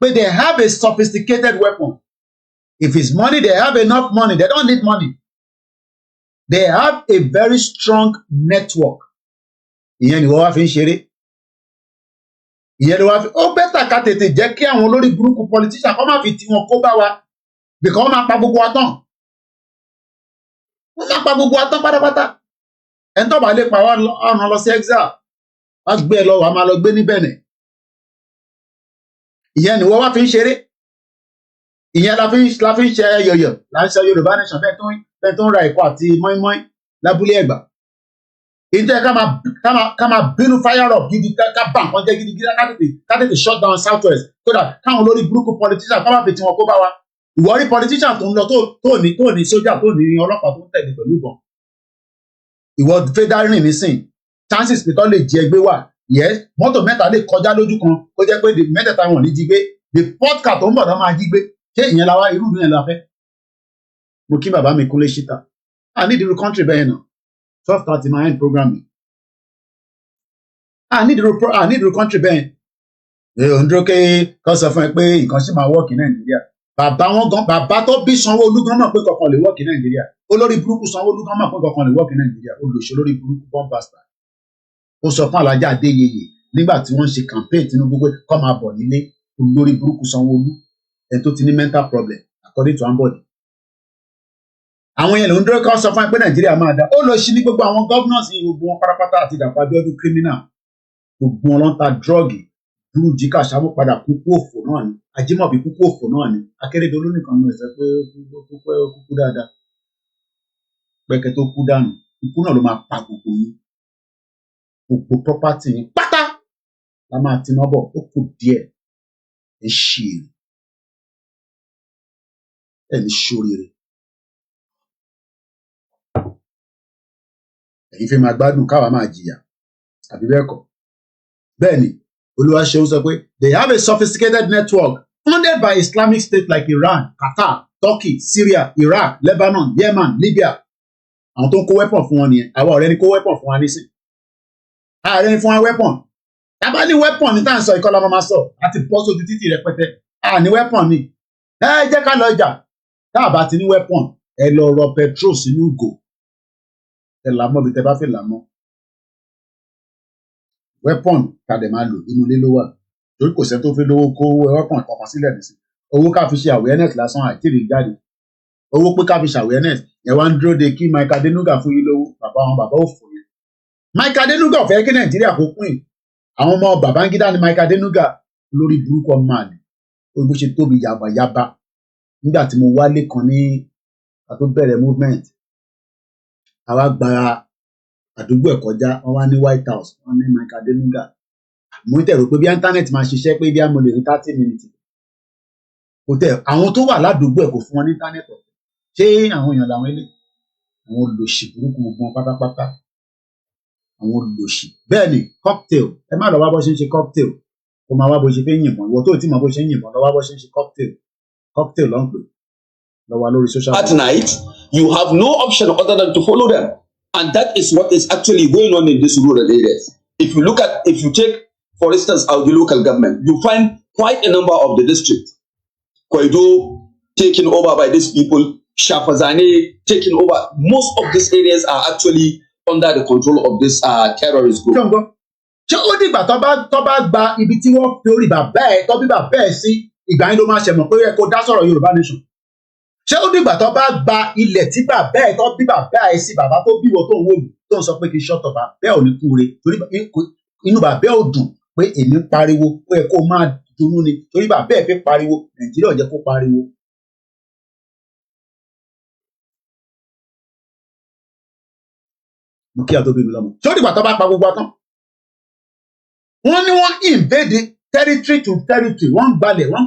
But they have a sophisticated weapon. If it's money, they have enough money. They don't need money. They have a very strong network. Ìyẹn ni wọ́n wá fi ń ṣeré. Ìyẹn ni wọ́n wá fi ó bẹ́tà ká tètè jẹ́ kí àwọn olórí burúkú politician kọ́ máa fi tí wọn kó bá wa. Because wọ́n máa pa gbogbo wa tán. Wọ́n máa pa gbogbo wa tán pátápátá. Ẹni tó bá lè pa wá ọ̀nà lọ sí exile. Wọ́n gbé ẹ lọ, wàá máa lọ gbé ní Benin. Ìyẹn ni wọ́n wá fi ń ṣeré. Ìyẹn la fi ń ṣe yọ̀yọ̀ là ń ṣe Yorùbá nation bẹ́ẹ̀ tó ń ra ẹ̀kọ́ àti mọ́ínmọ́ín lábúlé Ẹ̀gbá. Ìjẹ́ ká máa bínú fire up gidi ká bá nǹkan jẹ́ gidigidi ká tètè shut down southwest so that káwọn olórí burúkú politician ká má fi tiwọn kó bá wa. Ìwọ rí politician tó ń lọ tó ní sójà tó ní ọlọ́pàá tó ń tẹ̀lé pẹ̀lú ìbọn. Ìwọ fẹ́ dárìn nísìn chances pé tó lè jí ẹgbẹ́ wà yes mọ́tò mẹ́ta lè kọjá lójú kan ó jẹ́ pé mẹ́tẹ̀ẹ̀ta wọn ní jí gbé the fourth car tó ń bọ̀ náà máa jí gbé ṣé ìyẹn la wá irú ìyẹn la fẹ́. Mo kí bàbá mi Kúnlé Ṣítà I need the country bẹ́ẹ̀ náà 12:30 my end programming I need the country bẹ́ẹ̀ òǹdókè kan sọ fún ẹ pé nǹkan sì máa wọ́ọ̀kì Nàìjíríà bàbá tó bí Sanwó-Olú gan mọ̀ pé kankan lè wọ́ọ̀kì Nàìjíríà olórí burúkú Sanwó-Olú gan mọ̀ pé kankan lè wọ́ọ̀kì Nàìjíríà olùṣe olórí burúkú bombasta ó sọ fún Alájà Adéyẹyẹ nígbà tí wọ́n ń ṣe campaign Tinubu pé kó máa bọ̀ nílé olórí burúkú Sanwó-Olú ẹni tó ti ní mental problem according to ambodi àwọn yẹn ló ń dúró ká sọ fún ẹ pé Nàìjíríà máa dá ó lọ sí ní gbogbo àwọn governors yìí gbogbo wọn pátápátá àti Dàpọ̀ Abíọ́dún criminal gbogbo wọn ló ń ta drọ́ọ̀gì dúró jí Kàṣámú padà kúkú òfò náà ni Ajímọ̀bí kúkú òfò náà ni Akérédolú nìkan ló sọ pé kúkú dáadáa pẹkẹ tó kú dànù ikú náà ló máa pa gbogbo yín gbogbo property yín pátá la máa ti náà bọ̀ ó kù díẹ̀ ẹ ṣì ẹ ní ṣoríire ẹ̀yin fẹ́ máa gbádùn káwa máa jìyà àbí bẹ́ẹ̀ kọ́ bẹ́ẹ̀ ni Olúwaṣeun sọ pé they have a sophisticated network funded by Islamic states like Iran, Qatar, Turkey, Syria, Iraq, Lebanon, Yemen, Libya. Àwọn tó ń kó weapon fún wọn nìyẹn àwa ọ̀rẹ́ ni kó weapon fún wa nísìn ààrẹ ni fún wa weapon tábà ní weapon ní tá à ń sọ ìkọlá máa sọ àti bọ́ sójú títì rẹpẹtẹ ní weapon ni ẹ jẹ́ ká lọ jà tá a bá ti ní weapon ẹ lọ rọ petrol sínú ìgò ẹ là mọ́ bí tẹ bá fẹ́ là mọ́ weapon ká dẹ̀ máa lò nínú ilé ló wà torí kò sẹ́ni tó fi lówó kó weapon kankan sílẹ̀ nísìn owó ká fi ṣe awareness lásán àìtìrì jáde owó pé ká fi ṣe awareness ẹ wá ń dúró de kí Mike Adenuga fún yín lówó bàbá òfò yẹn Mike Adenuga ò fẹ́ kí Nàìjíríà kó pín àwọn ọmọ Babangida ni Mike Adenuga lórí burúkú ọmọ àlè bó ṣe tóbi yàbàyàbà nígbà tí mo wálé kan ní àtó bẹ̀rẹ̀ movement àwa gba àdúgbò ẹ̀ kọjá wọ́n wá ní White House wọ́n ní Mike Adenuga mo ń tẹ̀rọ pé bí internet máa ṣiṣẹ́ pé bí mo lè rí 30 minutes kò tẹ̀ àwọn tó wà ládùúgbò ẹ̀ kò fún wọn ní internet ọ̀fẹ́ ṣé àwọn èèyàn làwọn ilé àwọn olòṣì burúkú gbogbo wọn pátápátá àwọn olòṣì bẹ́ẹ̀ ni cocktail ẹ má lọ wá bó ṣe ń ṣe cocktail kó máa wá bó ṣe fẹ́ yìnbọn ìwọ tó ti mọ bó ṣe ń yìnbọn lọ wá bó ṣe ń ṣe cocktail ló ń pè lọ wá lórí social media. At night you have no option other than to follow them. And that is what is actually going on in these rural areas. If you take, for instance, the local government, you find quite a number of the districts. Koido taken over by these people, Shafazani taken over. Most of these areas are actually under the control of this terrorist group. Ṣé ó dìgbà tó bá gba ibi tí wọ́n fi orí bàbá ẹ̀ tó bí bàbá ẹ̀ sí ìgbà yẹn ló máa ṣẹ̀mọ̀ pé ẹ kó dá sọ̀rọ̀ Yorùbá nation? Ṣé ó dìgbà tó bá gba ilẹ̀ tí bàbá ẹ̀ tó bí bàbá ẹ̀ sí bàbá tó bíwọ tó ń wò mí tó ń sọ pé kí n ṣọ́tọ̀ bàbá ẹ̀ ò ní kúure torí inú bàbá ẹ̀ ò dùn pé èmi ń pariwo pé ẹ kó máa dunnú ni torí bàbá ẹ̀ fi pariwo Nàìjíríà ò jẹ́ kó pariwo. Mo kí àtọ́ bíbí lọ́mọ. Ṣé ó dìgbà tó bá pa gbogbo atán? Wọ́n ní wọ́n invade territory to territory wọ́n gbalẹ̀ wọ́n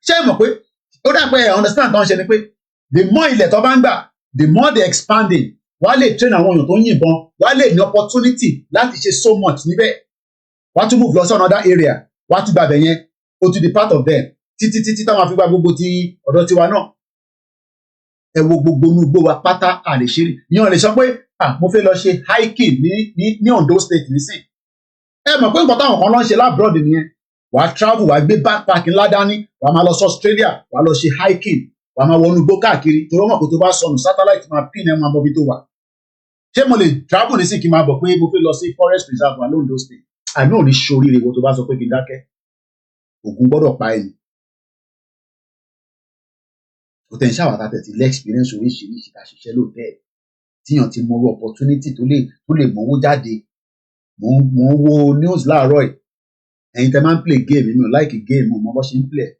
ṣé ẹ mọ̀ pé ó dà pé understand tó ń ṣe ni pé the more ilẹ̀ tó bá ń gbà the more they expanding wà á lè train àwọn èèyàn tó ń yìnbọn wà á lè ní opportunity láti ṣe so much níbẹ̀ wà á tún move lọ sí another area wà á tún gbàgbẹ́ yẹn o to be part of them títí táwọn afi gba gbogbo ti ọ̀dọ̀ tiwa náà ẹ wo gbogbo inú igbó wa pátá àlèṣeré ìyẹn lè sọ pé mo fẹ́ lọ ṣe hiking ní Ondo state nísìn ẹ mọ̀ pé nǹkan táwọn kan lọ ń ṣe lábúrọ̀dì nìyẹn wà á travel wà á gbé backpack ńlá dání wà á máa lọ sí Australia wà á lọ ṣe hiking wà á máa wọnú igbó káàkiri torí ọmọ kò tó bá sọnù satellite máa pín ẹ máa mọ ibi tó wà ṣé mo lè travel ní sí kí n máa bọ̀ pé mo fẹ́ lọ sí forest reserve wà lóńdó state àmì ò ní ṣoríire wo tó bá sọ pé kí n dákẹ́ ògùn gbọ́dọ̀ pa ẹni potential wà tàtẹ̀ tí lé experience oríṣiríṣi tá a ṣiṣẹ́ lóòótẹ́ tíyàn ti mọ opportunity tó lè mówó jáde mo ń wo news láàárọ̀ ẹ̀ ẹ̀yin tẹ́ máa ń play game mi ò like game mo mọ bó ṣe ń play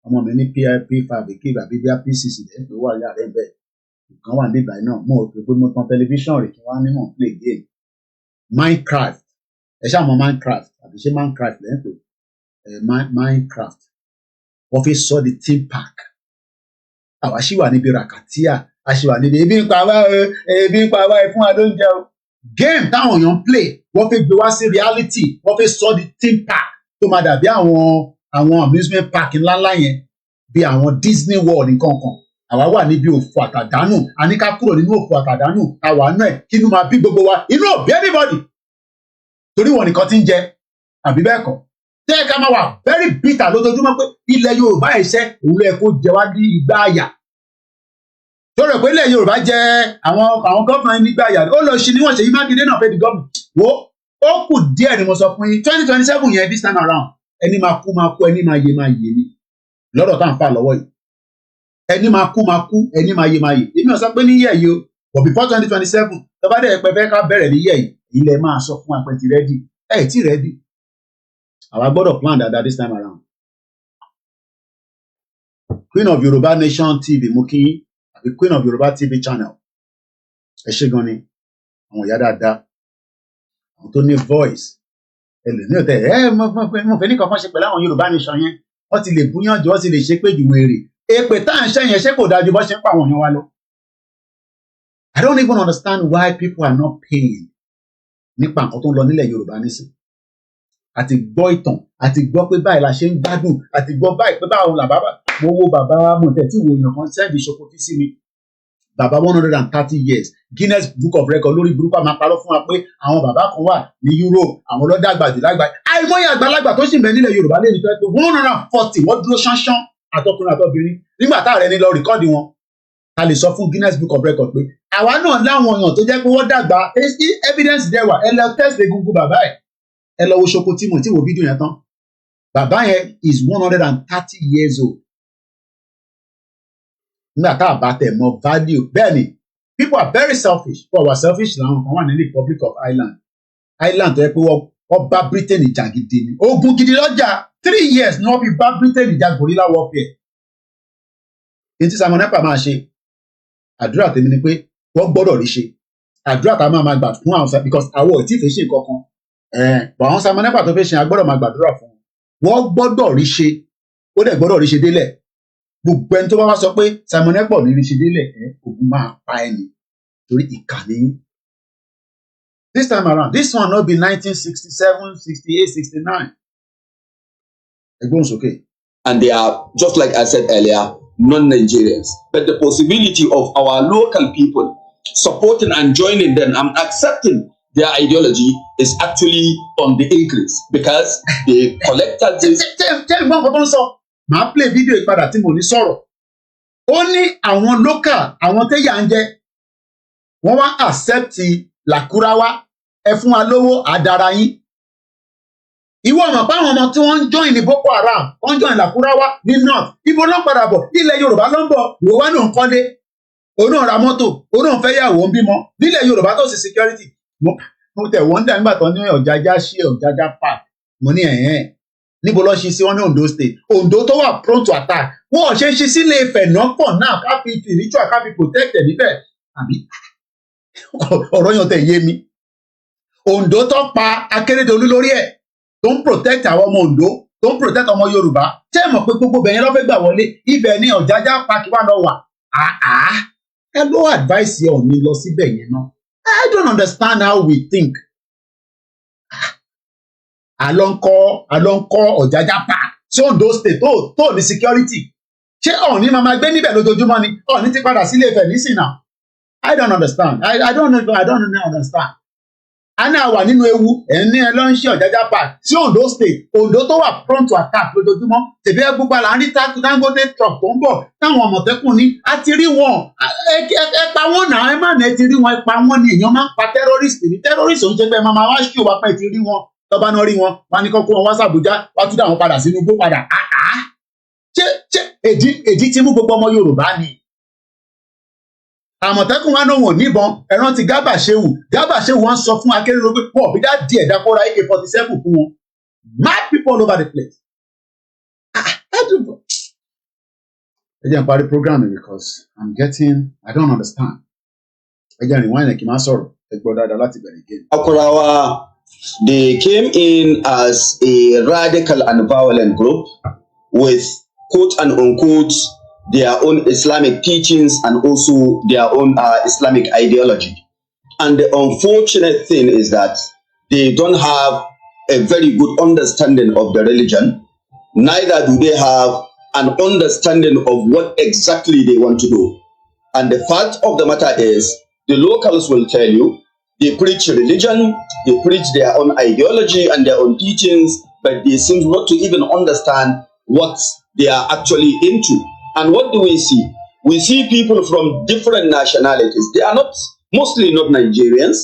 ọmọ mi ní P5 èké àbí bí P6 lẹ́yìn tó wà yàrá ẹ̀ bẹ́ẹ̀ nǹkan wà nígbà náà mo rò pé mo tan tẹlifíṣàn rẹ̀ kí wọ́n á ní mò ń play game Minecraft ẹ ṣáà mọ Minecraft àbí ṣé Minecraft lẹ́yìn tó Minecraft wọ́n fi sọ di theme park àwa ṣì wà níbi rakatia a ṣì wà níbi ebi ń pa wá ẹ fún wa lóúnjẹ o game táwọn èèyàn ń play wọ́n fi gbé wá sí reality wọ́n fi sọ di theme park tó máa dàbí àwọn amusement park ńláńlá yẹn bí àwọn Disney World nǹkan kan àwa wà níbi òfò àtàdánù a ní ká kúrò nínú òfò àtàdánù àwa náà kí inú máa bí gbogbo wa inú ò bí anybody torí wọn nìkan ti ń jẹ àbí bẹ́ẹ̀ kọ́ tẹ́ ẹ ká máa wà very bitter lójoojúmọ́ pé ilẹ̀ Yorùbá ẹ̀ṣẹ́ òun ló yẹ kó jẹ wá ní igbá àyà tó rẹ̀ pé ilẹ̀ Yorùbá jẹ àwọn gọ́ọ̀mù nígbà àyà ó lọ ṣe níwọ̀n Ṣèyí Mákindé náà fẹ́ di gọ́ọ̀mù wo ó kù díẹ̀ ni mo sọ fún yín 2027 yẹn this time around ẹni máa kú ẹni máa yè ni lọ́dọ̀ tá à ń fà lọ́wọ́ yìí ẹni máa kú ẹni máa yè èmi ò sọ pé ní yẹ̀ yìí o but before 2027 tó bá dẹ̀ pẹ́ fẹ́ ká bẹ̀rẹ̀ ní yẹ̀ yìí ilẹ̀ máa sọ fún apẹ̀ ti rẹ́dì ẹ̀ tí rẹ́dì àwa gbọ́dọ̀ plan dáadáa this time around Queen of Yoruba Nation TV mú kí àbí Queen of Yoruba TV channel ẹ ṣé gan ni àwọn ìyá dáadáa àwọn tó ní voice ẹlòmíì ò tẹ mo fẹ́ ní kankan ṣe pẹ̀lú àwọn Yorùbá Nation yẹn wọ́n ti lè búyàn jù wọ́n ti lè ṣe pé jù wèrè èpè tá à ń ṣe yẹn ṣé kò dájú bọ́ ṣe ń pa àwọn èèyàn wa lọ. I don't even understand why people are not paying nípa nǹkan tó ń lọ nílẹ̀ Yorùbá nísìn àti gbọ́ ìtàn àti gbọ́ pé báyìí la ṣe ń gbádùn àti gbọ́ báyìí pé báwo là bàbá mo wo bàbá mọ̀tẹ́tì wo èèyàn kan sẹ́ẹ̀dì ṣokòtì sí mi bàbá 130 years Guinness Book of Record lórí burúkú àmà parọ́ fún wa pé àwọn bàbá kan wà ní Europe àwọn lọ́dàgbà jù lágbàá àìmọye àgbàlagbà tó sì ń bẹ nílẹ̀ Yorùbá lẹ́ni tó yẹ pé 140 wọ́n dúró ṣánṣán àtọkùnrin àtọbìnrin nígbà táàrẹ ní lọ rìkọ́ọ̀dì wọn a lè sọ fún Guinness Book of Record pé àwa náà láwọn èèyàn tó jẹ́ pé wọ́n dàgbà evidence there wà ẹ lọ test egungun bàbá ẹ lọ wo ṣoko tí mo ti wo fídíò yẹn tán bàbá yẹn is 130 years old nígbà tá a bá tẹ̀ mọ value bẹ́ẹ̀ ni people are very selfish for our selfish làwọn kan wà ní Republic of Ireland tó yẹ pé wọ́n bá Britain jà gidi ni ogun gidi lọ́jà 3 years ní wọ́n fi bá Britain jà gorilla warfare èyí tí Simon Ekpa máa ṣe àdúrà tèmi ni pé wọ́n gbọ́dọ̀ rí ṣe àdúrà tá a máa gbà fún àwọn because àwọn ò tí ì fẹ́ ṣe nǹkan kan bọ̀ àwọn Simon Ekpa tó fẹ́ ṣe agbọ́dọ̀ máa gbàdúrà fún wọ́n gbọ́dọ̀ rí ṣe ó dẹ̀ gbọ́dọ̀ rí ṣe délẹ̀ gbogbo ẹni tó bá wá sọ pé Simon Ekpa ò ní rí ṣe délẹ̀ ogun máa pa ẹni torí ìkànnì this time around this one no be 1967 68 69 ẹgbọ́n sókè. And they are, just like I said earlier, non-Nigerians. But the possibility of our local people supporting and joining them and accepting their ideology is actually on the increase because they collected this. Tell me what sọ màá play video ìpadà tí mo ní sọ̀rọ̀ ó ní àwọn local àwọn tẹ́yà ń jẹ wọ́n wá accept làkúráwá ẹ fún wa lówó àdára yín ìwọ ọmọ páwọn ọmọ tí wọ́n ń join ní Boko Haram wọ́n ń join làkúráwá ní north ibo ló ń padà bọ̀ nílẹ̀ Yorùbá ló ń bọ̀ ìwọ wá náà ń kọ́lé òun náà ra mọ́tò òun náà fẹ́ yàwó ń bímọ nílẹ̀ Yorùbá tó sì security mo tẹ̀ wọ́n dà nígbà tó ní Ọ̀jájá ṣí Ọ̀jájá park mo ní níbo ló ṣe sí wọn ní Ondo state Ondo tó wà prone to attack wọn ò ṣe ṣe sílé Ifẹ̀ náà pọ̀ náà ká fi ritual ká fi protect ẹ̀ níbẹ̀ àbí ọ̀rọ̀ yẹn tẹ̀ yé mi Ondo tó pa Akérédolú lórí ẹ̀ tó ń protect àwọn ọmọ Ondo tó ń protect ọmọ Yorùbá ṣé ẹ mọ̀ pé gbogbo bẹ̀yẹn ló fẹ́ gbà wọlé ibẹ̀ ni Ọ̀jájá park wà lọ wà ẹ ló advice yẹ òní lọ síbẹ̀ yẹn náà I don't understand how we think àlọ́ńkọ́ Ọ̀jájá park sí Ondo state tó ní security ṣé ọ̀ní máa gbé níbẹ̀ lójoojúmọ́ ni ọ̀ní ti padà sílé Ifẹ̀ nísìn náà I don't understand I don't understand a ní àwà nínú ewu ẹni ẹ lọ ń ṣe Ọ̀jájá park sí Ondo state Ondo tó wà prone to attack lójoojúmọ́ tèbí ẹ gbogbo àlà ń rí Dangote truck tó ń bọ̀ táwọn Àmọ̀tẹ́kùn ní a ti rí wọn ẹ pa wọn náà ẹ má nà ẹ ti rí wọn ẹ pa wọn ni èèyàn máa ń pa terrorist ní terrorist òun ṣe pé máa wá ṣù wá pẹ́ ti rí wọn tọ́ba náà rí wọn wá ní kọ́kọ́ wọn wá sàbújá wá tún dá wọn padà sínú igbó padà ṣé èdí ti mú gbogbo ọmọ Yorùbá ni Àmọ̀tẹ́kùn wa náà wọ́n níbọn ẹ̀rán ti Garba Shehu wọn sọ fún Akérédolú pé pọ̀ bí dá díẹ̀ dákọ́ra AK-47 fún wọn mad people all over the place. ẹ jẹ́ n parí program because I don't understand. ẹ jẹ́ rìn wáyé kí n máa sọ̀rọ̀ ẹ gbọ́ dáadáa láti bẹ̀rẹ̀ again. Akurawa, they came in as a radical and violent group with quote and unquote their own Islamic teachings and also their own Islamic ideology. And the unfortunate thing is that they don't have a very good understanding of the religion, neither do they have an understanding of what exactly they want to do. And the fact of the matter is, the locals will tell you, they preach religion, they preach their own ideology and their own teachings, but they seem not to even understand what they are actually into. And what do we see? We see people from different nationalities. They are not, mostly not Nigerians.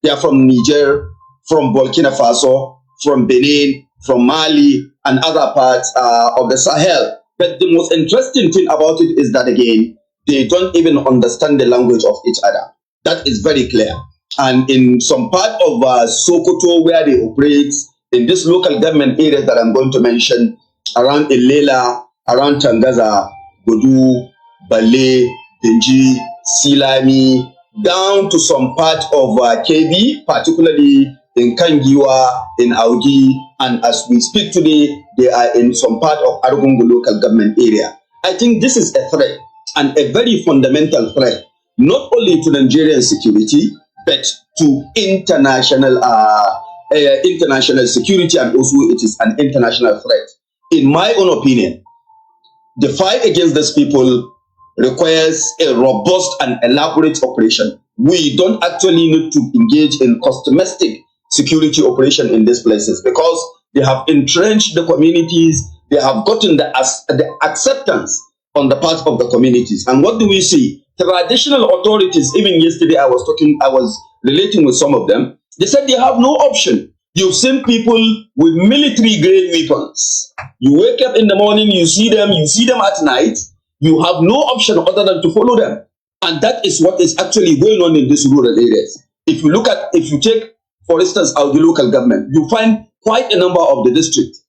They are from Niger, from Burkina Faso, from Benin, from Mali, and other parts of the Sahel. But the most interesting thing about it is that, again, they don't even understand the language of each other. That is very clear. And in some part of Sokoto, where they operate, in this local government area that I'm going to mention, around Ilela, around Tangaza, Bodu, Bale, Benji, Silami, down to some part of KB, particularly in Kangiwa, in Audi, and as we speak today, they are in some part of Arugungu local government area. I think this is a threat, and a very fundamental threat, not only to Nigerian security, but to international international security, and also it is an international threat. In my own opinion, the fight against these people requires a robust and elaborate operation. We don't actually need to engage in customized security operation in these places, because they have entrenched the communities, they have gotten the acceptance on the part of the communities. And what do we see? Traditional authorities, even yesterday I was relating with some of them, they said they have no option. You've seen people with military grade weapons. You wake up in the morning, you see them at night, you have no option other than to follow them. And that is what is actually going on in these rural areas. If you take, for instance, our local government, you find quite a number of the districts.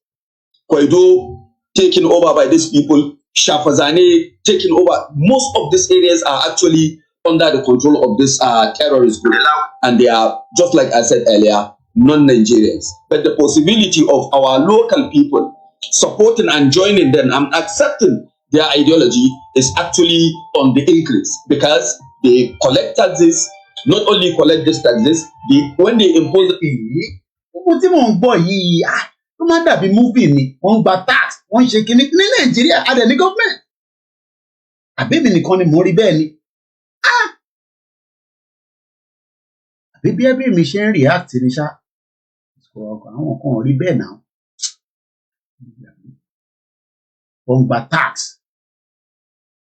Kwaido taken over by these people, Shafazane taken over. Most of these areas are actually under the control of this terrorist group. And they are, just like I said earlier, non-Nigerians. But the possibility of our local people supporting and joining them and accepting their ideology is actually on the increase, because they collect taxes, not only collect these taxes, when they impose ó máa dàbí movie ni wọ́n gba tax wọ́n ṣe kinní ní Nàìjíríà adẹ ní government àbẹ́mi nìkan ni mò ń rí bẹ́ẹ̀ ni àbí bí ẹbí mi ṣe ń react ni ṣá àwọn kan ò rí bẹ́ẹ̀ náà wọ́n gba tax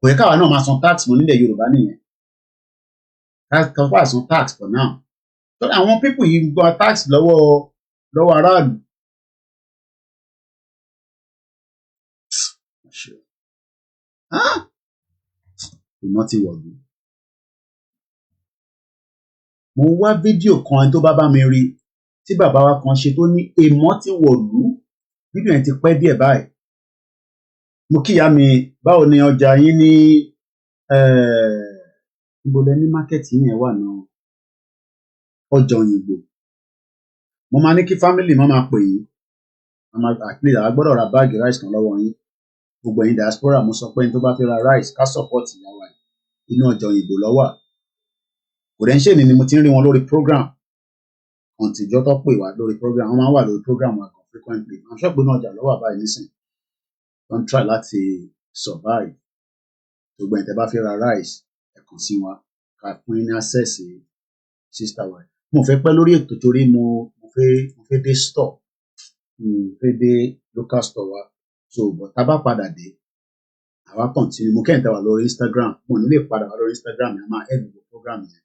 kò yẹ káwa náà máa san tax mọ́ nílẹ̀ Yorùbá nìyẹn kan fà san tax for now àwọn people yìí gba tax lọ́wọ́ aráàlú. Ìmọ̀ ti wọ̀lú. Mo wá fídíò kan tó bá mi rí tí bàbá wa kan ṣe tó ní ìmọ̀ ti wọ̀lú. Fídíò yẹn ti pẹ́ díẹ̀ báyìí. Mo kíyà mi, báwo ni ọjà yín ní níbo lẹ ní mákẹ́tì yẹn wà náà? Ọjà Òyìngbò. Mo máa ní kí fámìlì máa pè yín. A gbọ́dọ̀ ra báàgì ráìsì kan lọ́wọ́ yín. Gbogbo ẹ̀yin diaspora, mo sọ pé ẹni tó bá fẹ́ ra rice ká support ìyàwó ẹ̀ inú ọjà Òyìngbò lọ́wọ́. Kò dẹ̀ ń ṣe ni mo ti ń rí wọn lórí program ọ̀ǹtìjọ́ tó pè wá lórí program, wọ́n máa ń wà lórí program wa kan frequently. I'm sure pé inú ọjà lọ́wọ́ àbáyé nísìnyí. Don't try láti survive. Gbogbo ẹ̀yin tẹ́ bá fẹ́ ra rice ẹ kàn sí wa ká fún yín ní access sister wa. Mo fẹ́ pẹ́ lórí ètò torí mo fẹ́ dé store, fẹ́ dé local store wa. So but tá bá padà dé àwa continue. Mo kẹ́yìn tá wà lórí Instagram, mo ní lè padà wà lórí Instagram yẹn máa end the program yẹn.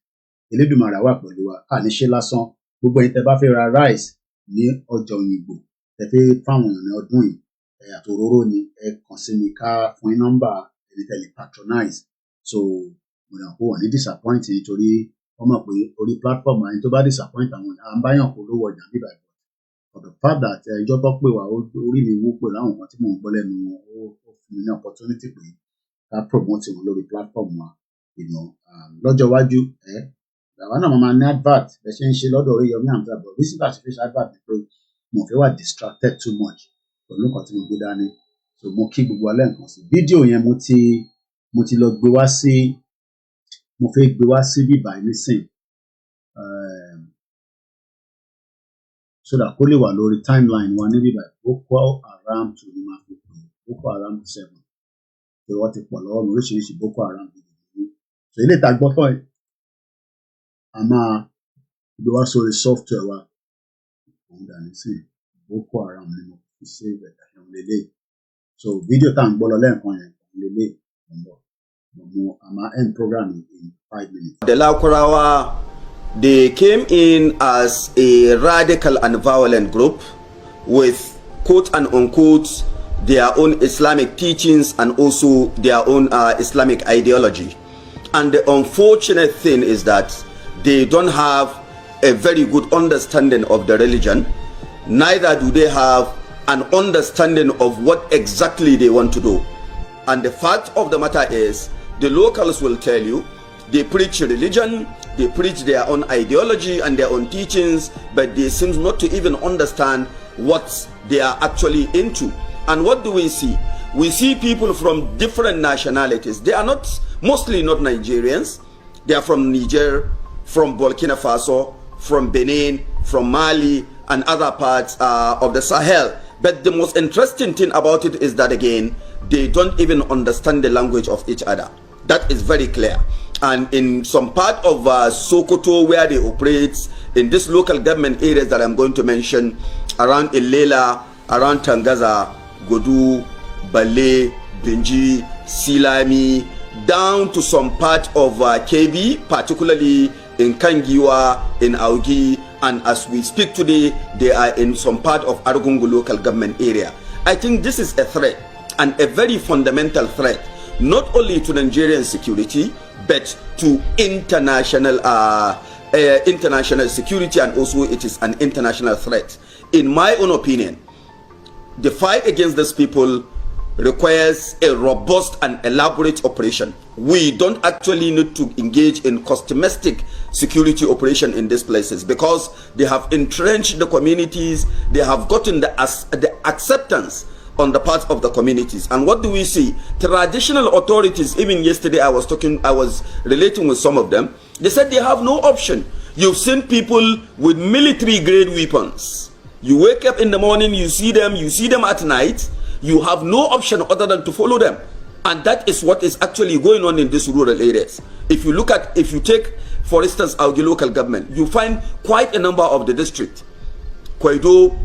Elédùmarè wà pẹ̀lú wa, ní ṣe lásán. Gbogbo ẹ̀yin tẹ́ bá fẹ́ ra rice ní ọjà Òyìngbò tẹ́ fẹ́ fáwọn èèyàn ní ọdún yìí àtòróró ni ẹ kàn sí mi ká fún yín nọ́mbà ẹni tẹ́ lè patronize. So mo ràn pé wọ́n ní disappoint nítorí wọ́n mọ̀ pé orí platform ẹni tó bá disappoint àwọn à ń báyàn polówó ọjà nígbà yìí. For the fact that ẹjọ́ tó pè wá orí mi wó pẹ̀lú àwọn nǹkan tí mò ń gbọ́ lẹ́nu wọn, ó fún mi ní opportunity pé ká promote wọn lórí platform wa. Lọ́jọ́ iwájú àwa náà máa ní advert bẹ́ẹ̀ ṣe ń ṣe lọ́dọ̀ Oríyọmí Hamzat, but reason láti fi ṣe advert ni pé mo fẹ́ wà distracted too much pẹ̀lú nǹkan tí mo gbé dání. So mo kí gbogbo alẹ́ nǹkan sí. Fídíò yẹn mo ti lọ gbé wá sí, mo fẹ́ gbé wá sí bíbá nísìn. so that kó lè wà lórí timeline wa níbí báyìí Boko Haram 2 ni máa fi pè Boko Haram 7 pé wọ́n ti pọ̀ lọ́wọ́ mi oríṣiríṣi Boko Haram so ilé ìta gbọ́tọ̀ yìí a máa gbé wá sórí software wa òun dà nísìn Boko Haram ni mo fi save ẹ̀hún lélẹ̀ so fídíò tá à ń gbọ́ lọ lẹ́ẹ̀kan yẹn òun lélẹ̀ mo máa end program in 5 minutes. The Lakurawa, they came in as a radical and violent group with quote and unquote their own Islamic teachings and also their own Islamic ideology. And the unfortunate thing is that they don't have a very good understanding of the religion. Neither do they have an understanding of what exactly they want to do. And the fact of the matter is, the locals will tell you, they preach religion, they preach their own ideology and their own teachings, but they seem not to even understand what they are actually into. And what do we see? We see people from different nationalities. They are not, mostly not Nigerians. They are from Niger, from Burkina Faso, from Benin, from Mali, and other parts of the Sahel. But the most interesting thing about it is that, again, they don't even understand the language of each other. That is very clear. And in some part of Sokoto, where they operate, in this local government areas that I'm going to mention, around Ilela, around Tangaza, Godu, Bale, Benji, Silami, down to some part of KB, particularly in Kangiwa, in Augi, and as we speak today, they are in some part of Argungu local government area. I think this is a threat, and a very fundamental threat, not only to Nigerian security, but to international international security, and also it is an international threat. In my own opinion, the fight against these people requires a robust and elaborate operation. We don't actually need to engage in customized security operation in these places, because they have entrenched the communities, they have gotten the acceptance on the part of the communities. And what do we see? Traditional authorities, even yesterday I was relating with some of them, they said they have no option. You've seen people with military grade weapons. You wake up in the morning, you see them at night, you have no option other than to follow them. And that is what is actually going on in these rural areas. If you take, for instance, Augi local government, you find quite a number of the district. Kwaido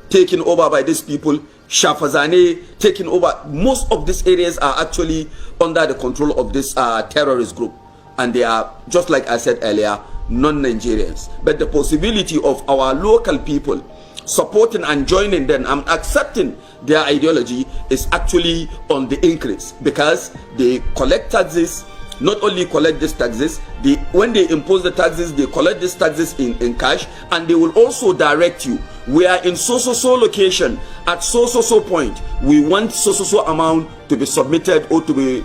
taken over by these people, Shafazane taken over. Most of these areas are actually under the control of this terrorist group. And they are, just like I said earlier, non-Nigerians. But the possibility of our local people supporting and joining them and accepting their ideology is actually on the increase, because they collect taxes. Not only collect these taxes, when they impose the taxes, they collect these taxes in cash, and they will also direct you. We are in so location at so point. We want so amount to be submitted or to be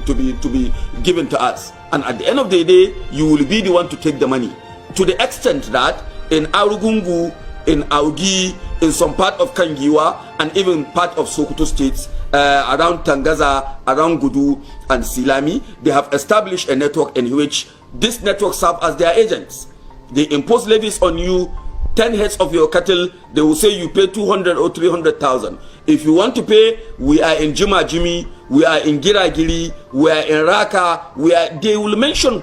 given to us. And at the end of the day, you will be the one to take the money. To the extent that in Arugungu, in Augi, in some part of Kangiwa, and even part of Sokoto states, around Tangaza, around Gudu and Silami, they have established a network in which this network serve as their agents. They impose levies on you, 10 heads of your cattle, they will say you pay 200 or 300,000. If you want to pay, we are in Juma Jimi, we are in Giragiri, we are in Raka, they will mention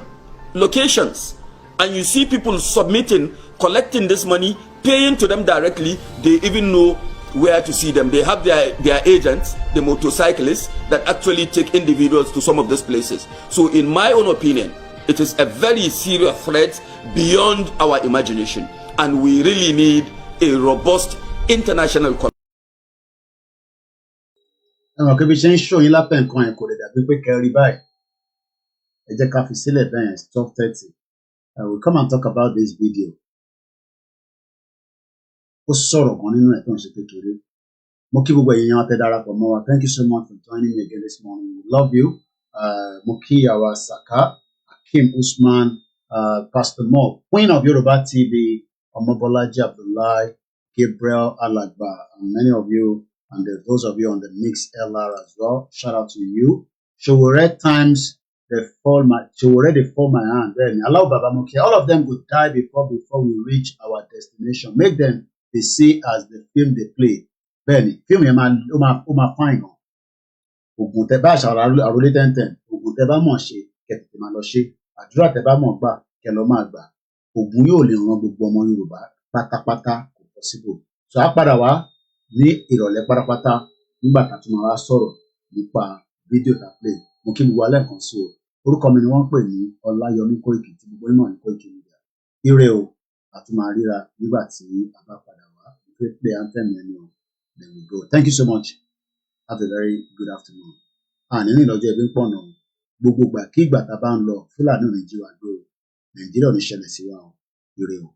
locations. And you see people submitting, collecting this money, paying to them directly. They even know where to see them. They have their agents, the motorcyclists, that actually take individuals to some of these places. So in my own opinion, it is a very serious threat beyond our imagination. And we really need a robust international community. We'll come and talk about this video. Thank you so much for joining me again this morning. We love you. Moki Awasaka, Akim Usman, Pastor Mo, Queen of Yoruba TV, Omobolaji Abdullahi, Gabriel Alagba, and many of you, and those of you on the Mix LR as well. Shout out to you. Showore Times she will already fall my hand. Then allow Baba Moki. All of them would die before we reach our destination. Make them they see as the film they play. Benny, film yẹn máa fine gan. Ògùn tẹ bá àṣà àròlé tẹ́ntẹ́n, ògùn tẹ bá mọ̀ ṣe kẹ̀tẹ̀tẹ̀ máa lọ ṣe. Àdúrà tẹ bá mọ̀ gbà kẹ lọ máa gbà. Ògùn yóò lè ran gbogbo ọmọ Yorùbá pátápátá kò possible. So á padà wá ní ìrọ̀lẹ́ pátápátá nígbà tá a tún máa wá sọ̀rọ̀ nípa fídíò tá a play. Mo kí gbogbo alẹ́ kan sí o. Orúkọ mi ni wọ́n ń pè ní Olayomi Koiki tí gbogbo ìmọ̀ ní Koikimedia. Ire o, a tún máa ríra nígbà tí a bá padà wá. Mo fẹ́ play anthem yẹn ni o. There we go. Thank you so much. Have a very good afternoon. Nínú ìlọ́jọ́ ẹbí ń pọ̀ náà. Gbogbo ìgbà kí ìgbà tá a bá ń lọ, Fúlàní ò ní jí wa gbé o. Nàìjíríà ò ní ṣẹlẹ̀ sí wa o. Ire o.